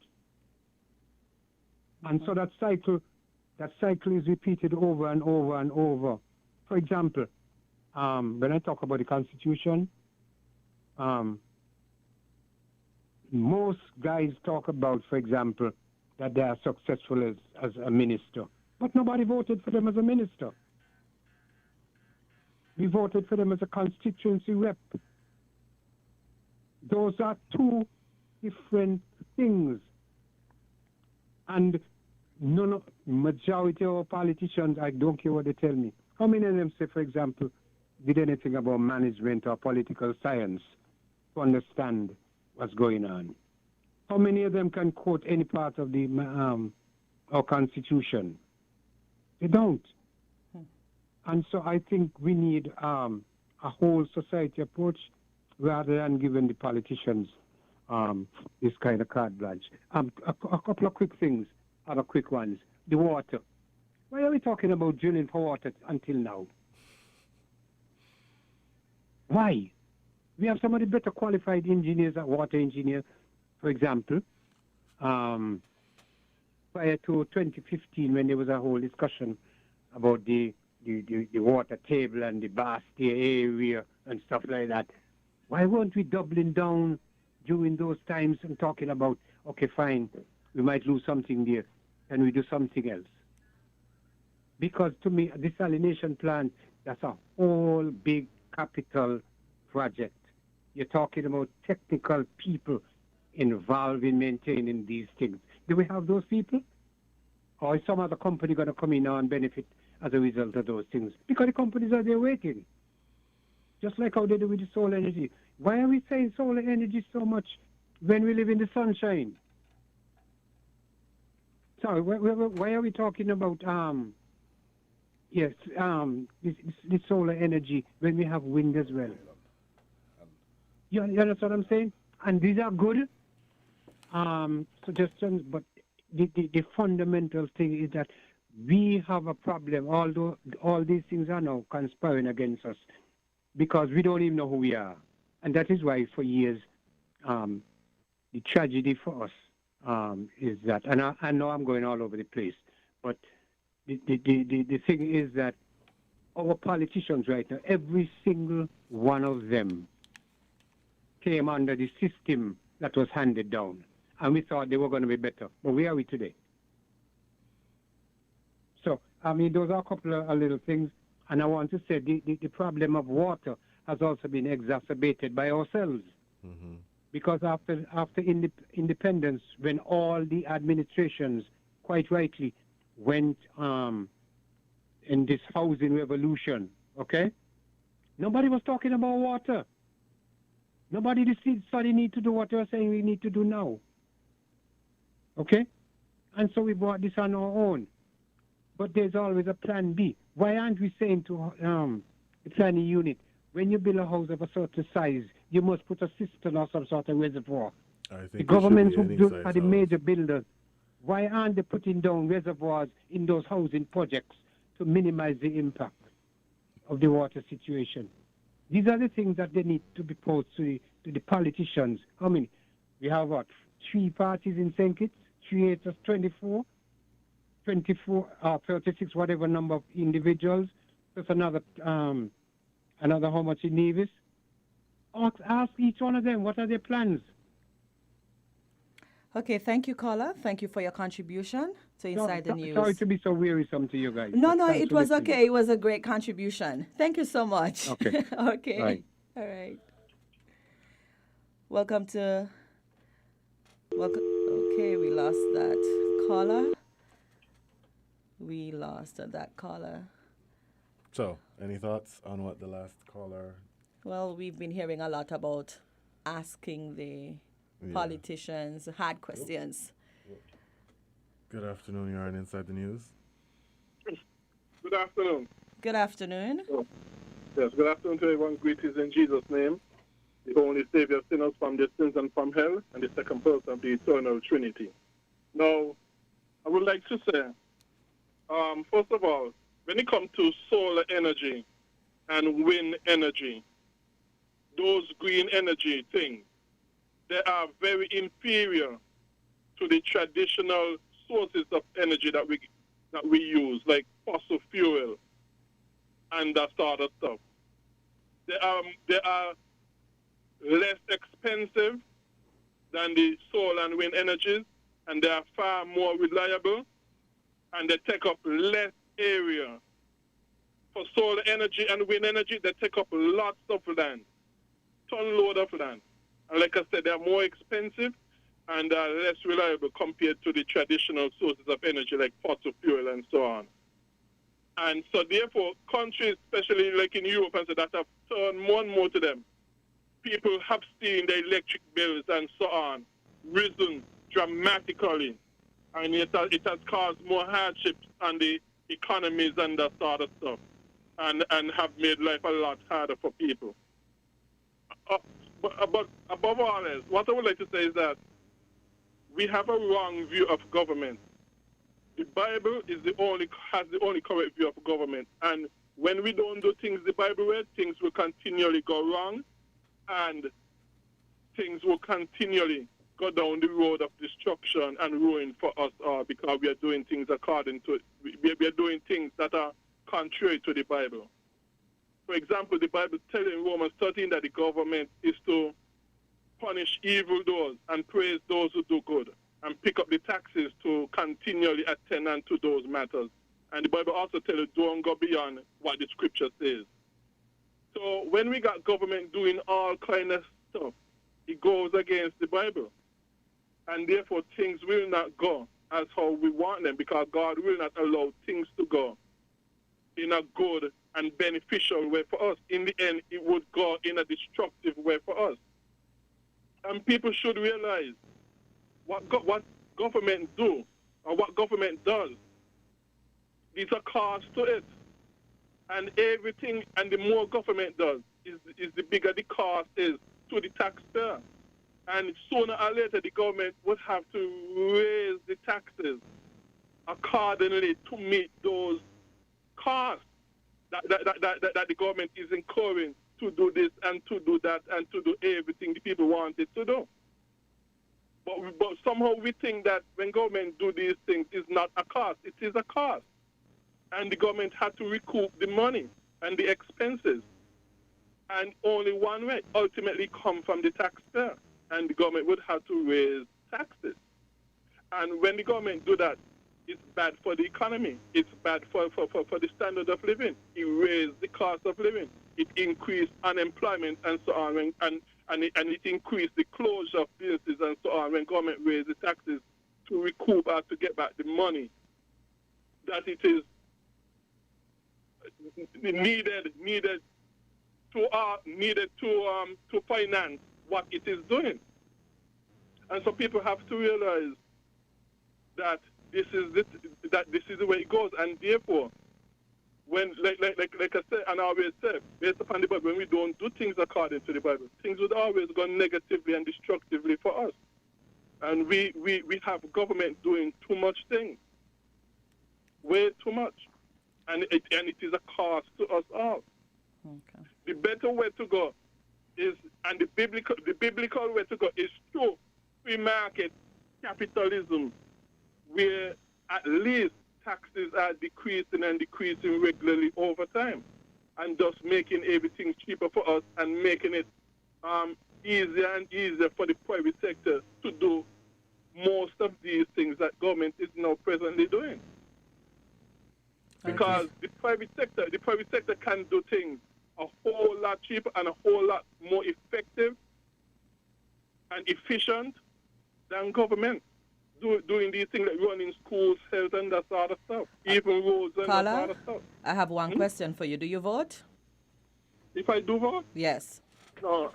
and so that cycle is repeated over and over and over. For example, when I talk about the Constitution, most guys talk about, for example, that they are successful as a minister. But nobody voted for them as a minister. We voted for them as a constituency rep. Those are two different things. And majority of our politicians, I don't care what they tell me. How many of them say, for example, did anything about management or political science to understand what's going on? How many of them can quote any part of the our Constitution? They don't. And so I think we need a whole society approach rather than giving the politicians this kind of carte blanche. A couple of quick things, other quick ones. The water. Why are we talking about drilling for water until now? Why? We have some of the better qualified engineers, water engineers, for example. Prior to 2015, when there was a whole discussion about the water table and the Bastia area and stuff like that, why weren't we doubling down during those times and talking about, okay, fine, we might lose something there, can we do something else? Because to me, a desalination plant, that's a whole big capital project. You're talking about technical people involved in maintaining these things. Do we have those people? Or is some other company going to come in now and benefit as a result of those things? Because the companies are there waiting. Just like how they do with the solar energy. Why are we saying solar energy so much when we live in the sunshine? Sorry, why are we talking about this solar energy when we have wind as well? You understand what I'm saying? And these are good suggestions, but the fundamental thing is that we have a problem, although all these things are now conspiring against us because we don't even know who we are. And that is why for years, the tragedy for us is that, and I know I'm going all over the place, but the thing is that our politicians right now, every single one of them came under the system that was handed down. And we thought they were going to be better. But where are we today? So, I mean, those are a couple of little things. And I want to say the problem of water has also been exacerbated by ourselves. Mm-hmm. Because after independence, when all the administrations, quite rightly, went in this housing revolution, okay? Nobody was talking about water. Nobody saw the need to do what they were saying we need to do now. Okay? And so we brought this on our own. But there's always a plan B. Why aren't we saying to the planning unit, when you build a house of a certain size, you must put a cistern or some sort of reservoir? The governments who are the major builders, why aren't they putting down reservoirs in those housing projects to minimize the impact of the water situation? These are the things that they need to be posed to the politicians. How many? We have what? 3 parties in St. Kitts? 3 8 is 24? 36, whatever number of individuals. Plus another how much in Nevis? Ask each one of them, what are their plans? Okay, thank you, caller. Thank you for your contribution to Inside the News. Sorry to be so wearisome to you guys. No, it was okay. It was a great contribution. Thank you so much. Okay. Okay. Right. All right. Welcome. Okay, we lost that caller. So, any thoughts on what the last caller... Well, we've been hearing a lot about asking the politicians hard questions. Good afternoon, you're on Inside the News. Good afternoon. Good afternoon. Yes, good afternoon to everyone. Greetings in Jesus' name, the only Savior of sinners from their sins and from hell, and the second person of the eternal Trinity. Now, I would like to say, first of all, when it comes to solar energy and wind energy, those green energy things, they are very inferior to the traditional sources of energy that we use, like fossil fuel and that sort of stuff. They are less expensive than the solar and wind energies, and they are far more reliable, and they take up less area. For solar energy and wind energy, they take up lots of land, ton-load of land. And like I said, they are more expensive and are less reliable compared to the traditional sources of energy like fossil fuel and so on. And so therefore, countries, especially like in Europe, and so that have turned more and more to them, people have seen the electric bills and so on risen dramatically. And it has caused more hardships on the economies and that sort of stuff, and have made life a lot harder for people. But above all else, what I would like to say is that we have a wrong view of government. The Bible has the only correct view of government, and when we don't do things the Bible way, things will continually go wrong, and things will continually go down the road of destruction and ruin for us all, because we are doing things according to, we are doing things that are contrary to the Bible. For example, the Bible tells in Romans 13 that the government is to punish evildoers and praise those who do good, and pick up the taxes to continually attend unto those matters. And the Bible also tells us don't go beyond what the scripture says. So when we got government doing all kind of stuff, it goes against the Bible. And therefore things will not go as how we want them, because God will not allow things to go in a good and beneficial way for us. In the end, it would go in a destructive way for us. And people should realize what government do, or what government does. There's a cost to it. And everything, and the more government does, is the bigger the cost is to the taxpayer. And sooner or later, the government would have to raise the taxes accordingly to meet those costs that the government is incurring to do this and to do that and to do everything the people want it to do. But somehow we think that when government do these things, it's not a cost. It is a cost. And the government had to recoup the money and the expenses. And only one way ultimately come from the taxpayer. And the government would have to raise taxes. And when the government do that, it's bad for the economy. It's bad for the standard of living. It raises the cost of living. It increased unemployment and so on. And it increased the closure of businesses and so on when government raises taxes to recoup or to get back the money that it is needed to finance what it is doing. And so people have to realize that this is the way it goes, and therefore, when like I said and I always say, based upon the Bible, when we don't do things according to the Bible, things would always go negatively and destructively for us. And we have government doing too much things, way too much, and it is a cost to us all. Okay. The better way to go is, and the biblical way to go is through free market capitalism, where at least taxes are decreasing and decreasing regularly over time, and thus making everything cheaper for us and making it easier and easier for the private sector to do most of these things that government is now presently doing. Because the private sector can do things a whole lot cheaper and a whole lot more effective and efficient than government. Doing these things like running schools, health, and that sort of stuff, even roads and that sort of stuff. I have one question for you. Do you vote? If I do vote? Yes. No.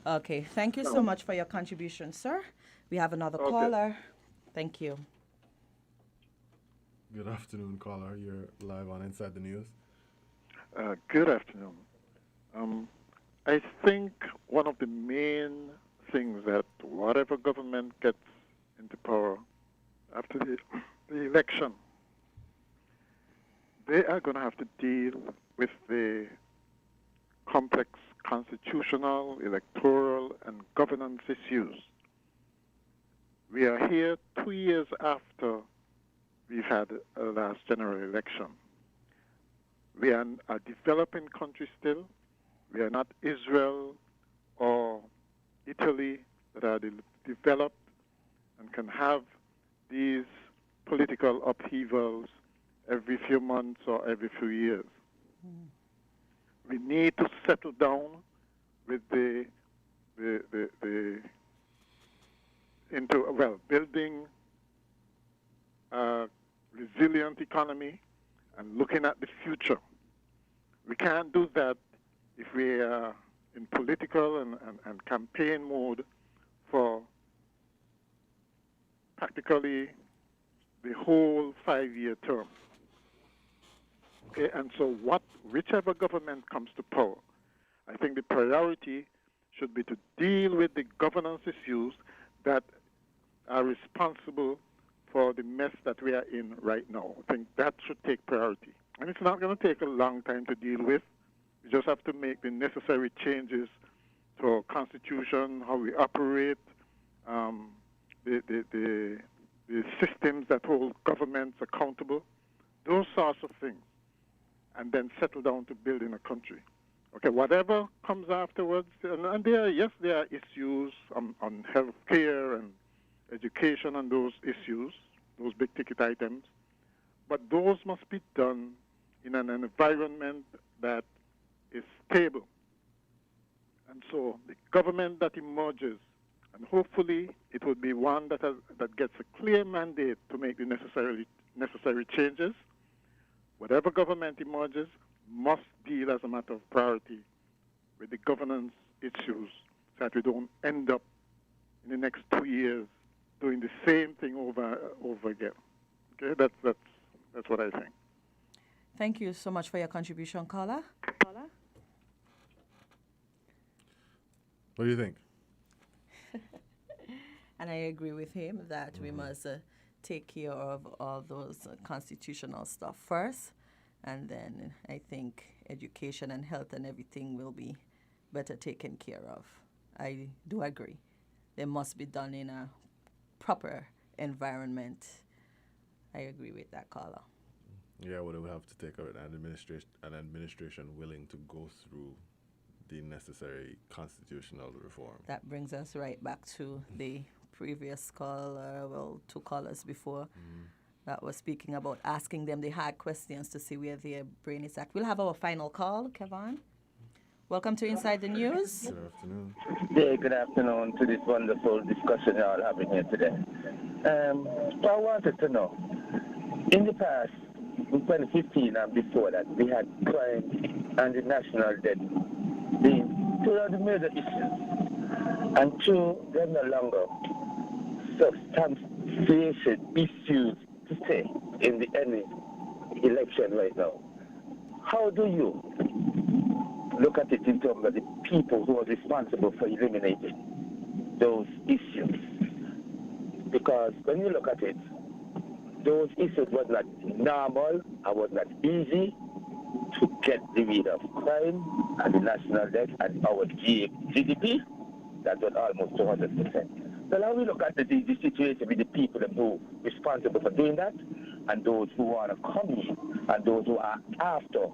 Okay. Thank you so much for your contribution, sir. We have another caller. Thank you. Good afternoon, caller. You're live on Inside the News. Good afternoon. I think one of the main things that whatever government gets into power after the election, they are going to have to deal with the complex constitutional, electoral, and governance issues. We are here 2 years after we've had a last general election. We are a developing country still. We are not Israel or Italy that are developed and can have these political upheavals every few months or every few years. We need to settle down with building a resilient economy and looking at the future. We can't do that if we are in political and campaign mode for practically the whole 5-year term. Okay, and so whichever government comes to power, I think the priority should be to deal with the governance issues that are responsible for the mess that we are in right now. I think that should take priority. And it's not going to take a long time to deal with. We just have to make the necessary changes to our constitution, how we operate, the systems that hold governments accountable, those sorts of things, and then settle down to building a country. Okay, whatever comes afterwards, and there are issues on health care and education and those issues, those big ticket items, but those must be done in an environment that is stable. And so the government that emerges, and hopefully it will be one that gets a clear mandate to make the necessary changes. Whatever government emerges must deal as a matter of priority with the governance issues so that we don't end up in the next 2 years doing the same thing over again. Okay, that's what I think. Thank you so much for your contribution, caller. What do you think? And I agree with him that we must take care of all those constitutional stuff first, and then I think education and health and everything will be better taken care of. I do agree. They must be done in a proper environment. I agree with that caller. Yeah, well, they would have to take an administration willing to go through the necessary constitutional reform. That brings us right back to the previous caller, well, 2 callers before, that was speaking about asking them the hard questions to see where their brain is at. We'll have our final call, Kevin. Welcome to Inside the News. Good afternoon. Yeah, good afternoon to this wonderful discussion you're all having here today. So I wanted to know, in the past, in 2015 and before that, we had crime and the national debt being two of the major issues. And two, they're no longer substantiated issues to say in the any election right now. How do you look at it in terms of the people who are responsible for eliminating those issues? Because when you look at it, those issues was not normal and was not easy to get rid of crime and the national debt and our GDP. That was almost 200%. So now we look at the situation with the people who are responsible for doing that and those who want to come in and those who are after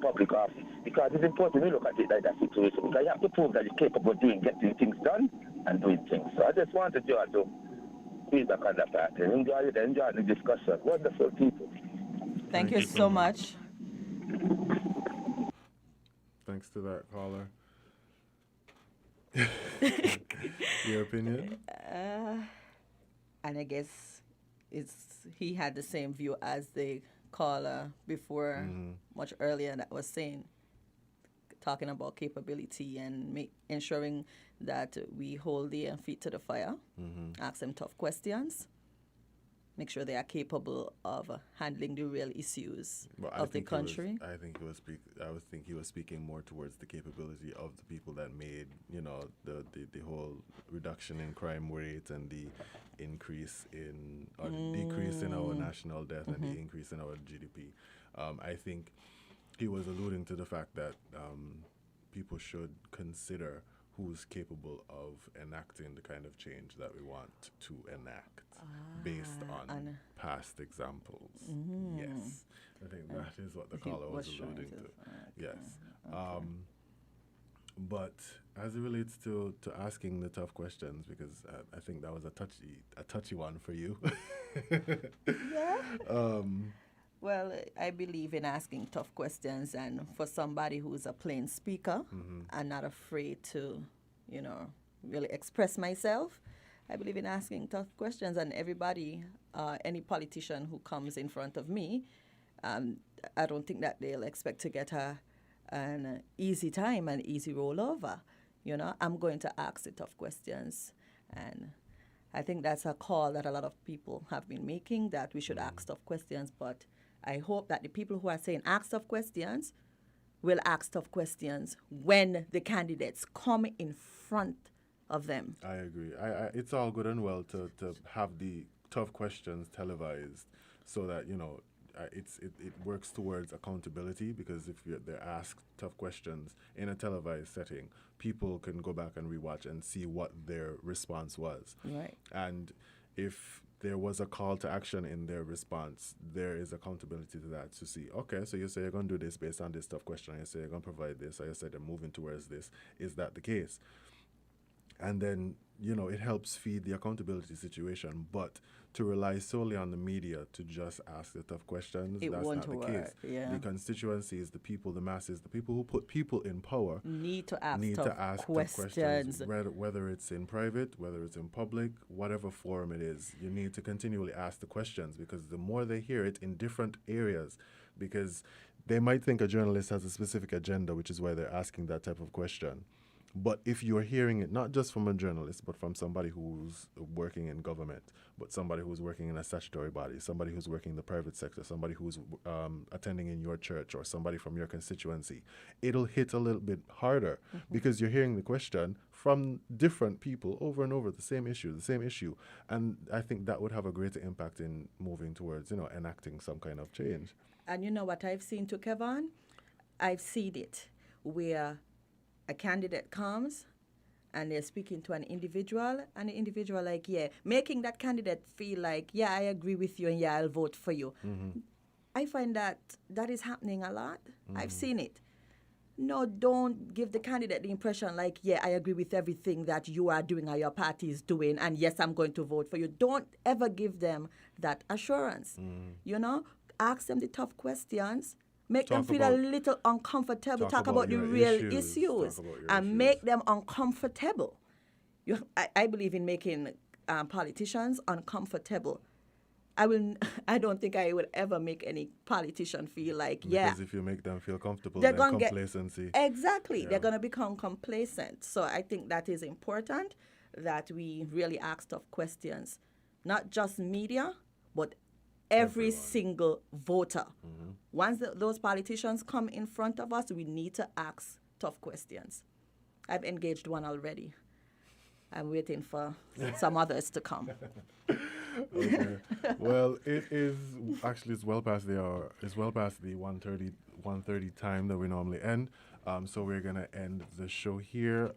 public office. Because it's important we look at it like that situation because you have to prove that you're capable of getting things done and doing things. So I just wanted you all to feedback on that part and enjoy the discussion. Wonderful people. Thank you so much. Thanks to that caller. Your opinion? And I guess he had the same view as the caller before, much earlier, that was talking about capability and ensuring that we hold their feet to the fire, ask them tough questions, make sure they are capable of handling the real issues of the country. I think he was speaking more towards the capability of the people that made, the whole reduction in crime rate and the increase in or the decrease in our national debt and the increase in our GDP. I think he was alluding to the fact that people should consider who's capable of enacting the kind of change that we want to enact based on past examples. Yes. I think that is what the caller was alluding to. Yes. But as it relates to asking the tough questions, because I think that was a touchy one for you. Yeah. Well, I believe in asking tough questions, and for somebody who's a plain speaker and not afraid to, really express myself, I believe in asking tough questions. And everybody, any politician who comes in front of me, I don't think that they'll expect to get an easy time, an easy rollover. I'm going to ask the tough questions, and I think that's a call that a lot of people have been making, that we should ask tough questions. But I hope that the people who are saying ask tough questions will ask tough questions when the candidates come in front of them. I agree. It's all good and well to have the tough questions televised so that, it works towards accountability, because if they're asked tough questions in a televised setting, people can go back and rewatch and see what their response was. Right. And if there was a call to action in their response, there is accountability to that, to see, okay, so you say you're going to do this based on this tough question, you say you're going to provide this, or you say they're moving towards this. Is that the case? And then, it helps feed the accountability situation. But to rely solely on the media to just ask the tough questions, that's not the case. Yeah. The constituencies, the people, the masses, the people who put people in power need to ask tough questions. Whether it's in private, whether it's in public, whatever forum it is, you need to continually ask the questions, because the more they hear it in different areas, because they might think a journalist has a specific agenda, which is why they're asking that type of question. But if you're hearing it not just from a journalist, but from somebody who's working in government, but somebody who's working in a statutory body, somebody who's working in the private sector, somebody who's attending in your church, or somebody from your constituency, it'll hit a little bit harder because you're hearing the question from different people over and over, the same issue. And I think that would have a greater impact in moving towards, enacting some kind of change. And you know what I've seen too, Kevin? I've seen it where a candidate comes and they're speaking to an individual, and the individual making that candidate feel like, yeah, I agree with you, and yeah, I'll vote for you. I find that is happening a lot. I've seen it. No, don't give the candidate the impression like, yeah, I agree with everything that you are doing or your party is doing, and yes, I'm going to vote for you. Don't ever give them that assurance. Ask them the tough questions. Make them feel a little uncomfortable. Talk about the real issues and make them uncomfortable. I believe in making politicians uncomfortable. I don't think I would ever make any politician feel like, because if you make them feel comfortable, then complacency. Exactly. They're going to become complacent. So I think that is important, that we really ask tough questions. Not just media, but every single voter. Once those politicians come in front of us, we need to ask tough questions. I've engaged one already. I'm waiting for some others to come. Okay. Well, it's well past the hour. It's well past the 1:30 time that we normally end. So we're going to end the show here.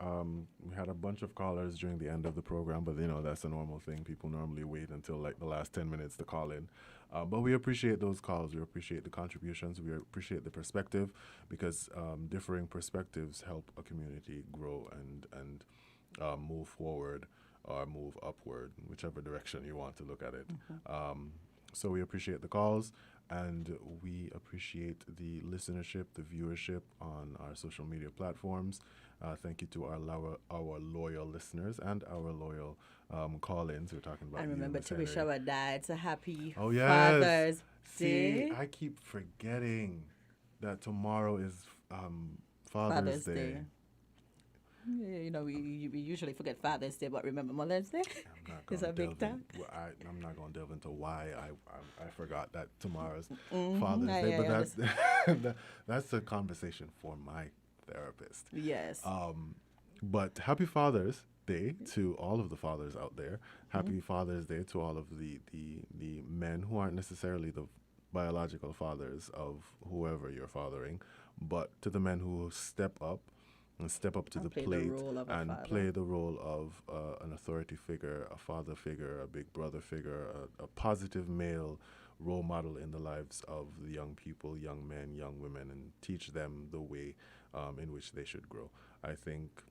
We had a bunch of callers during the end of the program, but that's a normal thing. People normally wait until like the last 10 minutes to call in. But we appreciate those calls. We appreciate the contributions. We appreciate the perspective, because differing perspectives help a community grow and move forward or move upward, whichever direction you want to look at it. So we appreciate the calls, and we appreciate the listenership, the viewership on our social media platforms. Thank you to our loyal listeners and our loyal call-ins. We're talking about. And remember to wish our dads a happy Father's Day. See, I keep forgetting that tomorrow is Father's Day. Yeah, we usually forget Father's Day, but remember Mother's Day? It's a big time. I'm not going to delve into why I forgot that tomorrow's Father's Day, but that's a conversation for my therapist. Yes. But happy Father's Day to all of the fathers out there. Happy Father's Day to all of the men who aren't necessarily the biological fathers of whoever you're fathering, but to the men who step up to the plate and play the role of an authority figure, a father figure, a big brother figure, a positive male role model in the lives of the young people, young men, young women, and teach them the way in which they should grow. I think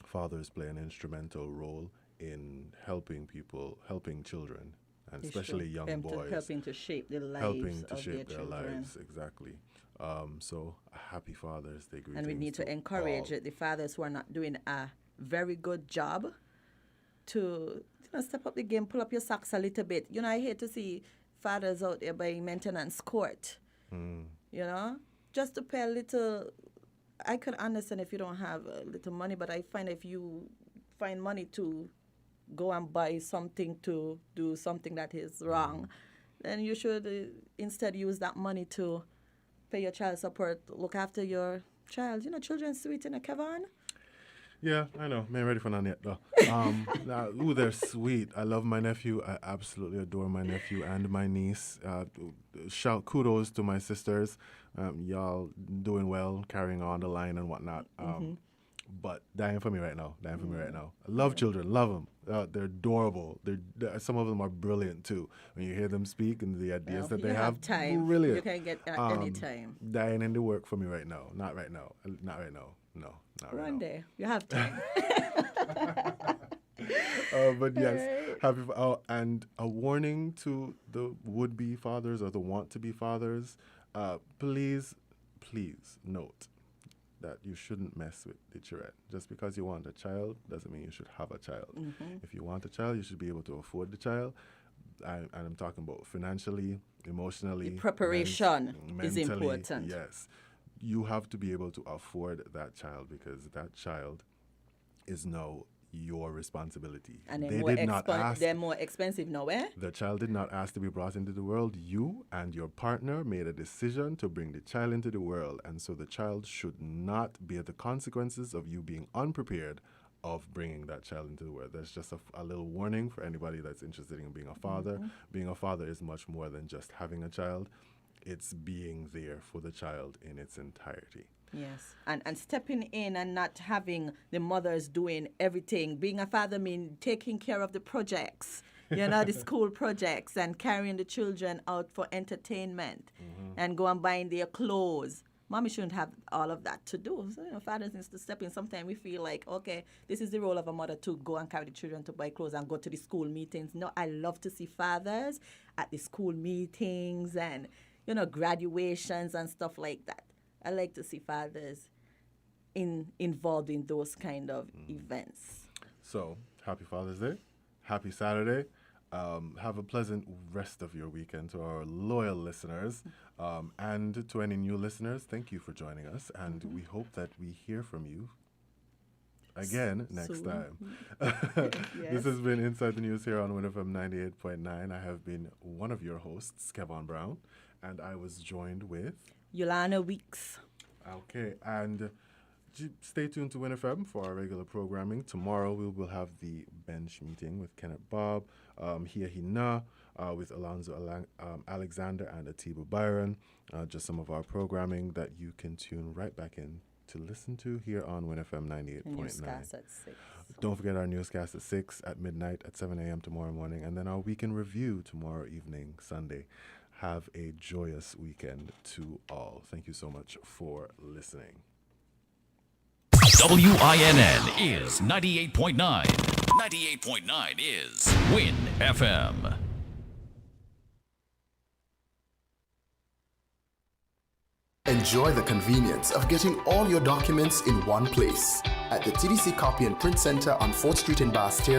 fathers play an instrumental role in helping children, and especially young boys. Helping to shape their lives. Helping to shape their children. lives, exactly. So happy Father's Day greetings. And we need to encourage the fathers who are not doing a very good job to step up the game, pull up your socks a little bit. I hate to see fathers out there buying maintenance court. Just to pay a little. I could understand if you don't have a little money, but I find if you find money to go and buy something to do something that is wrong, then you should instead use that money to pay your child support, look after your child. Children sweet, Kevin. Yeah, I know. Man, ready for none yet, though. They're sweet. I love my nephew. I absolutely adore my nephew and my niece. Kudos to my sisters. Y'all doing well, carrying on the line and whatnot. But dying for me right now. I love children. Love them. They're adorable. Some of them are brilliant, too. When you hear them speak and the ideas that they have, time. Brilliant. You can get any time. Dying in the work for me right now. Not right now. No, not right now. One day. You have time. But yes, and a warning to the would-be fathers or the want-to-be fathers, please note that you shouldn't mess with the charette. Just because you want a child doesn't mean you should have a child. If you want a child, you should be able to afford the child. And I'm talking about financially, emotionally. The preparation is mentally, important. Yes. You have to be able to afford that child, because that child is now your responsibility. And they did not ask. They're more expensive now, eh? The child did not ask to be brought into the world. You and your partner made a decision to bring the child into the world, and so the child should not bear the consequences of you being unprepared of bringing that child into the world. That's just a little warning for anybody that's interested in being a father. Mm-hmm. Being a father is much more than just having a child. It's being there for the child in its entirety. Yes, and stepping in and not having the mothers doing everything. Being a father means taking care of the projects, the school projects, and carrying the children out for entertainment and go and buying their clothes. Mommy shouldn't have all of that to do. So, fathers needs to step in. Sometimes we feel like, okay, this is the role of a mother to go and carry the children to buy clothes and go to the school meetings. No, I love to see fathers at the school meetings and, graduations and stuff like that. I like to see fathers involved in those kind of events. So, happy Father's Day. Happy Saturday. Have a pleasant rest of your weekend to our loyal listeners. And to any new listeners, thank you for joining us. And we hope that we hear from you again next time. Yes. This has been Inside the News here on WINNFM 98.9. I have been one of your hosts, Kevon Brown, and I was joined with... Yolanda Weeks. Okay, and stay tuned to WINNFM for our regular programming. Tomorrow we will have the bench meeting with Kenneth Bob, Hia Hina, with Alonzo Alexander and Atiba Byron. Just some of our programming that you can tune right back in to listen to here on WINNFM 98.9. Newscast at 6. Don't forget our newscast at 6, at midnight, at 7 a.m. tomorrow morning, and then our weekend review tomorrow evening, Sunday. Have a joyous weekend to all. Thank you so much for listening. WINN is 98.9. 98.9 is Win FM. Enjoy the convenience of getting all your documents in one place. At the TDC Copy and Print Center on 4th Street in Bastia,